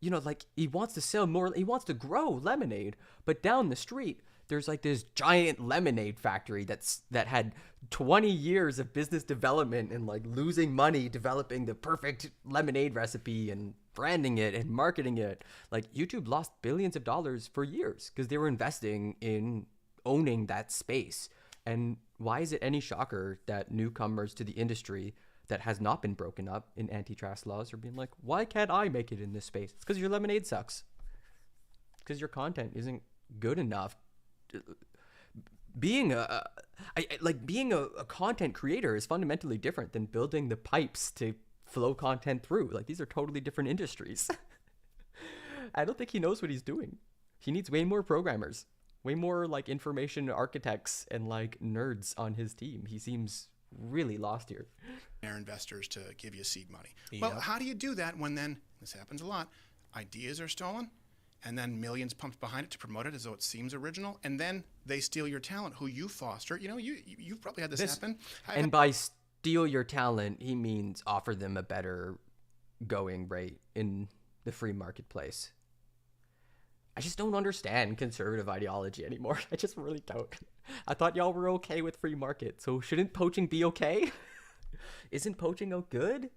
F: you know, like, he wants to sell more, he wants to grow lemonade, but down the street there's like this giant lemonade factory that had 20 years of business development and like losing money developing the perfect lemonade recipe and branding it and marketing it. Like, YouTube lost billions of dollars for years because they were investing in owning that space. And why is it any shocker that newcomers to the industry that has not been broken up in antitrust laws are being like, why can't I make it in this space? It's because your lemonade sucks. Because your content isn't good enough. Being a content creator is fundamentally different than building the pipes to flow content through. Like, these are totally different industries. I don't think he knows what he's doing. He needs way more programmers, way more like information architects and like nerds on his team. He seems really lost here.
N: Investors to give you seed money. Yep. Well, how do you do that when then, this happens a lot, ideas are stolen, and then millions pumped behind it to promote it as though it seems original, and then they steal your talent, who you foster. You know, you've probably had this happen.
F: And by steal your talent, he means offer them a better going rate in the free marketplace. I just don't understand conservative ideology anymore. I just really don't. I thought y'all were okay with free market, so shouldn't poaching be okay? Isn't poaching good?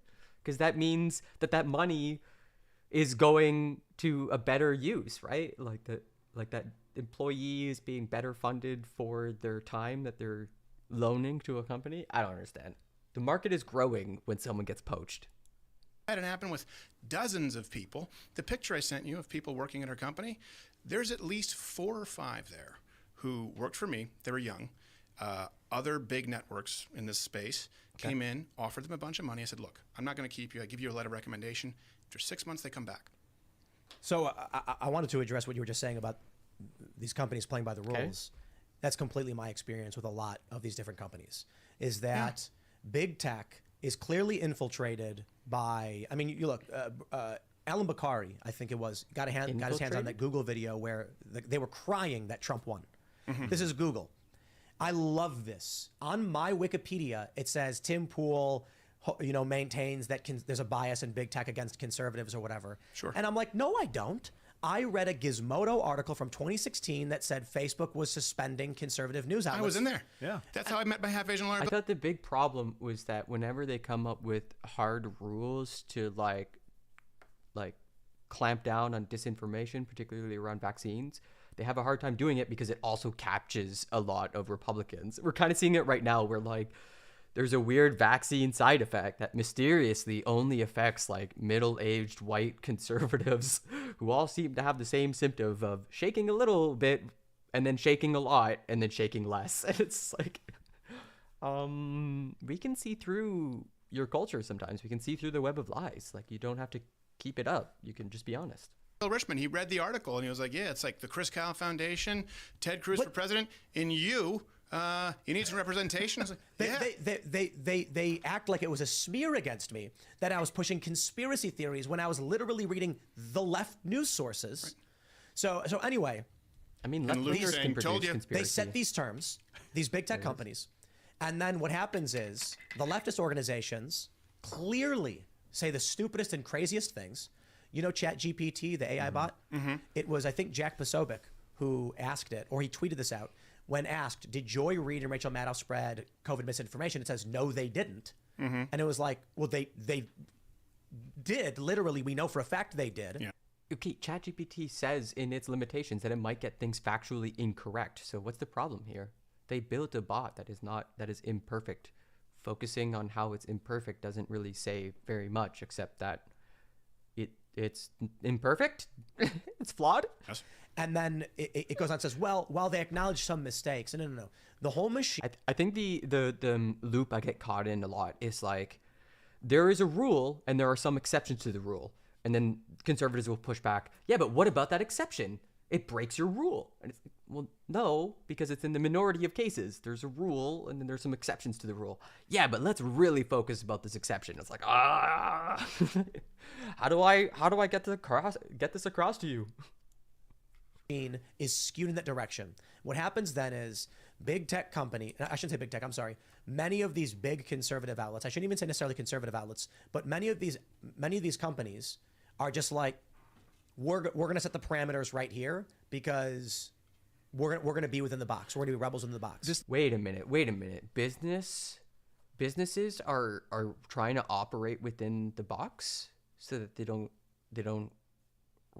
F: Because that means that money is going to a better use, right? Like that employee is being better funded for their time that they're loaning to a company. I don't understand. The market is growing when someone gets poached.
N: Had it happen with dozens of people. The picture I sent you of people working at our company, there's at least 4 or 5 there who worked for me. They were young. Other big networks in this space came in, offered them a bunch of money. I said, look, I'm not going to keep you. I give you a letter of recommendation. After 6 months, they come back.
J: So I wanted to address what you were just saying about these companies playing by the rules. That's completely my experience with a lot of these different companies, is that big tech is clearly infiltrated by, I mean, you look, Alan Bakari, I think it was, got his hands on that Google video where they were crying that Trump won. Mm-hmm. This is Google. I love this. On my Wikipedia, it says Tim Pool, maintains that there's a bias in big tech against conservatives or whatever.
N: Sure.
J: And I'm like, no, I don't. I read a Gizmodo article from 2016 that said Facebook was suspending conservative news outlets.
N: I was in there. Yeah. That's how I met my half-Asian lawyer.
F: I thought the big problem was that whenever they come up with hard rules to like clamp down on disinformation, particularly around vaccines, they have a hard time doing it because it also captures a lot of Republicans. We're kind of seeing it right now where like there's a weird vaccine side effect that mysteriously only affects like middle-aged white conservatives who all seem to have the same symptom of shaking a little bit and then shaking a lot and then shaking less. And it's like, we can see through your culture sometimes. We can see through the web of lies. Like, you don't have to keep it up. You can just be honest.
N: Bill Richmond, he read the article and he was like, yeah, it's like the Chris Kyle Foundation, Ted Cruz for president, and you need some representation. I was like,
J: they act like it was a smear against me, that I was pushing conspiracy theories when I was literally reading the left news sources. Right. So anyway,
F: I mean, lefters can produce conspiracy.
J: They set these terms, these big tech companies, and then what happens is the leftist organizations clearly say the stupidest and craziest things. You know, ChatGPT, the AI bot? Mm-hmm. It was, I think, Jack Posobiec who asked it, or he tweeted this out. When asked, did Joy Reid and Rachel Maddow spread COVID misinformation? It says, no, they didn't. Mm-hmm. And it was like, well, they did. Literally, we know for a fact they did.
F: Yeah. Okay, ChatGPT says in its limitations that it might get things factually incorrect. So what's the problem here? They built a bot that is imperfect. Focusing on how it's imperfect doesn't really say very much, except that it's imperfect. It's flawed.
N: Yes.
J: And then it goes on and says, well, while they acknowledge some mistakes, no. The whole machine.
F: I think the loop I get caught in a lot is like, there is a rule and there are some exceptions to the rule. And then conservatives will push back. Yeah, but what about that exception? It breaks your rule. And it's like, well, no, because it's in the minority of cases. There's a rule and then there's some exceptions to the rule. Yeah, but let's really focus about this exception. It's like, how do I get this across to you?
J: Is skewed in that direction. What happens then is big tech company, I shouldn't say big tech, I'm sorry. Many of these big conservative outlets, I shouldn't even say necessarily conservative outlets, but many of these companies are just like, we're going to set the parameters right here because we're going to be within the box. We're going to be rebels in the box.
F: Wait a minute. Businesses are trying to operate within the box so that they don't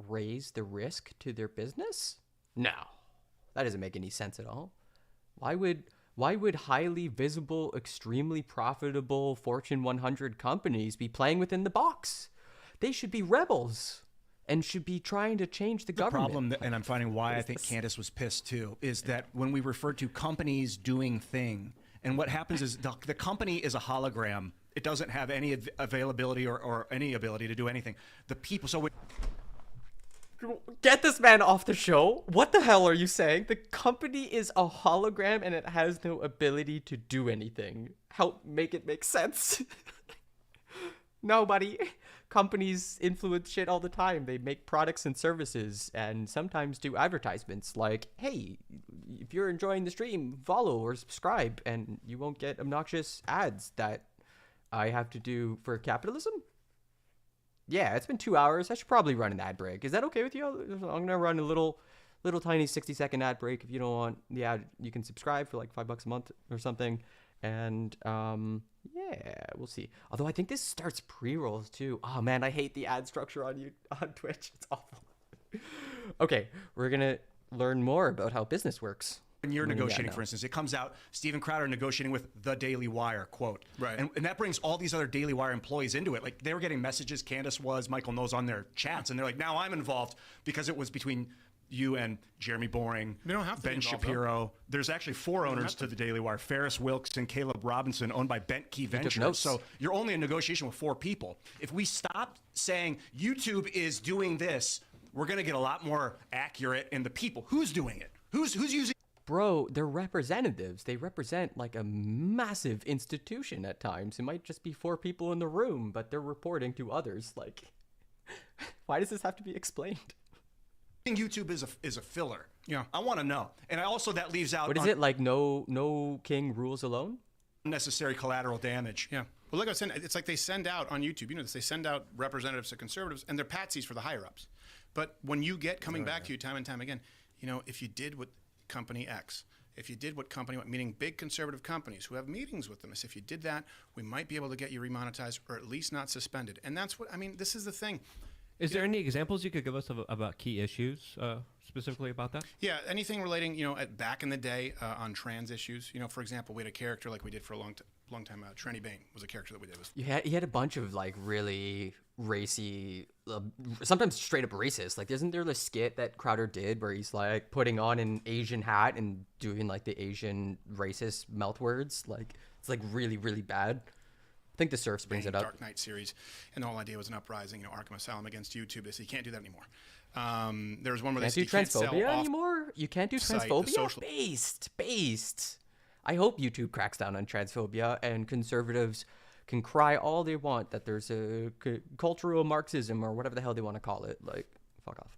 F: raise the risk to their business? No, that doesn't make any sense at all. Why would highly visible, extremely profitable Fortune 100 companies be playing within the box? They should be rebels and should be trying to change the government.
K: The problem, and I'm finding why I think Candace was pissed too, is that when we refer to companies doing thing, and what happens is the company is a hologram. It doesn't have any availability or any ability to do anything. The people, so
F: get this man off the show. What the hell are you saying? The company is a hologram and it has no ability to do anything. Help make it make sense. No, buddy. Companies influence shit all the time. They make products and services and sometimes do advertisements like, hey, if you're enjoying the stream, follow or subscribe and you won't get obnoxious ads that I have to do for capitalism. Yeah, it's been 2 hours. I should probably run an ad break. Is that okay with you? I'm going to run a little tiny 60-second ad break. If you don't want the ad, you can subscribe for like $5 a month or something. And yeah, we'll see. Although I think this starts pre-rolls too. Oh man, I hate the ad structure on Twitch. It's awful. Okay, we're going to learn more about how business works.
K: When you're negotiating, for instance, it comes out, Steven Crowder negotiating with the Daily Wire, quote.
N: Right.
K: And that brings all these other Daily Wire employees into it. Like, they were getting messages, Candace was, Michael knows, on their chats, and they're like, now I'm involved because it was between you and Jeremy Boring,
N: They don't have to be
K: Ben
N: involved,
K: Shapiro. There's actually 4 owners to the Daily Wire, Ferris Wilkes and Caleb Robinson, owned by Bent Key Ventures.
F: notes.
K: So you're only in negotiation with 4 people. If we stop saying YouTube is doing this, we're going to get a lot more accurate in the people. Who's doing it? Who's using...
F: Bro, they're representatives. They represent like a massive institution at times. It might just be 4 people in the room, but they're reporting to others. Like, why does this have to be explained?
K: YouTube is a filler. Yeah, I want to know. And also that leaves out...
F: What is it, like no king rules alone?
K: Unnecessary collateral damage.
N: Yeah. Well, like I was saying, it's like they send out on YouTube, you know, they send out representatives to conservatives, and they're patsies for the higher-ups. But when you get coming back to you time and time again, you know, if you did what company X, if you did what company, meaning big conservative companies who have meetings with them, if you did that, we might be able to get you remonetized or at least not suspended. And that's what, I mean, this is the thing.
M: Is there any examples you could give us about key issues specifically about that?
N: Yeah, anything relating, you know, back in the day on trans issues. You know, for example, we had a character like we did for a long time. Trenny Bain was a character that we did.
F: He had a bunch of like really racy, sometimes straight up racist. Like, isn't there the skit that Crowder did where he's like putting on an Asian hat and doing like the Asian racist mouth words? Like, it's like really, really bad. I think the Surfs brings it up.
N: Dark Knight series, and the whole idea was an uprising, you know, Arkham Asylum against YouTube. They said you can't do that anymore. There was one where
F: Can't
N: they
F: do transphobia anymore. You can't do transphobia. Based. I hope YouTube cracks down on transphobia and conservatives can cry all they want that there's a cultural Marxism or whatever the hell they want to call it. Like, fuck off.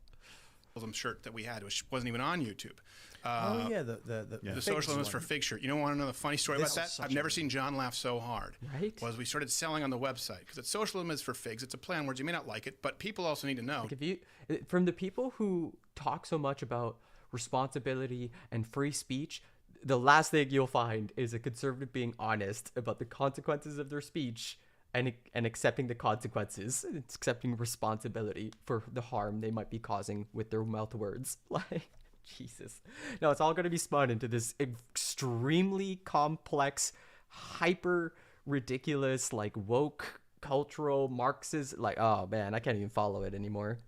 N: Shirt that we had, which wasn't even on YouTube.
J: The
N: socialism was for Fig shirt. You don't want to know the funny story about that? I've never seen John laugh so hard.
F: Right?
N: Was we started selling on the website because it's socialism is for figs. It's a play on words. You may not like it, but people also need to know.
F: Like, if you, from the people who talk so much about responsibility and free speech, the last thing you'll find is a conservative being honest about the consequences of their speech and accepting the consequences, accepting responsibility for the harm they might be causing with their mouth words. Like, Jesus. No, it's all going to be spun into this extremely complex, hyper ridiculous, like woke cultural Marxist. Like, oh man, I can't even follow it anymore.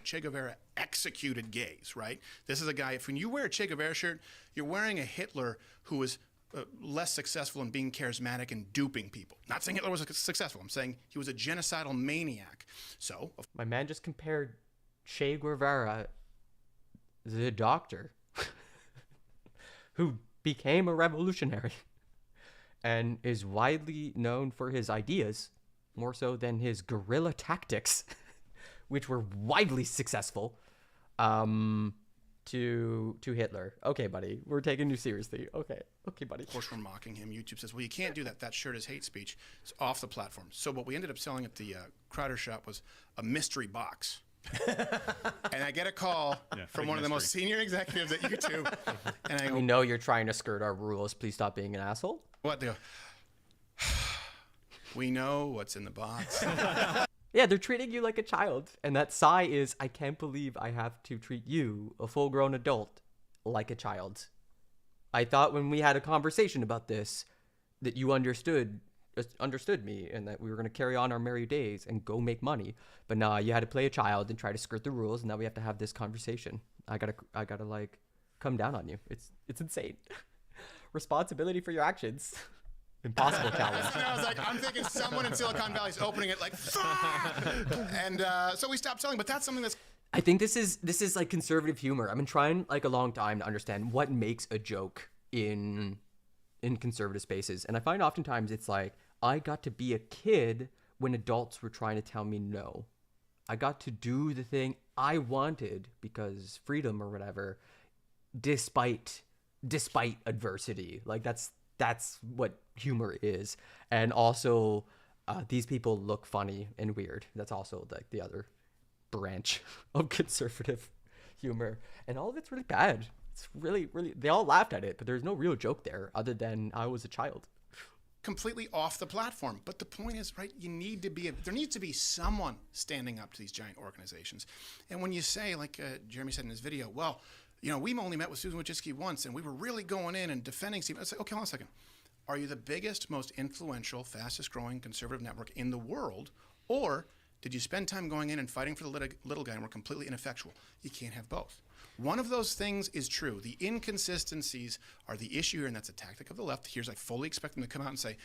N: Che Guevara executed gays, right? This is a guy, if when you wear a Che Guevara shirt, you're wearing a Hitler who was less successful in being charismatic and duping people. Not saying Hitler was successful. I'm saying he was a genocidal maniac. So
F: my man just compared Che Guevara, the doctor, who became a revolutionary and is widely known for his ideas, more so than his guerrilla tactics, which were widely successful, to Hitler. Okay, buddy, we're taking you seriously. Okay, buddy.
N: Of course, we're mocking him. YouTube says, well, you can't do that. That shirt is hate speech. It's off the platform. So what we ended up selling at the Crowder shop was a mystery box. And I get a call from one of the most senior executives at YouTube. And I go,
F: we know you're trying to skirt our rules. Please stop being an asshole.
N: What? They go, we know what's in the box.
F: Yeah, they're treating you like a child. And that sigh is, I can't believe I have to treat you, a full-grown adult, like a child. I thought when we had a conversation about this that you understood me and that we were going to carry on our merry days and go make money. But nah, you had to play a child and try to skirt the rules, and now we have to have this conversation. I gotta like come down on you. It's insane. Responsibility for your actions. Impossible challenge.
N: And I was like, I'm thinking someone in Silicon Valley is opening it like, and so we stopped selling. But that's something that's.
F: I think this is like conservative humor. I've been trying like a long time to understand what makes a joke in conservative spaces, and I find oftentimes it's like I got to be a kid when adults were trying to tell me no. I got to do the thing I wanted because freedom or whatever, despite adversity. Like that's what humor is. And also these people look funny and weird. That's also like the other branch of conservative humor, and all of it's really bad. It's really they all laughed at it, but there's no real joke there other than I was a child.
N: Completely off the platform. But the point is, right, there needs to be someone standing up to these giant organizations. And when you say, like Jeremy said in his video, well, you know, we only met with Susan Wojcicki once and we were really going in and defending Steve. I say, okay, hold on a second. Are you the biggest, most influential, fastest growing conservative network in the world? Or did you spend time going in and fighting for the little guy and were completely ineffectual? You can't have both. One of those things is true. The inconsistencies are the issue here, and that's a tactic of the left. Here's I fully expect them to come out and say,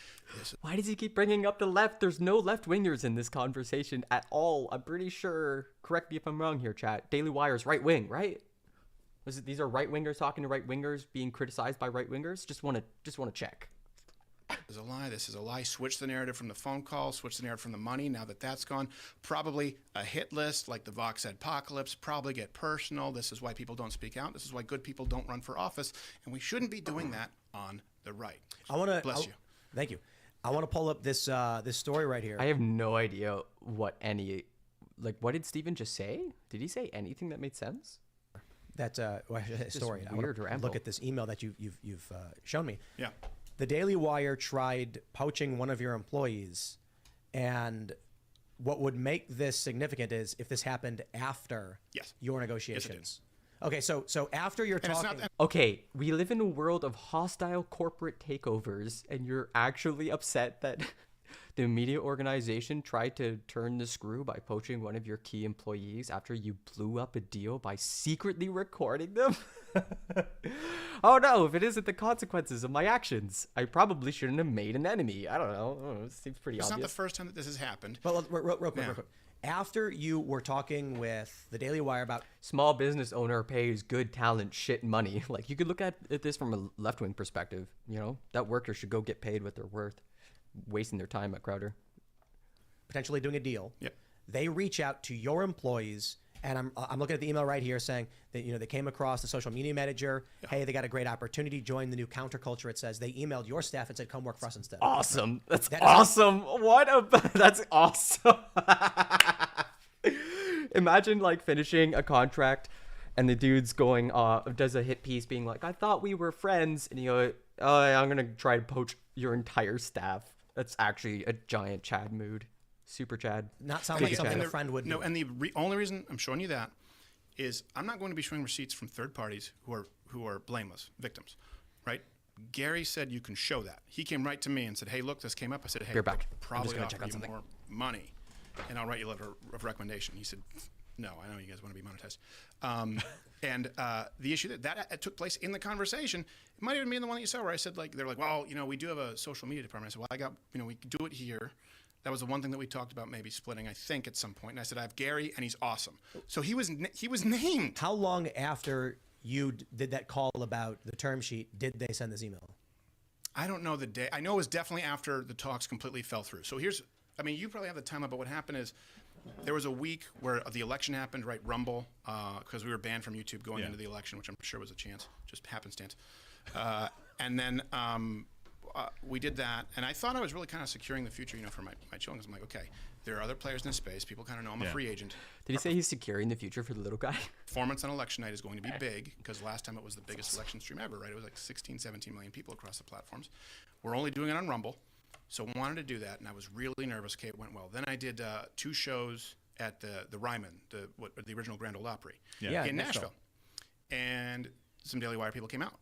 F: why does he keep bringing up the left? There's no left-wingers in this conversation at all. I'm pretty sure, correct me if I'm wrong here, chat, Daily Wire's right-wing, right? These are right-wingers talking to right-wingers being criticized by right-wingers? Just want to check.
N: This is a lie. This is a lie. Switch the narrative from the phone call. Switch the narrative from the money. Now that that's gone, probably a hit list like the Vox Apocalypse. Probably get personal. This is why people don't speak out. This is why good people don't run for office, and we shouldn't be doing that on the right. Bless you.
J: Thank you. I want to pull up this this story right here.
F: I have no idea what did Steven just say? Did he say anything that made sense?
J: That story.
F: Weird ramble.
J: Look at this email that you've shown me.
N: Yeah.
J: The Daily Wire tried poaching one of your employees, and what would make this significant is if this happened after your negotiations. Okay, so after you're talking.
F: Okay, we live in a world of hostile corporate takeovers, and you're actually upset that the media organization tried to turn the screw by poaching one of your key employees after you blew up a deal by secretly recording them? Oh no, if it isn't the consequences of my actions, I probably shouldn't have made an enemy. I don't know. It seems pretty obvious.
N: It's not the first time that this has happened.
J: But real quick. After you were talking with the Daily Wire about
F: small business owner pays good talent shit money, like you could look at this from a left-wing perspective. You know, that worker should go get paid what they're worth. Wasting their time at Crowder.
J: Potentially doing a deal.
N: Yep.
J: They reach out to your employees, and I'm looking at the email right here saying that they came across the social media manager. Yeah. Hey, they got a great opportunity. Join the new counterculture. It says they emailed your staff and said, "Come work for us instead."
F: Awesome. That's awesome. That's awesome. Imagine like finishing a contract, and the dude's going does a hit piece being like, "I thought we were friends," and you go, "Oh, I'm gonna try to poach your entire staff." That's actually a giant Chad mood. Super Chad.
J: Not sound like something a friend would do.
N: No, and the only reason I'm showing you that is I'm not going to be showing receipts from third parties who are blameless victims, right? Gary said you can show that. He came right to me and said, hey, look, this came up. I said, hey,
J: You're back.
N: I'll probably
J: I'm just gonna
N: offer
J: check on
N: you
J: something.
N: more money, and I'll write you a letter of recommendation. He said, no, I know you guys want to be monetized. And the issue that took place in the conversation, it might even be in the one that you saw where I said, like, they're like, well, we do have a social media department. I said, well, we do it here. That was the one thing that we talked about maybe splitting, I think, at some point. And I said, I have Gary, and he's awesome. So he was named.
J: How long after you did that call about the term sheet did they send this email?
N: I don't know the day. I know it was definitely after the talks completely fell through. So you probably have the timeline, but what happened is there was a week where the election happened, right? Rumble, because we were banned from YouTube going into the election, which I'm sure was a chance, just happenstance. And then we did that, and I thought I was really kind of securing the future, for my children. Because I'm like, okay, there are other players in this space. People kind of know I'm a free agent.
F: Did he say he's securing the future for the little guy?
N: Performance on election night is going to be big, because last time it was the biggest election stream ever, right? It was like 16, 17 million people across the platforms. We're only doing it on Rumble. So wanted to do that, and I was really nervous. Okay, it went well. Then I did 2 shows at the Ryman, the original Grand Ole Opry, in Nashville. And some Daily Wire people came out,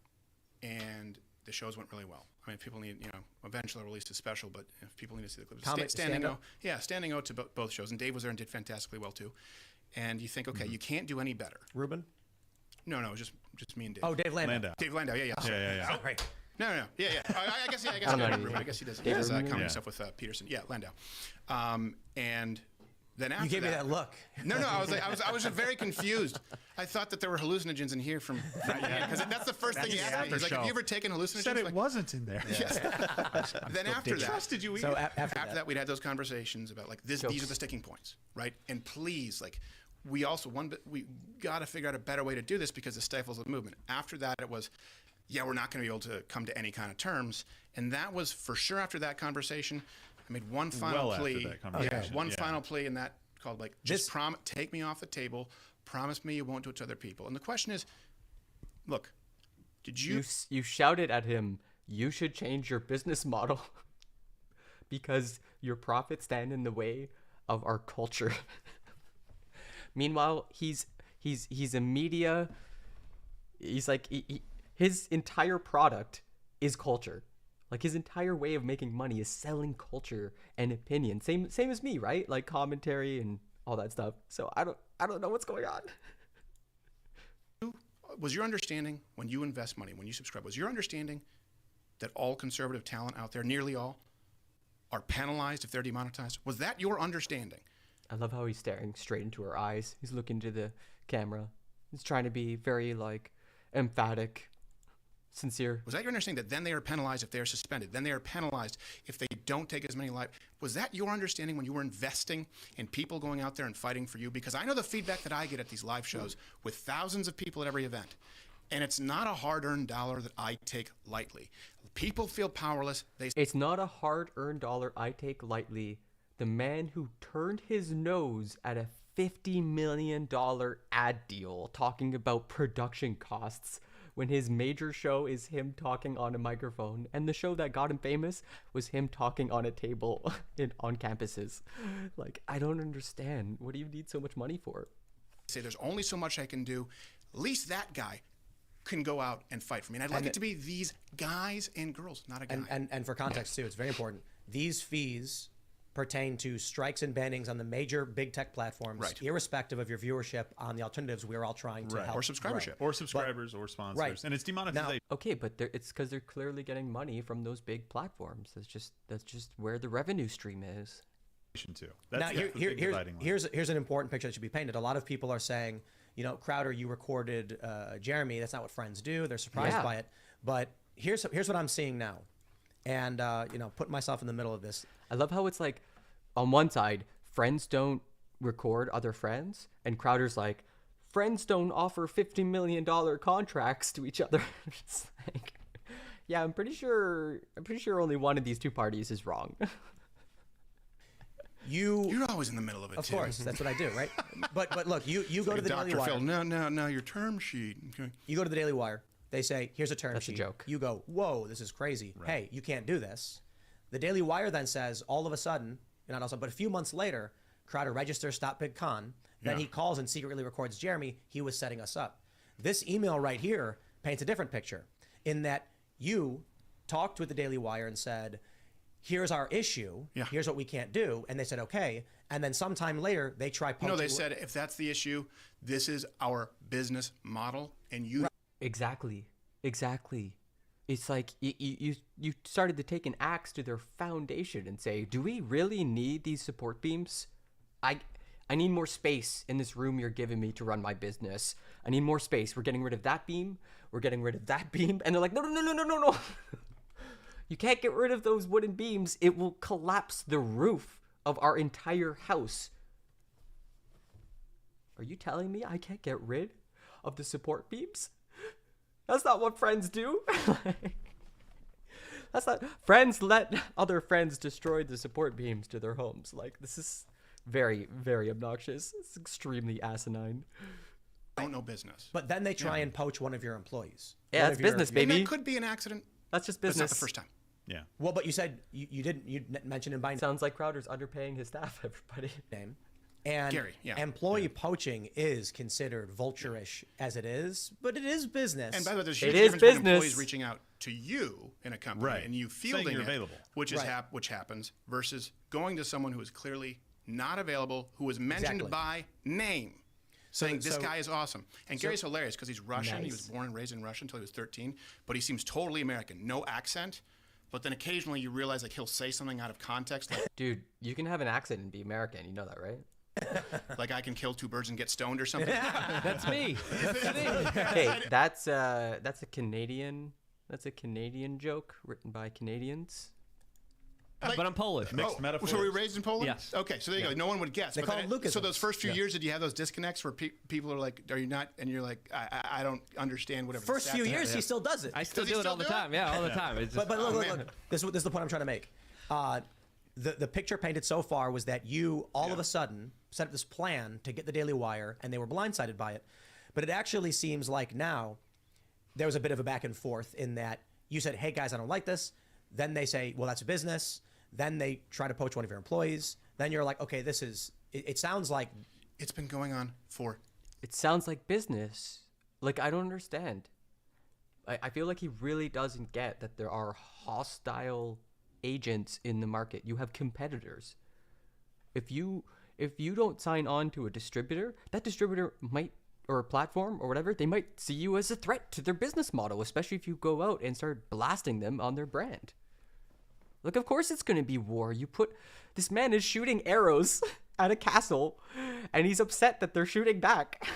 N: and the shows went really well. I mean, if people need, eventually I'll release a special, but if people need to see the clips, standing O to both shows, and Dave was there and did fantastically well too. And you think, okay, you can't do any better.
J: Ruben?
N: No, just me and Dave.
J: Oh, Dave Landau.
N: Dave Landau, yeah.
J: Oh, right.
N: No. Yeah. I guess he does. He does comedy stuff with Peterson. Yeah, Landau. And then after
J: you gave me that look.
N: No. I was just very confused. I thought that there were hallucinogens in here from because that's the first thing he asked me. He's like, "Have you ever taken hallucinogens?"
O: Said it wasn't in there.
N: Yes. Then after that,
O: trusted you.
J: So after
N: that, we'd had those conversations about like this. These are the sticking points, right? And please, like, we got to figure out a better way to do this because it stifles the movement. After that, it was. Yeah, we're not going to be able to come to any kind of terms. And that was for sure after that conversation. I made one final plea. Final plea, and that called like, just take me off the table. Promise me you won't do it to other people. And the question is, look, did you...
F: You shouted at him, you should change your business model because your profits stand in the way of our culture. Meanwhile, he's a media... He's like... His entire product is culture. Like his entire way of making money is selling culture and opinion. Same as me, right? Like commentary and all that stuff. So I don't know what's going on.
N: Was your understanding when you invest money, when you subscribe, was your understanding that all conservative talent out there, nearly all, are penalized if they're demonetized? Was that your understanding?
F: I love how he's staring straight into her eyes. He's looking to the camera. He's trying to be very like emphatic. Sincere.
N: Was that your understanding that then they are penalized if they are suspended? Then they are penalized if they don't take as many lives? Was that your understanding when you were investing in people going out there and fighting for you? Because I know the feedback that I get at these live shows with thousands of people at every event. And it's not a hard-earned dollar that I take lightly. People feel powerless.
F: It's not a hard-earned dollar I take lightly. The man who turned his nose at a $50 million ad deal talking about production costs when his major show is him talking on a microphone, and the show that got him famous was him talking on a table on campuses. Like, I don't understand. What do you need so much money for?
N: Say there's only so much I can do. At least that guy can go out and fight for me. And I'd like it to be these guys and girls, not a guy.
J: And for context, too, it's very important. These fees pertain to strikes and bannings on the major big tech platforms, irrespective of your viewership on the alternatives we're all trying to help.
N: Or subscribership.
O: Or subscribers or sponsors.
J: Right.
O: And it's demonetization.
F: Okay, but it's because they're clearly getting money from those big platforms. That's just where the revenue stream is.
O: Too.
J: Now, here's an important picture that should be painted. A lot of people are saying, Crowder, you recorded Jeremy. That's not what friends do. They're surprised by it. But here's what I'm seeing now. And, put myself in the middle of this.
F: I love how it's like, on one side, friends don't record other friends, and Crowder's like, friends don't offer $50 million contracts to each other. It's like, yeah, I'm pretty sure only one of these two parties is wrong.
N: You're always in the middle of it,
J: Of course, that's what I do, right? But look, you go to the Daily Wire.
N: Phil, no, your term sheet. Okay.
J: You go to the Daily Wire. They say, here's a term
F: That's
J: sheet.
F: a joke.
J: You go, whoa, this is crazy.
O: Right.
J: Hey, you can't do this. The Daily Wire then says, all of a sudden, not also, but a few months later, Crowder registers Stop Big Con. Then he calls and secretly records Jeremy. He was setting us up. This email right here paints a different picture in that you talked with the Daily Wire and said, here's our issue.
N: Yeah.
J: Here's what we can't do. And they said, okay. And then sometime later, they try poaching.
N: No, they said, if that's the issue, this is our business model, and you...
F: Exactly. It's like you started to take an axe to their foundation and say, do we really need these support beams? I need more space in this room you're giving me to run my business. I need more space. We're getting rid of that beam. We're getting rid of that beam. And they're like, no. You can't get rid of those wooden beams. It will collapse the roof of our entire house. Are you telling me I can't get rid of the support beams? That's not what friends do. That's not... Friends let other friends destroy the support beams to their homes. Like, this is very, very obnoxious. It's extremely asinine.
N: Don't know business.
J: But then they try and poach one of your employees.
F: Yeah, it's business, baby.
N: And that could be an accident.
F: That's just
N: But it's
F: business.
N: not the first time.
O: Yeah.
J: Well, but you said you mentioned him by
F: Sounds like Crowder's underpaying his staff, everybody.
J: name. And
N: Gary, yeah.
J: employee poaching is considered vulture-ish as it is, but it is business.
N: And by the way, there's a huge
F: It is
N: difference between
F: business.
N: employees reaching out to you in a company
O: Right.
N: and you
O: Saying
N: fielding
O: you're
N: it,
O: available.
N: which is
J: Right.
N: which happens, versus going to someone who is clearly not available, who was mentioned
J: Exactly.
N: by name, saying this
J: so-
N: guy is awesome. And
J: so-
N: Gary's hilarious because he's Russian. He was
J: Nice.
N: born and raised in Russia until he was 13, but he seems totally American, no accent. But then occasionally you realize like he'll say something out of context, like
F: Dude, you can have an accent and be American. You know that, right?
N: like I can kill two birds and get stoned or something.
M: That's me.
F: Hey, that's a Canadian joke written by Canadians.
M: But I'm Polish.
O: Mixed metaphors.
N: So were you raised in Poland?
M: Yes.
N: Okay, so there you go. No one would guess.
J: They
N: But
J: call
N: then-
J: it Lucas.
N: So those first few
J: Yeah.
N: years, did you have those disconnects where people are like, "Are you not?" And you're like, "I don't understand whatever." the
J: First few
N: stats are."
J: years, he still does it.
M: I still
N: Does he
M: do it
N: still
M: all the
N: do it?
M: time. Yeah, all the time. It's just,
J: But look,
N: man.
J: look. This is the point I'm trying to make. The picture painted so far was that you all of a sudden set up this plan to get the Daily Wire, and they were blindsided by it. But it actually seems like now there was a bit of a back and forth in that you said, "Hey guys, I don't like this." Then they say, "Well, that's a business." Then they try to poach one of your employees. Then you're like, "Okay, this is." It sounds like
N: It's been going on for.
F: It sounds like business. Like, I don't understand. I feel like he really doesn't get that there are hostile agents in the market. You have competitors. If you don't sign on to a distributor, that distributor might, or a platform or whatever, they might see you as a threat to their business model, especially if you go out and start blasting them on their brand. Like, of course it's going to be war. This man is shooting arrows at a castle, and he's upset that they're shooting back.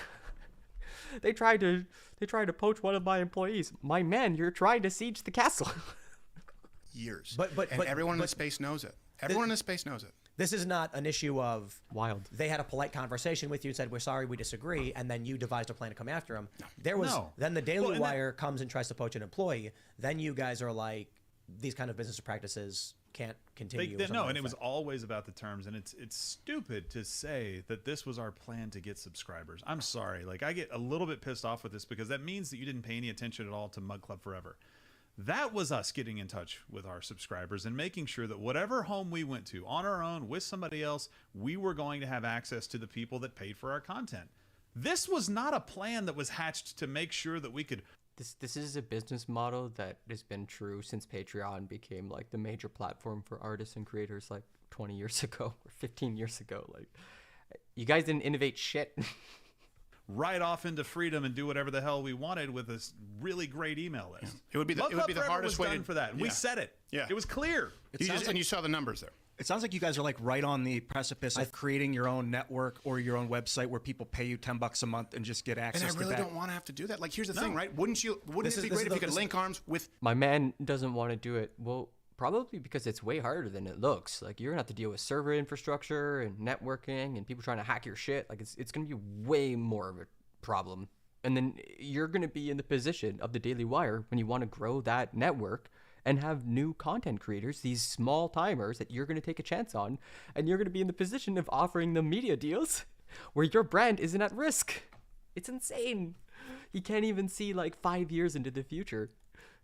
F: They tried to poach one of my employees. My man, you're trying to siege the castle.
N: Years.
J: But
N: everyone in the space knows it. Everyone in the space knows it.
J: this is not an issue of
F: wild.
J: They had a polite conversation with you and said, "We're sorry, we disagree," and then you devised a plan to come after him. There was then the Daily Wire comes and tries to poach an employee. Then you guys are like, these kind of business practices can't continue.
O: And it was always about the terms, and it's stupid to say that this was our plan to get subscribers. I'm sorry, like I get a little bit pissed off with this because that means that you didn't pay any attention at all to Mug Club Forever. That was us getting in touch with our subscribers and making sure that whatever home we went to on our own with somebody else, we were going to have access to the people that paid for our content. This was not a plan that was hatched to make sure that we could.
F: This is a business model that has been true since Patreon became like the major platform for artists and creators like 20 years ago or 15 years ago. Like, you guys didn't innovate shit.
O: Right off into freedom and do whatever the hell we wanted with this really great email list.
N: It would be the hardest way
O: for that. We said it.
N: Yeah.
O: It was clear.
N: And you saw the numbers there.
K: It sounds like you guys are like right on the precipice of creating your own network or your own website where people pay you $10 a month and just get access
N: And I
K: to
N: really
K: that.
N: don't want to have to do that. Like, here's the thing, right? Wouldn't it be great if you could link arms with?
F: My man doesn't want to do it. Well, probably because it's way harder than it looks. Like, you're gonna have to deal with server infrastructure and networking and people trying to hack your shit. Like, it's gonna be way more of a problem. And then you're gonna be in the position of the Daily Wire when you want to grow that network and have new content creators, these small timers that you're going to take a chance on, and you're going to be in the position of offering them media deals where your brand isn't at risk. It's insane. You can't even see like 5 years into the future.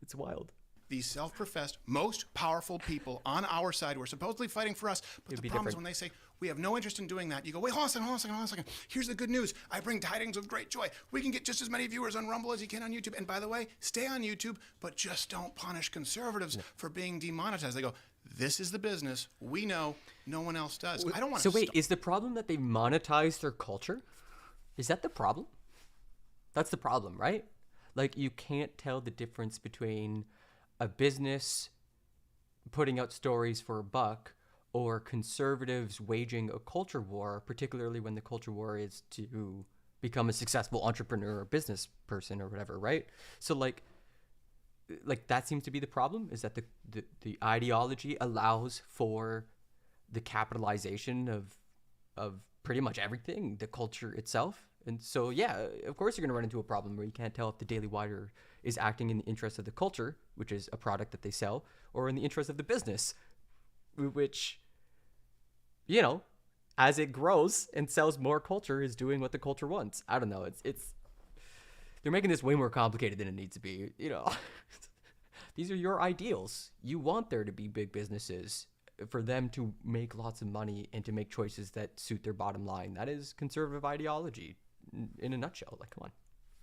F: It's wild.
N: These self-professed, most powerful people on our side who are supposedly fighting for us. But the problem is when they say, We have no interest in doing that. You go, wait, hold on a second. Here's the good news. I bring tidings with great joy. We can get just as many viewers on Rumble as you can on YouTube. And by the way, stay on YouTube, but just don't punish conservatives for being demonetized. They go, this is the business. We know, no one else does. I don't want to.
F: So wait, is the problem that they monetize their culture? Is that the problem? That's the problem, right? Like, you can't tell the difference between a business putting out stories for a buck or conservatives waging a culture war, particularly when the culture war is to become a successful entrepreneur or business person or whatever, right? So like that seems to be the problem, is that the ideology allows for the capitalization of pretty much everything, the culture itself. And so, yeah, of course you're going to run into a problem where you can't tell if the Daily Wire is acting in the interest of the culture, which is a product that they sell, or in the interest of the business, which, you know, as it grows and sells more culture, is doing what the culture wants. I don't know. It's they're making this way more complicated than it needs to be. You know, these are your ideals. You want there to be big businesses, for them to make lots of money and to make choices that suit their bottom line. That is conservative ideology in a nutshell. Like, come on.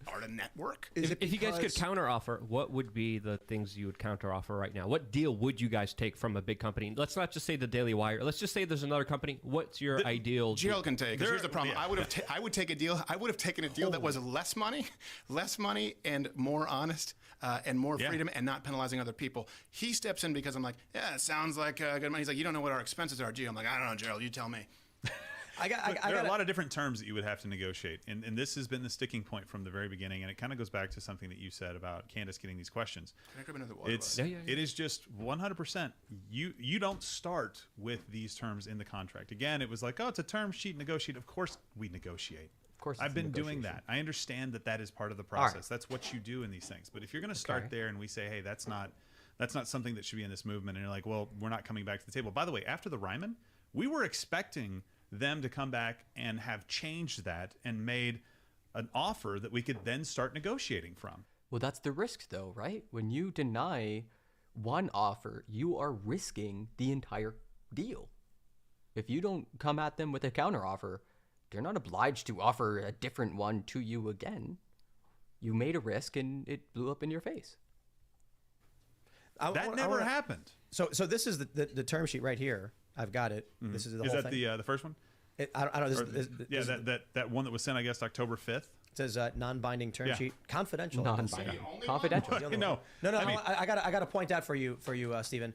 N: Start a network?
M: If you guys could counteroffer, what would be the things you would counteroffer right now? What deal would you guys take from a big company? Let's not just say the Daily Wire. Let's just say there's another company. What's your ideal deal?
N: Gerald can take. Because here's the problem. I would take a deal. I would have taken a deal that was less money, and more honest, and more freedom, and not penalizing other people. He steps in because I'm like, yeah, it sounds like good money. He's like, you don't know what our expenses are, Gio. I'm like, I don't know, Gerald. You tell me.
O: There are a lot of different terms that you would have to negotiate, and this has been the sticking point from the very beginning, and it kind of goes back to something that you said about Candace getting these questions.
N: Can I grab another water?
O: It is just 100%. You don't start with these terms in the contract. Again, it was like, oh, it's a term sheet, negotiate. Of course we negotiate.
F: Of course,
O: I've been doing that. I understand that is part of the process. That's what you do in these things. But if you're going to start there and we say, hey, that's not something that should be in this movement, and you're like, well, we're not coming back to the table. By the way, after the Ryman, we were expecting them to come back and have changed that and made an offer that we could then start negotiating from.
F: Well, that's the risk, though, right? When you deny one offer, you are risking the entire deal. If you don't come at them with a counteroffer, they're not obliged to offer a different one to you again. You made a risk and it blew up in your face.
O: That never happened.
J: So this is the term sheet right here. I've got it. Mm-hmm. This is the whole thing.
O: Is that the first one?
J: I don't know.
O: That one that was sent, I guess, October 5th.
J: It says non-binding term sheet, confidential.
F: Non-binding, confidential.
J: No. I got to point out for you, Stephen.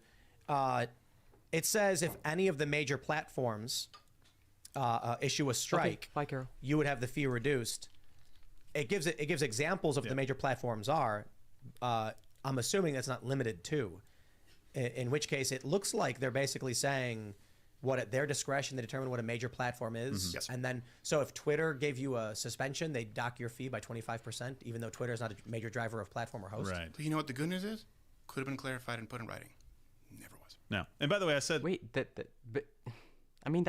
J: It says if any of the major platforms issue a strike,
F: Bye, Carol.
J: you would have the fee reduced. It gives examples of what the major platforms are. I'm assuming that's not limited to. In which case, it looks like they're basically saying what at their discretion they determine what a major platform is.
N: Mm-hmm. Yes.
J: And then, so if Twitter gave you a suspension, they dock your fee by 25%, even though Twitter is not a major driver of platform or host.
O: Right.
N: But you know what the good news is? Could have been clarified and put in writing. Never was.
O: No. And by the way, I said...
F: Wait, but I mean,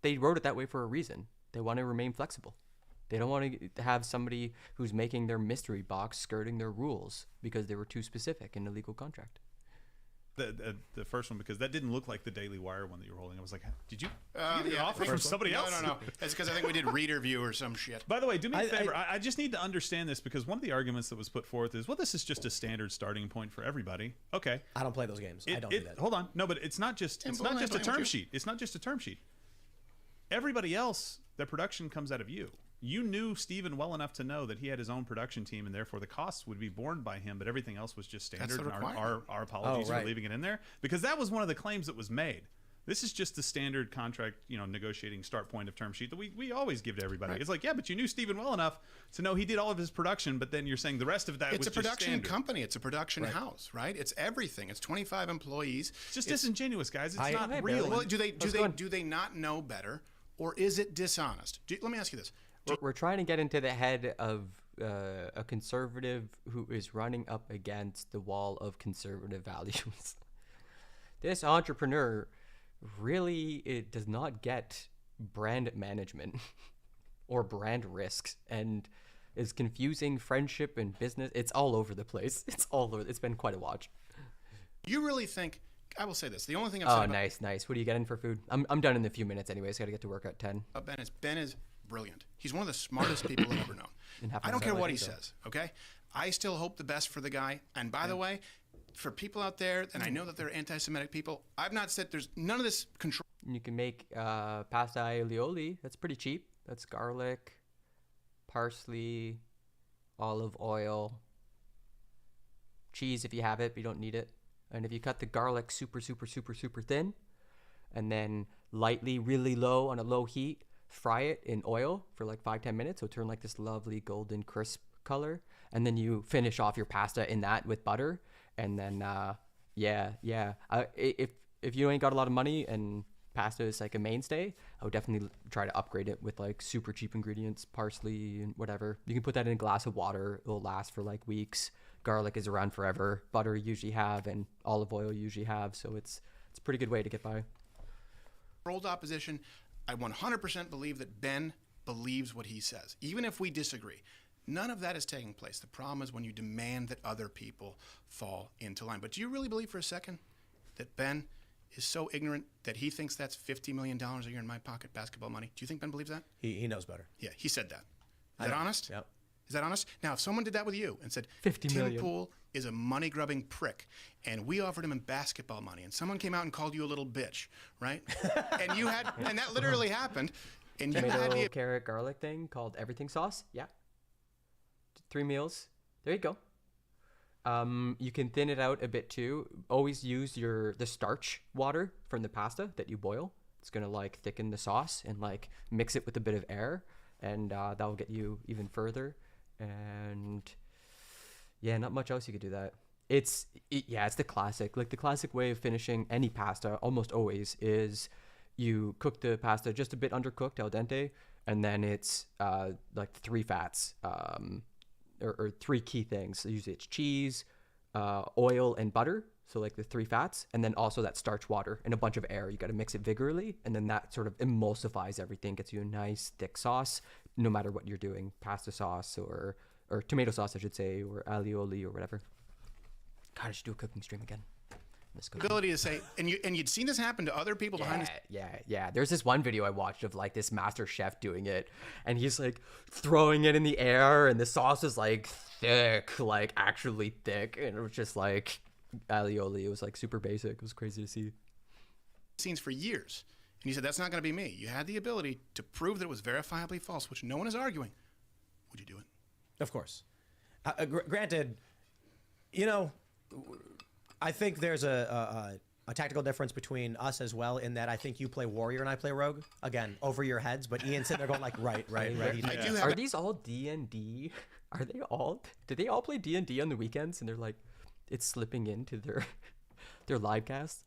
F: they wrote it that way for a reason. They want to remain flexible. They don't want to have somebody who's making their mystery box skirting their rules because they were too specific in the legal contract.
O: The first one, because that didn't look like the Daily Wire one that you were holding. I was like, did you get an offer from somebody else?
N: No. That's because I think we did reader view or some shit.
O: By the way, do me a favor. I just need to understand this, because one of the arguments that was put forth is, well, this is just a standard starting point for everybody. Okay.
J: I don't play those games. I don't do that.
O: Hold on. No, but it's not just a term sheet. It's not just a term sheet. Everybody else, their production comes out of you. You knew Steven well enough to know that he had his own production team, and therefore the costs would be borne by him, but everything else was just standard. And our apologies for leaving it in there, because that was one of the claims that was made. This is just the standard contract, negotiating start point of term sheet that we always give to everybody. Right. It's like, yeah, but you knew Steven well enough to know he did all of his production, but then you're saying the rest of that was just standard. It's a production
N: company. It's a production house, right? It's everything. It's 25 employees.
O: It's just disingenuous, guys. It's not real.
N: Well, do they not know better, or is it dishonest? Let me ask you this.
F: We're trying to get into the head of a conservative who is running up against the wall of conservative values. This entrepreneur really does not get brand management or brand risks, and is confusing friendship and business. It's all over the place. It's been quite a watch.
N: You really think I will say this. The only thing I've
F: Oh,
N: said about
F: nice. What are you getting for food? I'm done in a few minutes anyways. Got to get to work at 10.
N: Ben is brilliant. He's one of the smartest people I've ever known. I don't care what he says, okay? I still hope the best for the guy. And by the way, for people out there, and I know that they're anti-Semitic people, I've not said there's none of this control.
F: You can make pasta aioli. That's pretty cheap. That's garlic, parsley, olive oil, cheese if you have it, but you don't need it. And if you cut the garlic super thin, and then lightly, really low on a low heat, fry it in oil for like 5-10 minutes. So turn like this lovely golden crisp color. And then you finish off your pasta in that with butter. And then, if you ain't got a lot of money and pasta is like a mainstay, I would definitely try to upgrade it with like super cheap ingredients, parsley and whatever. You can put that in a glass of water. It'll last for like weeks. Garlic is around forever. Butter you usually have, and olive oil you usually have. So it's a pretty good way to get by.
N: Controlled opposition, I 100% believe that Ben believes what he says, even if we disagree. None of that is taking place. The problem is when you demand that other people fall into line. But do you really believe for a second that Ben is so ignorant that he thinks that's $50 million a year in my pocket basketball money? Do you think Ben believes that?
J: He knows better.
N: Yeah, he said that. Is that honest?
J: Yep.
N: Is that honest? Now, if someone did that with you and said,
F: 50
N: Tim
F: million.
N: Pool is a money-grubbing prick, and we offered him basketball money, and someone came out and called you a little bitch, right? and that literally happened, and you had
F: Tomato,
N: the
F: carrot, garlic thing called everything sauce. Yeah. 3 meals. There you go. You can thin it out a bit too. Always use the starch water from the pasta that you boil. It's gonna like thicken the sauce and like mix it with a bit of air, and that will get you even further. And yeah, not much else you could do that. It's the classic. Like the classic way of finishing any pasta almost always is you cook the pasta just a bit undercooked, al dente, and then it's like 3 fats, or 3 key things. So usually it's cheese, oil, and butter. So like the 3 fats, and then also that starch water and a bunch of air. You got to mix it vigorously, and then that sort of emulsifies everything, gets you a nice thick sauce, no matter what you're doing, pasta sauce or tomato sauce, I should say, or alioli or whatever. God, I should do a cooking stream again.
N: ability to say, and you'd seen this happen to other people behind this.
F: Yeah. There's this one video I watched of like this master chef doing it, and he's like throwing it in the air, and the sauce is like thick, like actually thick, and it was just like alioli. It was like super basic. It was crazy to see.
N: Scenes for years, and he said, "That's not going to be me." You had the ability to prove that it was verifiably false, which no one is arguing. Would you do it?
J: Of course. Granted, you know, I think there's a tactical difference between us as well, in that I think you play warrior and I play rogue. Again, over your heads, but Ian's sitting there going like, right.
F: Are these all D&D? Are they all? Do they all play D&D on the weekends? And they're like, it's slipping into their live cast.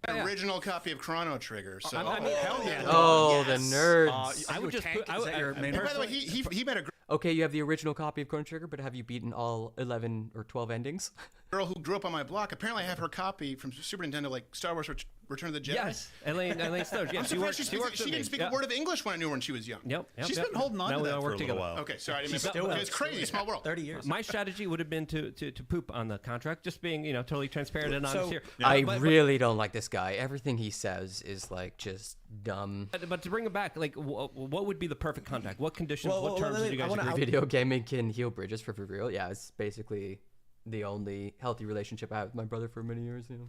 N: An original copy of Chrono Trigger. So
F: I mean,
N: hell yeah!
F: Oh, yes. The nerds.
N: I would just put. By the way, he met a
F: Okay, you have the original copy of Chrono Trigger, but have you beaten all 11 or 12 endings?
N: girl who grew up on my block. Apparently, I have her copy from Super Nintendo, like Star Wars Return of the Jedi.
M: Yes, Elaine Stokes. Yes,
N: I'm surprised she didn't speak a word of English when I knew her when she was young.
M: Yep.
O: She's been holding on to that for a little while.
N: Okay, sorry. It's crazy. Small world.
J: 30 years.
M: My strategy would have been to poop on the contract, just being totally transparent and honest here.
F: I really don't like this guy. Everything he says is like just dumb.
M: But to bring it back, like, what would be the perfect contract? What conditions? What terms did you guys agree?
F: Video gaming can heal bridges for real. Yeah, it's basically the only healthy relationship I had with my brother for many years. You know.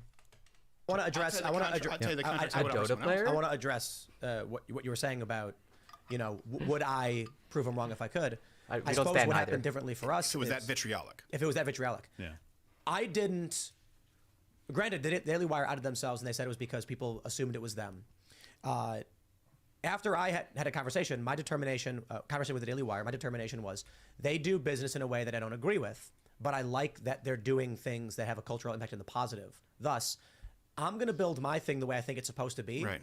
J: I want to address. I want to address what you were saying about, would I prove him wrong if I could? I suppose what happened differently for us.
N: So was that vitriolic?
J: If it was that vitriolic,
O: yeah.
J: I didn't. Granted, the Daily Wire outed themselves, and they said it was because people assumed it was them. After I had a conversation, my determination, conversation with the Daily Wire, my determination was they do business in a way that I don't agree with, but I like that they're doing things that have a cultural impact in the positive. Thus, I'm going to build my thing the way I think it's supposed to be.
N: Right.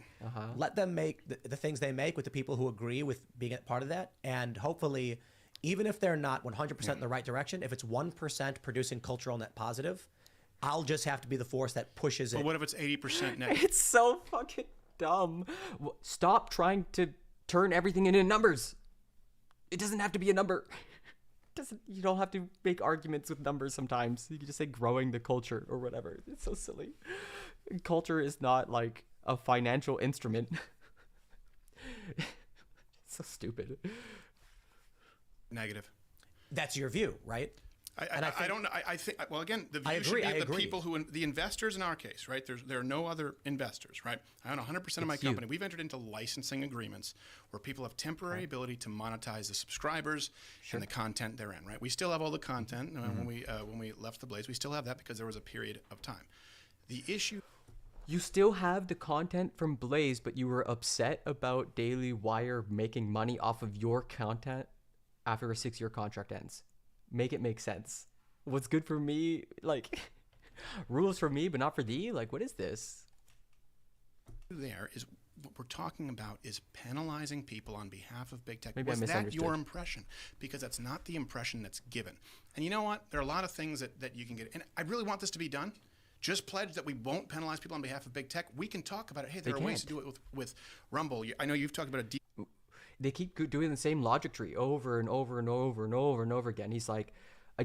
J: Let them make the things they make with the people who agree with being a part of that. And hopefully, even if they're not 100% in the right direction, if it's 1% producing cultural net positive, I'll just have to be the force that pushes it.
N: But what if it's 80% negative?
F: It's so fucking dumb. Stop trying to turn everything into numbers. It doesn't have to be a number. You don't have to make arguments with numbers sometimes. You can just say growing the culture or whatever. It's so silly. Culture is not like a financial instrument. It's so stupid.
N: Negative.
J: That's your view, right?
N: I don't know. I think. Well, again, the view
J: I agree,
N: should be
J: I
N: of the
J: agree.
N: people who, the investors in our case, right? There are no other investors, right? I own 100% of my
F: It's you.
N: company. We've entered into licensing agreements where people have temporary ability to monetize the subscribers and the content therein, right? We still have all the content when we left the Blaze. We still have that because there was a period of time. The issue.
F: You still have the content from Blaze, but you were upset about Daily Wire making money off of your content after a 6-year contract ends. Make it make sense. What's good for me, like, rules for me, but not for thee? Like, what is this?
N: There is what we're talking about is penalizing people on behalf of big tech.
F: Maybe I
N: Was that
F: misunderstood.
N: your impression? Because that's not the impression that's given. And you know what? There are a lot of things that you can get. And I really want this to be done. Just pledge that we won't penalize people on behalf of big tech. We can talk about it. Hey, there are ways to do it with Rumble. I know you've talked about a
F: They keep doing the same logic tree over and over and over and over and over again. He's like,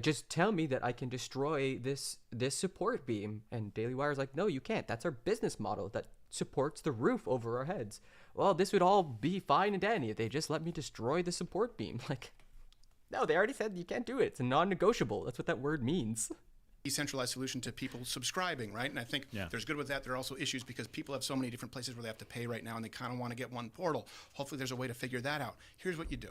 F: just tell me that I can destroy this support beam. And Daily Wire's like, no, you can't. That's our business model that supports the roof over our heads. Well, this would all be fine and dandy if they just let me destroy the support beam. Like, no, they already said you can't do it. It's a non-negotiable. That's what that word means.
N: decentralized solution to people subscribing, right? And I think there's good with that. There are also issues because people have so many different places where they have to pay right now, and they kind of want to get one portal. Hopefully there's a way to figure that out. Here's what you do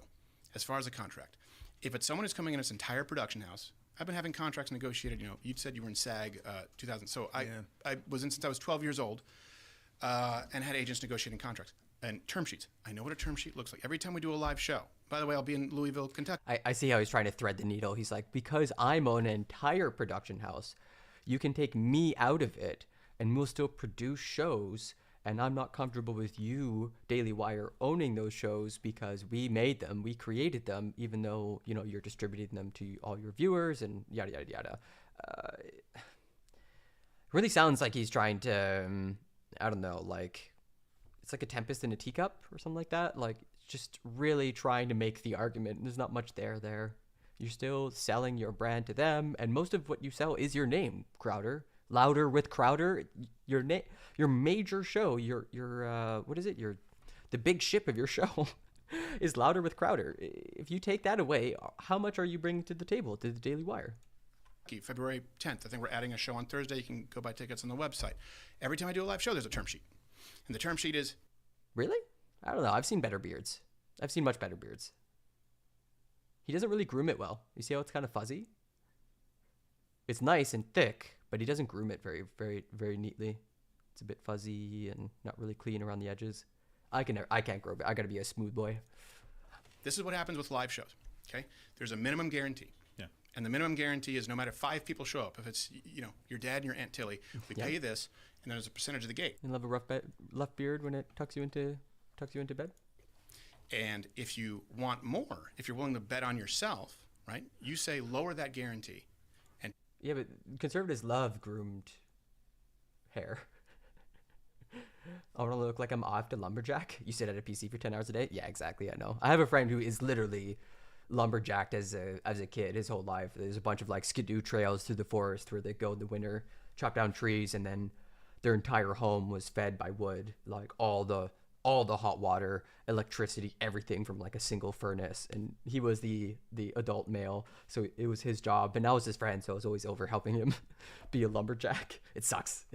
N: as far as a contract. If it's someone who's coming in this entire production house, I've been having contracts negotiated. You know, you said you were in SAG 2000. So I was in since I was 12 years old and had agents negotiating contracts and term sheets. I know what a term sheet looks like. Every time we do a live show, by the way, I'll be in Louisville, Kentucky.
F: I see how he's trying to thread the needle. He's like, because I'm on an entire production house, you can take me out of it and we'll still produce shows. And I'm not comfortable with you, Daily Wire, owning those shows because we made them, we created them, even though, you know, you're distributing them to all your viewers and yada, yada, yada. Really sounds like he's trying to, I don't know, like, it's like a tempest in a teacup or something like that. Like, just really trying to make the argument. There's not much there. You're still selling your brand to them, and most of what you sell is your name, Crowder. Louder with Crowder, your major show, your what is it? The big ship of your show is Louder with Crowder. If you take that away, how much are you bringing to the table, to the Daily Wire?
N: February 10th. I think we're adding a show on Thursday. You can go buy tickets on the website. Every time I do a live show, there's a term sheet. And the term sheet is...
F: Really? I don't know. I've seen better beards. I've seen much better beards. He doesn't really groom it well. You see how it's kind of fuzzy? It's nice and thick, but he doesn't groom it very, very, very neatly. It's a bit fuzzy and not really clean around the edges. I can't grow it. I got to be a smooth boy.
N: This is what happens with live shows, okay? There's a minimum guarantee.
O: Yeah.
N: And the minimum guarantee is no matter 5 people show up, if it's, you know, your dad and your Aunt Tilly, we pay you this, and then there's a percentage of the gate.
F: You love a left beard when it tucks you into bed?
N: And if you want more, if you're willing to bet on yourself, right, you say lower that guarantee. And
F: yeah, but conservatives love groomed hair. I want to look like I'm off to lumberjack. You sit at a PC for 10 hours a day? Yeah, exactly. I know. I have a friend who is literally lumberjacked as a kid his whole life. There's a bunch of like skidoo trails through the forest where they go in the winter, chop down trees, and then their entire home was fed by wood, like all the hot water, electricity, everything from like a single furnace. And he was the adult male, so it was his job. And I was his friend, so I was always over helping him be a lumberjack. It sucks.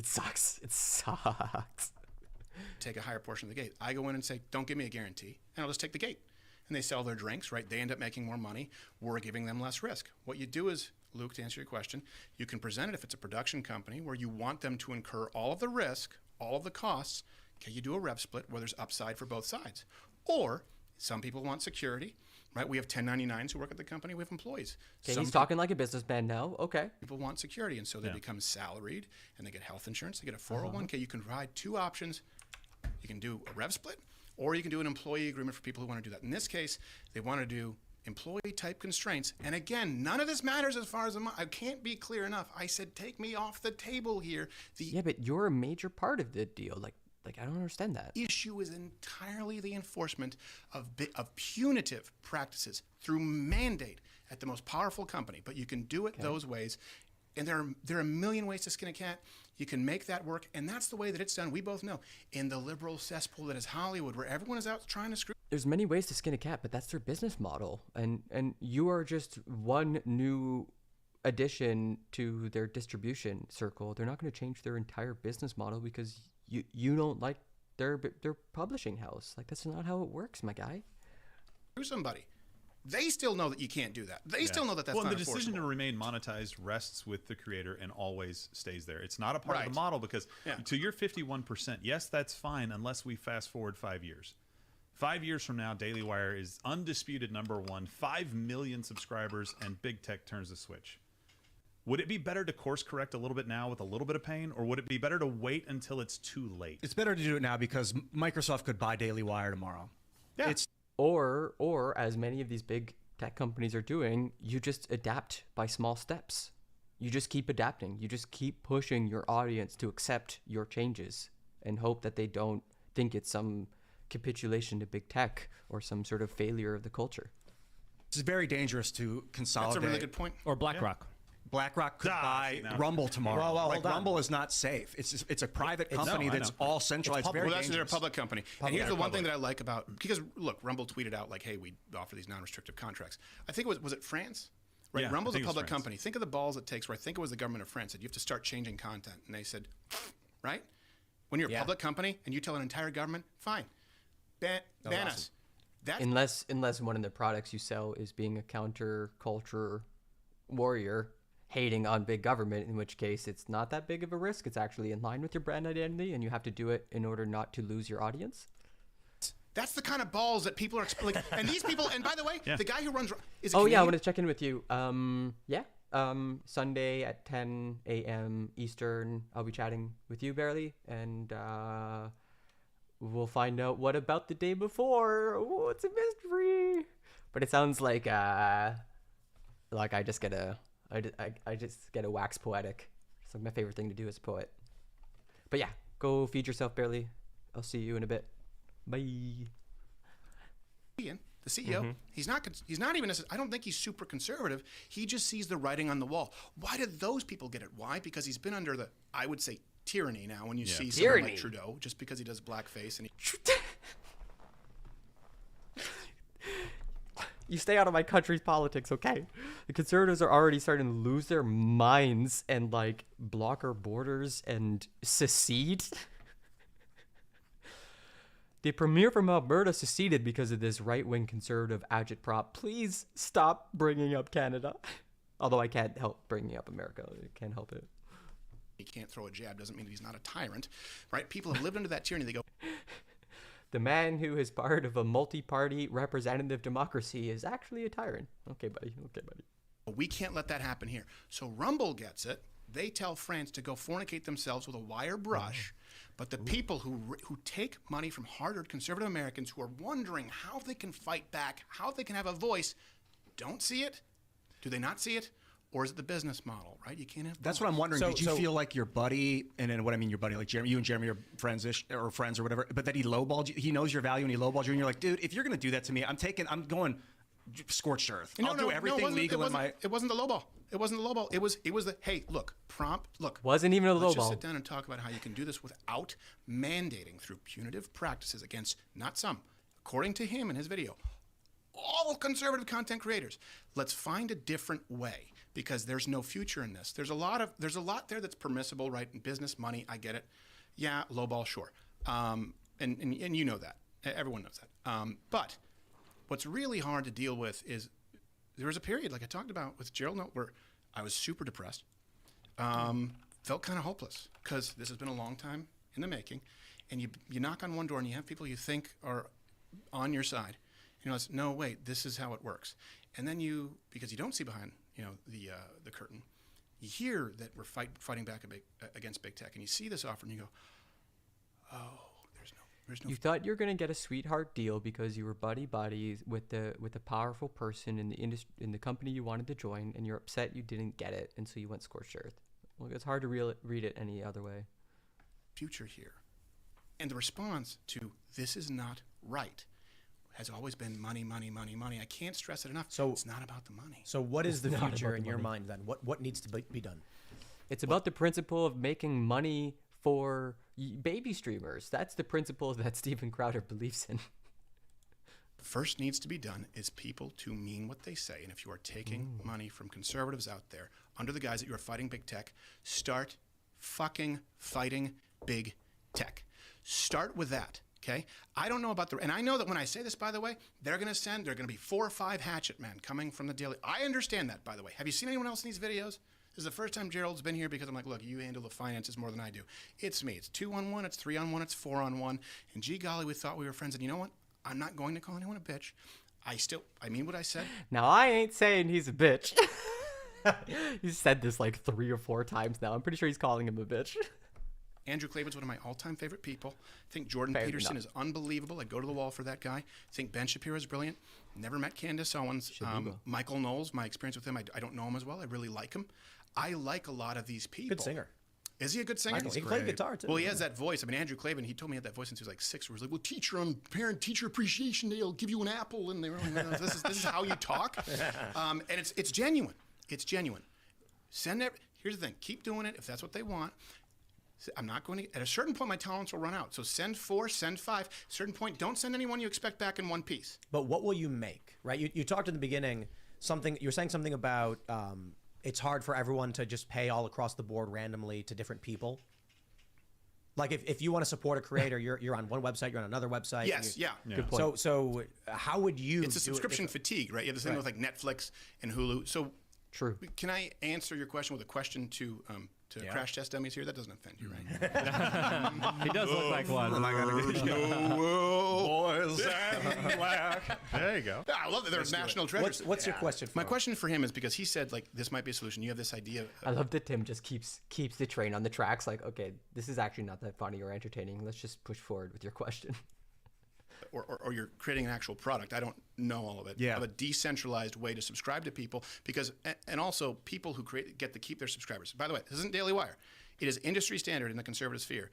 N: Take a higher portion of the gate. I go in and say, don't give me a guarantee, and I'll just take the gate. And they sell their drinks, right? They end up making more money. We're giving them less risk. What you do is, Luke, to answer your question, you can present it if it's a production company where you want them to incur all of the risk, all of the costs. Okay, you do a rev split where there's upside for both sides. Or some people want security, right? We have 1099s who work at the company. We have employees.
F: Okay, he's talking like a businessman now. Okay.
N: People want security, and so they become salaried, and they get health insurance. They get a 401k. You can provide 2 options. You can do a rev split, or you can do an employee agreement for people who want to do that. In this case, they want to do employee-type constraints. And again, none of this matters as far as I can't be clear enough. I said, take me off the table here.
F: Yeah, but you're a major part of the deal. Like I don't understand that.
N: Issue is entirely the enforcement of punitive practices through mandate at the most powerful company. But you can do it those ways. And there are a million ways to skin a cat. You can make that work, and that's the way that it's done. We both know in the liberal cesspool that is Hollywood, where everyone is out trying to screw.
F: There's many ways to skin a cat, but that's their business model, and you are just one new addition to their distribution circle. They're not going to change their entire business model because you don't like their publishing house. Like, that's not how it works, my guy.
N: Screw somebody. They still know that you can't do that. They still know that that's
O: well,
N: not
O: the decision
N: enforceable.
O: to remain monetized rests with the creator and always stays there. It's not a part of
N: Right.
O: the model because
N: Yeah.
O: to your 51%, yes, that's fine unless we fast forward 5 years. 5 years from now, Daily Wire is undisputed #1, 5 million subscribers, and big tech turns the switch. Would it be better to course correct a little bit now with a little bit of pain, or would it be better to wait until it's too late?
K: It's better to do it now because Microsoft could buy Daily Wire tomorrow.
N: Yeah.
K: It's
F: Or as many of these big tech companies are doing, you just adapt by small steps. You just keep adapting. You just keep pushing your audience to accept your changes and hope that they don't think it's some capitulation to big tech or some sort of failure of the culture.
K: It's very dangerous to consolidate.
N: That's a really good point.
M: Or BlackRock.
K: BlackRock could buy
O: no.
K: Rumble tomorrow.
J: Well,
K: like,
J: hold on.
K: Rumble is not safe. It's a private company
O: I
K: that's
O: know.
K: all centralized.
J: public.
K: Very
N: Well, that's their
K: dangerous.
N: public company. And here's
K: Yeah,
N: the one thing
K: public.
N: that I like about, because look, Rumble tweeted out like, "Hey, we offer these non-restrictive contracts." I think it was it France? Right,
O: Yeah, I
N: Rumble's a
O: think it was
N: public
O: France.
N: company. Think of the balls it takes. Where I think it was the government of France said you have to start changing content, and they said, right, when you're a
J: Yeah.
N: public company and you tell an entire government, fine, ban us. That's
F: Unless one of the products you sell is being a counterculture warrior hating on big government, in which case it's not that big of a risk. It's actually in line with your brand identity, and you have to do it in order not to lose your audience.
N: That's the kind of balls that people are like. And these people, and by the way,
O: Yeah.
N: the guy who runs is a
F: Oh yeah, I
N: Canadian.
F: want to check in with you. Sunday at 10 a.m. Eastern, I'll be chatting with you, Barely, and we'll find out what about the day before. Oh, it's a mystery. But it sounds like I just get a wax poetic. It's like my favorite thing to do as a poet. But yeah, go feed yourself, Barely. I'll see you in a bit. Bye.
N: The CEO, he's not even. I don't think he's super conservative. He just sees the writing on the wall. Why did those people get it? Why? Because he's been under the, I would say, tyranny now. When you see someone like Trudeau, just because he does blackface and
F: You stay out of my country's politics, okay? The conservatives are already starting to lose their minds and like block our borders and secede. The premier from Alberta seceded because of this right-wing conservative agitprop. Please stop bringing up Canada. Although I can't help bringing up America. I can't help it.
N: he can't throw a jab doesn't mean that he's not a tyrant, right? People have lived under that tyranny. They go,
F: The man who is part of a multi-party representative democracy is actually a tyrant. Okay, buddy. Okay, buddy.
N: we can't let that happen here. So Rumble gets it. They tell France to go fornicate themselves with a wire brush. But the people who take money from hard-earned conservative Americans who are wondering how they can fight back, how they can have a voice, don't see it. Do they not see it? Or is it the business model, right? You can't have
K: That's
N: both.
K: what I'm wondering. Did you feel like your buddy, and then what I mean your buddy, like Jeremy, you and Jeremy are friends-ish or friends or whatever, but that he lowballed you? He knows your value and he lowballed you, and you're like, dude, if you're going to do that to me, I'm going scorched earth. I'll do everything legal in my...
N: It wasn't the lowball. It wasn't the lowball. It was the, hey, look.
F: Wasn't even a
N: Let's just
F: lowball.
N: sit down and talk about how you can do this without mandating through punitive practices against, not some, according to him in his video, all conservative content creators. Let's find a different way because there's no future in this. There's a lot there that's permissible, right? In business, money, I get it. Yeah, lowball, sure. And you know that. Everyone knows that. But what's really hard to deal with is there was a period, like I talked about with Gerald Note, where I was super depressed. Felt kind of hopeless because this has been a long time in the making. And you knock on one door and you have people you think are on your side. You know, it's, no, wait, this is how it works. And then because you don't see behind, the curtain, you hear that we're fighting back against big tech, and you see this offer, and you go, oh, there's no.
F: You thought you were gonna get a sweetheart deal because you were buddies with a powerful person in the industry, in the company you wanted to join, and you're upset you didn't get it, and so you went scorched earth. Well, it's hard to read it any other way.
N: Future here, and the response to this is not right has always been money, money, money, money. I can't stress it enough. So it's not about the money.
J: So what is the
F: It's not
J: future
F: about
J: in
F: the
J: your
F: money.
J: mind then? What needs to be done?
F: It's about the principle of making money for baby streamers. That's the principle that Steven Crowder believes in.
N: First needs to be done is people to mean what they say. And if you are taking money from conservatives out there under the guise that you are fighting big tech, start fucking fighting big tech. Start with that, okay? I don't know about and I know that when I say this, by the way, there are going to be 4 or 5 hatchet men coming from the Daily. I understand that, by the way. Have you seen anyone else in these videos? This is the first time Gerald's been here because I'm like, look, you handle the finances more than I do. It's me. It's 2-on-1, it's 3-on-1, it's 4-on-1. And gee golly, we thought we were friends. And you know what? I'm not going to call anyone a bitch. I mean what I said.
F: Now, I ain't saying he's a bitch. He's said this like 3 or 4 times now. I'm pretty sure he's calling him a bitch.
N: Andrew Klavan's one of my all-time favorite people. I think Jordan
F: Fair
N: Peterson
F: enough.
N: is unbelievable. I'd go to the wall for that guy. I think Ben Shapiro is brilliant. Never met Candace Owens. Michael Knowles, my experience with him, I don't know him as well. I really like him. I like a lot of these people.
J: Good singer.
N: Is he a good singer?
J: Michael, he can play guitar, too.
N: Well, he has that voice. I mean, Andrew Klavan, he told me he had that voice since he was like 6. Where he was like, well, teacher, on Parent-Teacher Appreciation Day, I'll give you an apple. And this is how you talk. And it's genuine. It's genuine. Here's the thing. Keep doing it if that's what they want. I'm not going to, at a certain point, my tolerance will run out. So send 4, send 5. At a certain point, don't send anyone you expect back in one piece.
J: But what will you make, right? You talked in the beginning, you were saying something about it's hard for everyone to just pay all across the board randomly to different people. Like if you want to support a creator, you're on one website, you're on another website.
N: Yes, yeah.
J: Good point. So how would you
N: It's a subscription fatigue, right? You have the same with like Netflix and Hulu. So
F: true.
N: Can I answer your question with a question to Crash Test Dummies here? That doesn't offend you, right?
M: He does look like one.
N: Boys and black.
O: There you go.
N: I love that there's national treasures.
J: What's your question for
N: My
J: him?
N: question for him is because he said, like, this might be a solution. You have this idea.
F: I love that Tim just keeps the train on the tracks. Like, okay, this is actually not that funny or entertaining. Let's just push forward with your question.
N: Or you're creating an actual product. I don't know all of it.
K: Yeah.
N: Have a decentralized way to subscribe to people and also people who get to keep their subscribers. By the way, this isn't Daily Wire. It is industry standard in the conservative sphere.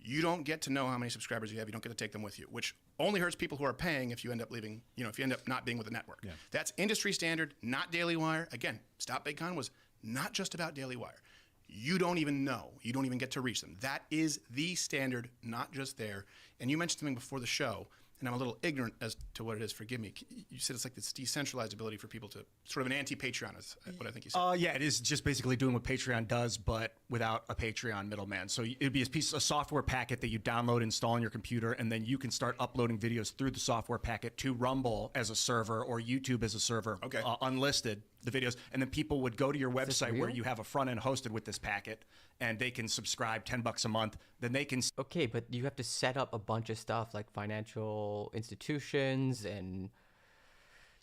N: You don't get to know how many subscribers you have. You don't get to take them with you, which only hurts people who are paying if you end up leaving, if you end up not being with the network.
O: Yeah.
N: That's industry standard, not Daily Wire. Again, Stop Big Con was not just about Daily Wire. You don't even know. You don't even get to reach them. That is the standard, not just there. And you mentioned something before the show, and I'm a little ignorant as to what it is. Forgive me. You said it's like this decentralized ability for people to sort of an anti-Patreon is what I think you said.
K: Yeah, it is just basically doing what Patreon does, but without a Patreon middleman. So it'd be a software packet that you download, install on your computer, and then you can start uploading videos through the software packet to Rumble as a server or YouTube as a server, unlisted, the videos. And then people would go to your website where you have a front end hosted with this packet, and they can subscribe $10 a month. Then they can.
F: Okay, but you have to set up a bunch of stuff like financial institutions, and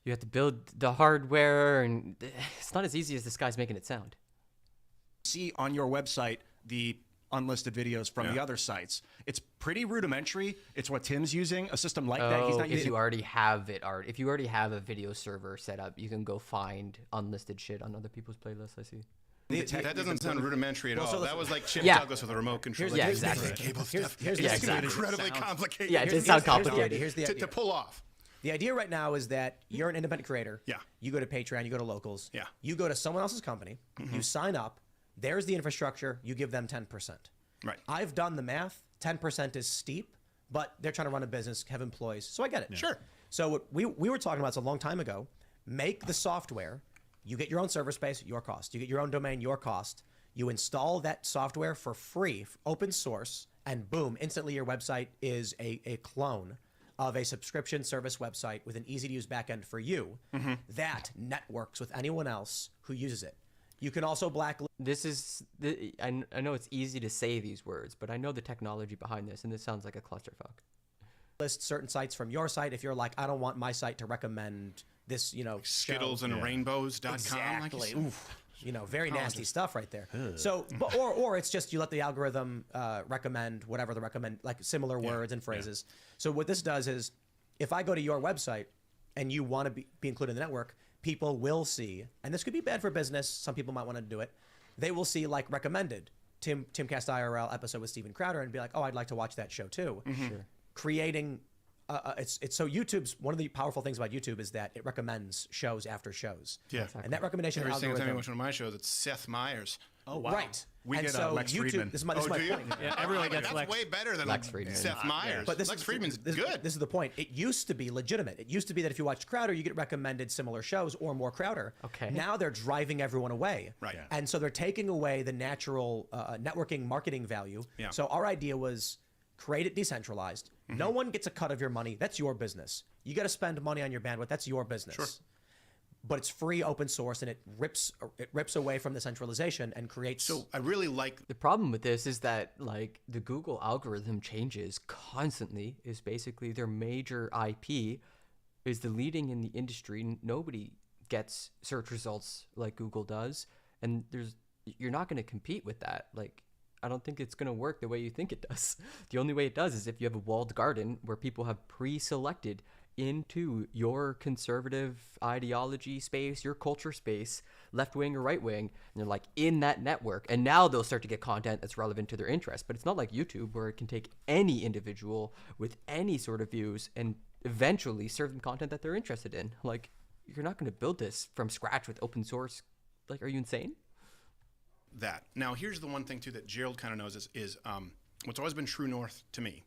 F: you have to build the hardware, and it's not as easy as this guy's making it sound.
K: See on your website the unlisted videos from the other sites. It's pretty rudimentary. It's what Tim's using, a system like that. He's not
F: if
K: using.
F: you already have it, if you already have a video server set up, you can go find unlisted shit on other people's playlists. I see.
N: That doesn't sound rudimentary at all. That was like Chip
F: Yeah.
N: Douglas with a remote control.
F: Yeah, exactly.
N: Cable stuff.
J: Here's
N: It's incredibly complicated.
F: Yeah, it did sound complicated.
J: Here's the idea.
N: To pull off.
J: The idea right now is that you're an independent creator.
N: Yeah.
J: You go to Patreon, you go to Locals.
N: Yeah.
J: You go to someone else's company, you sign up, there's the infrastructure, you give them 10%.
N: Right.
J: I've done the math. 10% is steep, but they're trying to run a business, have employees. So I get it.
N: Yeah. Sure.
J: So what we were talking about this a long time ago. Make the software. You get your own server space, your cost. You get your own domain, your cost. You install that software for free, open source, and boom, instantly your website is a clone of a subscription service website with an easy-to-use backend for you that networks with anyone else who uses it. You can also blacklist.
F: I know it's easy to say these words, but I know the technology behind this, and this sounds like a clusterfuck.
J: List certain sites from your site if you're like, I don't want my site to recommend this,
N: Like Skittles and rainbows.com.
J: Exactly. Oof. Very nasty stuff right there. So, or it's just you let the algorithm recommend whatever the recommend, like similar words and phrases. So what this does is, if I go to your website and you want to be included in the network, people will see, and this could be bad for business. Some people might want to do it. They will see like recommended Timcast IRL episode with Steven Crowder and be like, oh, I'd like to watch that show too.
F: Sure.
J: Creating. It's so YouTube's one of the powerful things about YouTube is that it recommends shows after shows.
N: Yeah.
J: And that recommendation
N: Every single time you
J: algorithm.
N: watch one of my shows, it's Seth Meyers.
K: Oh, wow.
J: Right.
K: We
J: and
K: get
J: so
K: Lex
J: YouTube,
K: Friedman.
J: This is my
N: do you?
J: point.
M: Yeah, everyone gets
N: That's
M: Lex.
N: way better than
F: Lex Friedman.
N: Seth Meyers.
J: But
N: Lex Friedman's good.
J: This is the point. It used to be legitimate. It used to be that if you watched Crowder, you get recommended similar shows or more Crowder.
F: Okay.
J: Now they're driving everyone away.
N: Right. Yeah.
J: And so they're taking away the natural networking marketing value.
N: Yeah.
J: So our idea was create it decentralized. No one gets a cut of your money. That's your business. You got to spend money on your bandwidth. That's your business.
N: Sure.
J: But it's free, open source, and it rips away from the centralization and creates.
N: So I really like
F: The problem with this is that like the Google algorithm changes constantly. Is basically their major IP is the leading in the industry. Nobody gets search results like Google does, and you're not going to compete with that. Like I don't think it's going to work the way you think it does. The only way it does is if you have a walled garden where people have pre-selected into your conservative ideology space, your culture space, left wing or right wing, and they're like in that network, and now they'll start to get content that's relevant to their interest. But it's not like YouTube where it can take any individual with any sort of views and eventually serve them content that they're interested in. Like you're not going to build this from scratch with open source. Like, are you insane?
N: that. Now, here's the one thing too that Gerald kind of knows is what's always been true north to me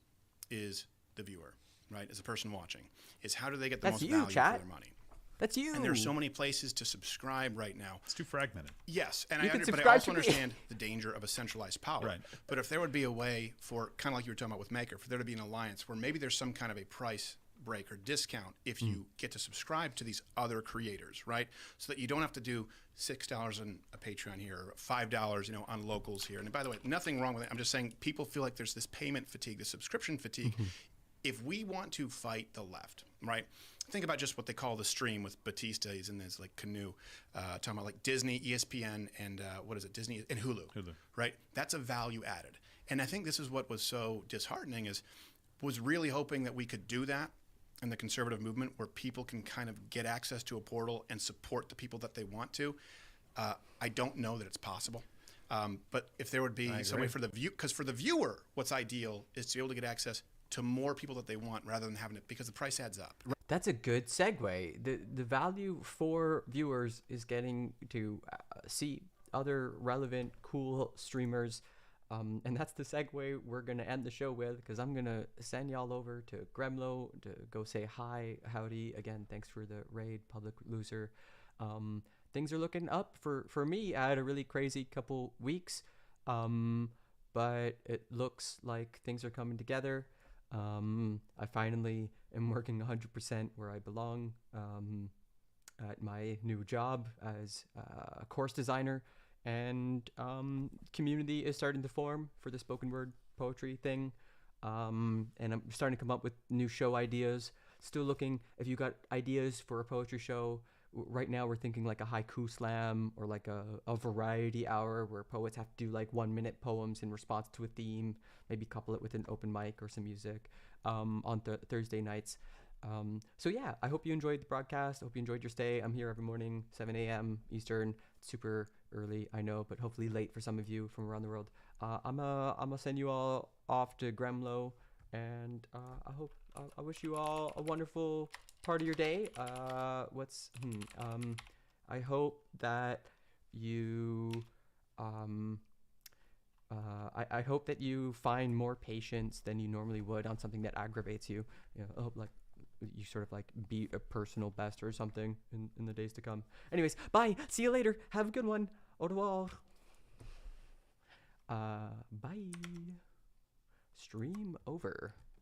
N: is the viewer, right? As a person watching, is how do they get the most value for their money?
F: That's you.
N: And there's so many places to subscribe right now.
O: It's too fragmented.
N: Yes, and
F: but
N: I also understand the danger of a centralized power.
O: Right.
N: But if there would be a way for, kind of like you were talking about with Maker, for there to be an alliance where maybe there's some kind of a price break or discount if you get to subscribe to these other creators, right? So that you don't have to do $6 on a Patreon here, or $5, on locals here. And by the way, nothing wrong with it. I'm just saying people feel like there's this payment fatigue, this subscription fatigue. If we want to fight the left, right? Think about just what they call the stream with Batista. He's in this like canoe, talking about like Disney, ESPN, and what is it? Disney and Hulu, right? That's a value added. And I think this is what was so disheartening was really hoping that we could do that in the conservative movement where people can kind of get access to a portal and support the people that they want to. I don't know that it's possible. But if there would be some way for the because for the viewer, what's ideal is to be able to get access to more people that they want rather than having it, because the price adds up.
F: That's a good segue. The value for viewers is getting to see other relevant, cool streamers. And that's the segue we're going to end the show with, because I'm going to send y'all over to Gremlo to go say hi, howdy. Again, thanks for the raid, Public Loser. Things are looking up for me. I had a really crazy couple weeks, but it looks like things are coming together. I finally am working 100% where I belong at my new job as a course designer, and community is starting to form for the spoken word poetry thing, and I'm starting to come up with new show ideas. Still looking, if you got ideas for a poetry show. Right now we're thinking like a haiku slam or like a variety hour where poets have to do like 1-minute poems in response to a theme, maybe couple it with an open mic or some music on Thursday nights. So yeah, I hope you enjoyed the broadcast. I hope you enjoyed your stay. I'm here every morning, 7 a.m. Eastern. Super early, I know, but hopefully late for some of you from around the world. I'm gonna send you all off to Gremlo, and I wish you all a wonderful part of your day. I hope that you I hope that you find more patience than you normally would on something that aggravates you. I hope like you sort of like beat a personal best or something in the days to come. Anyways, bye. See you later. Have a good one. Au revoir. Bye. Stream over.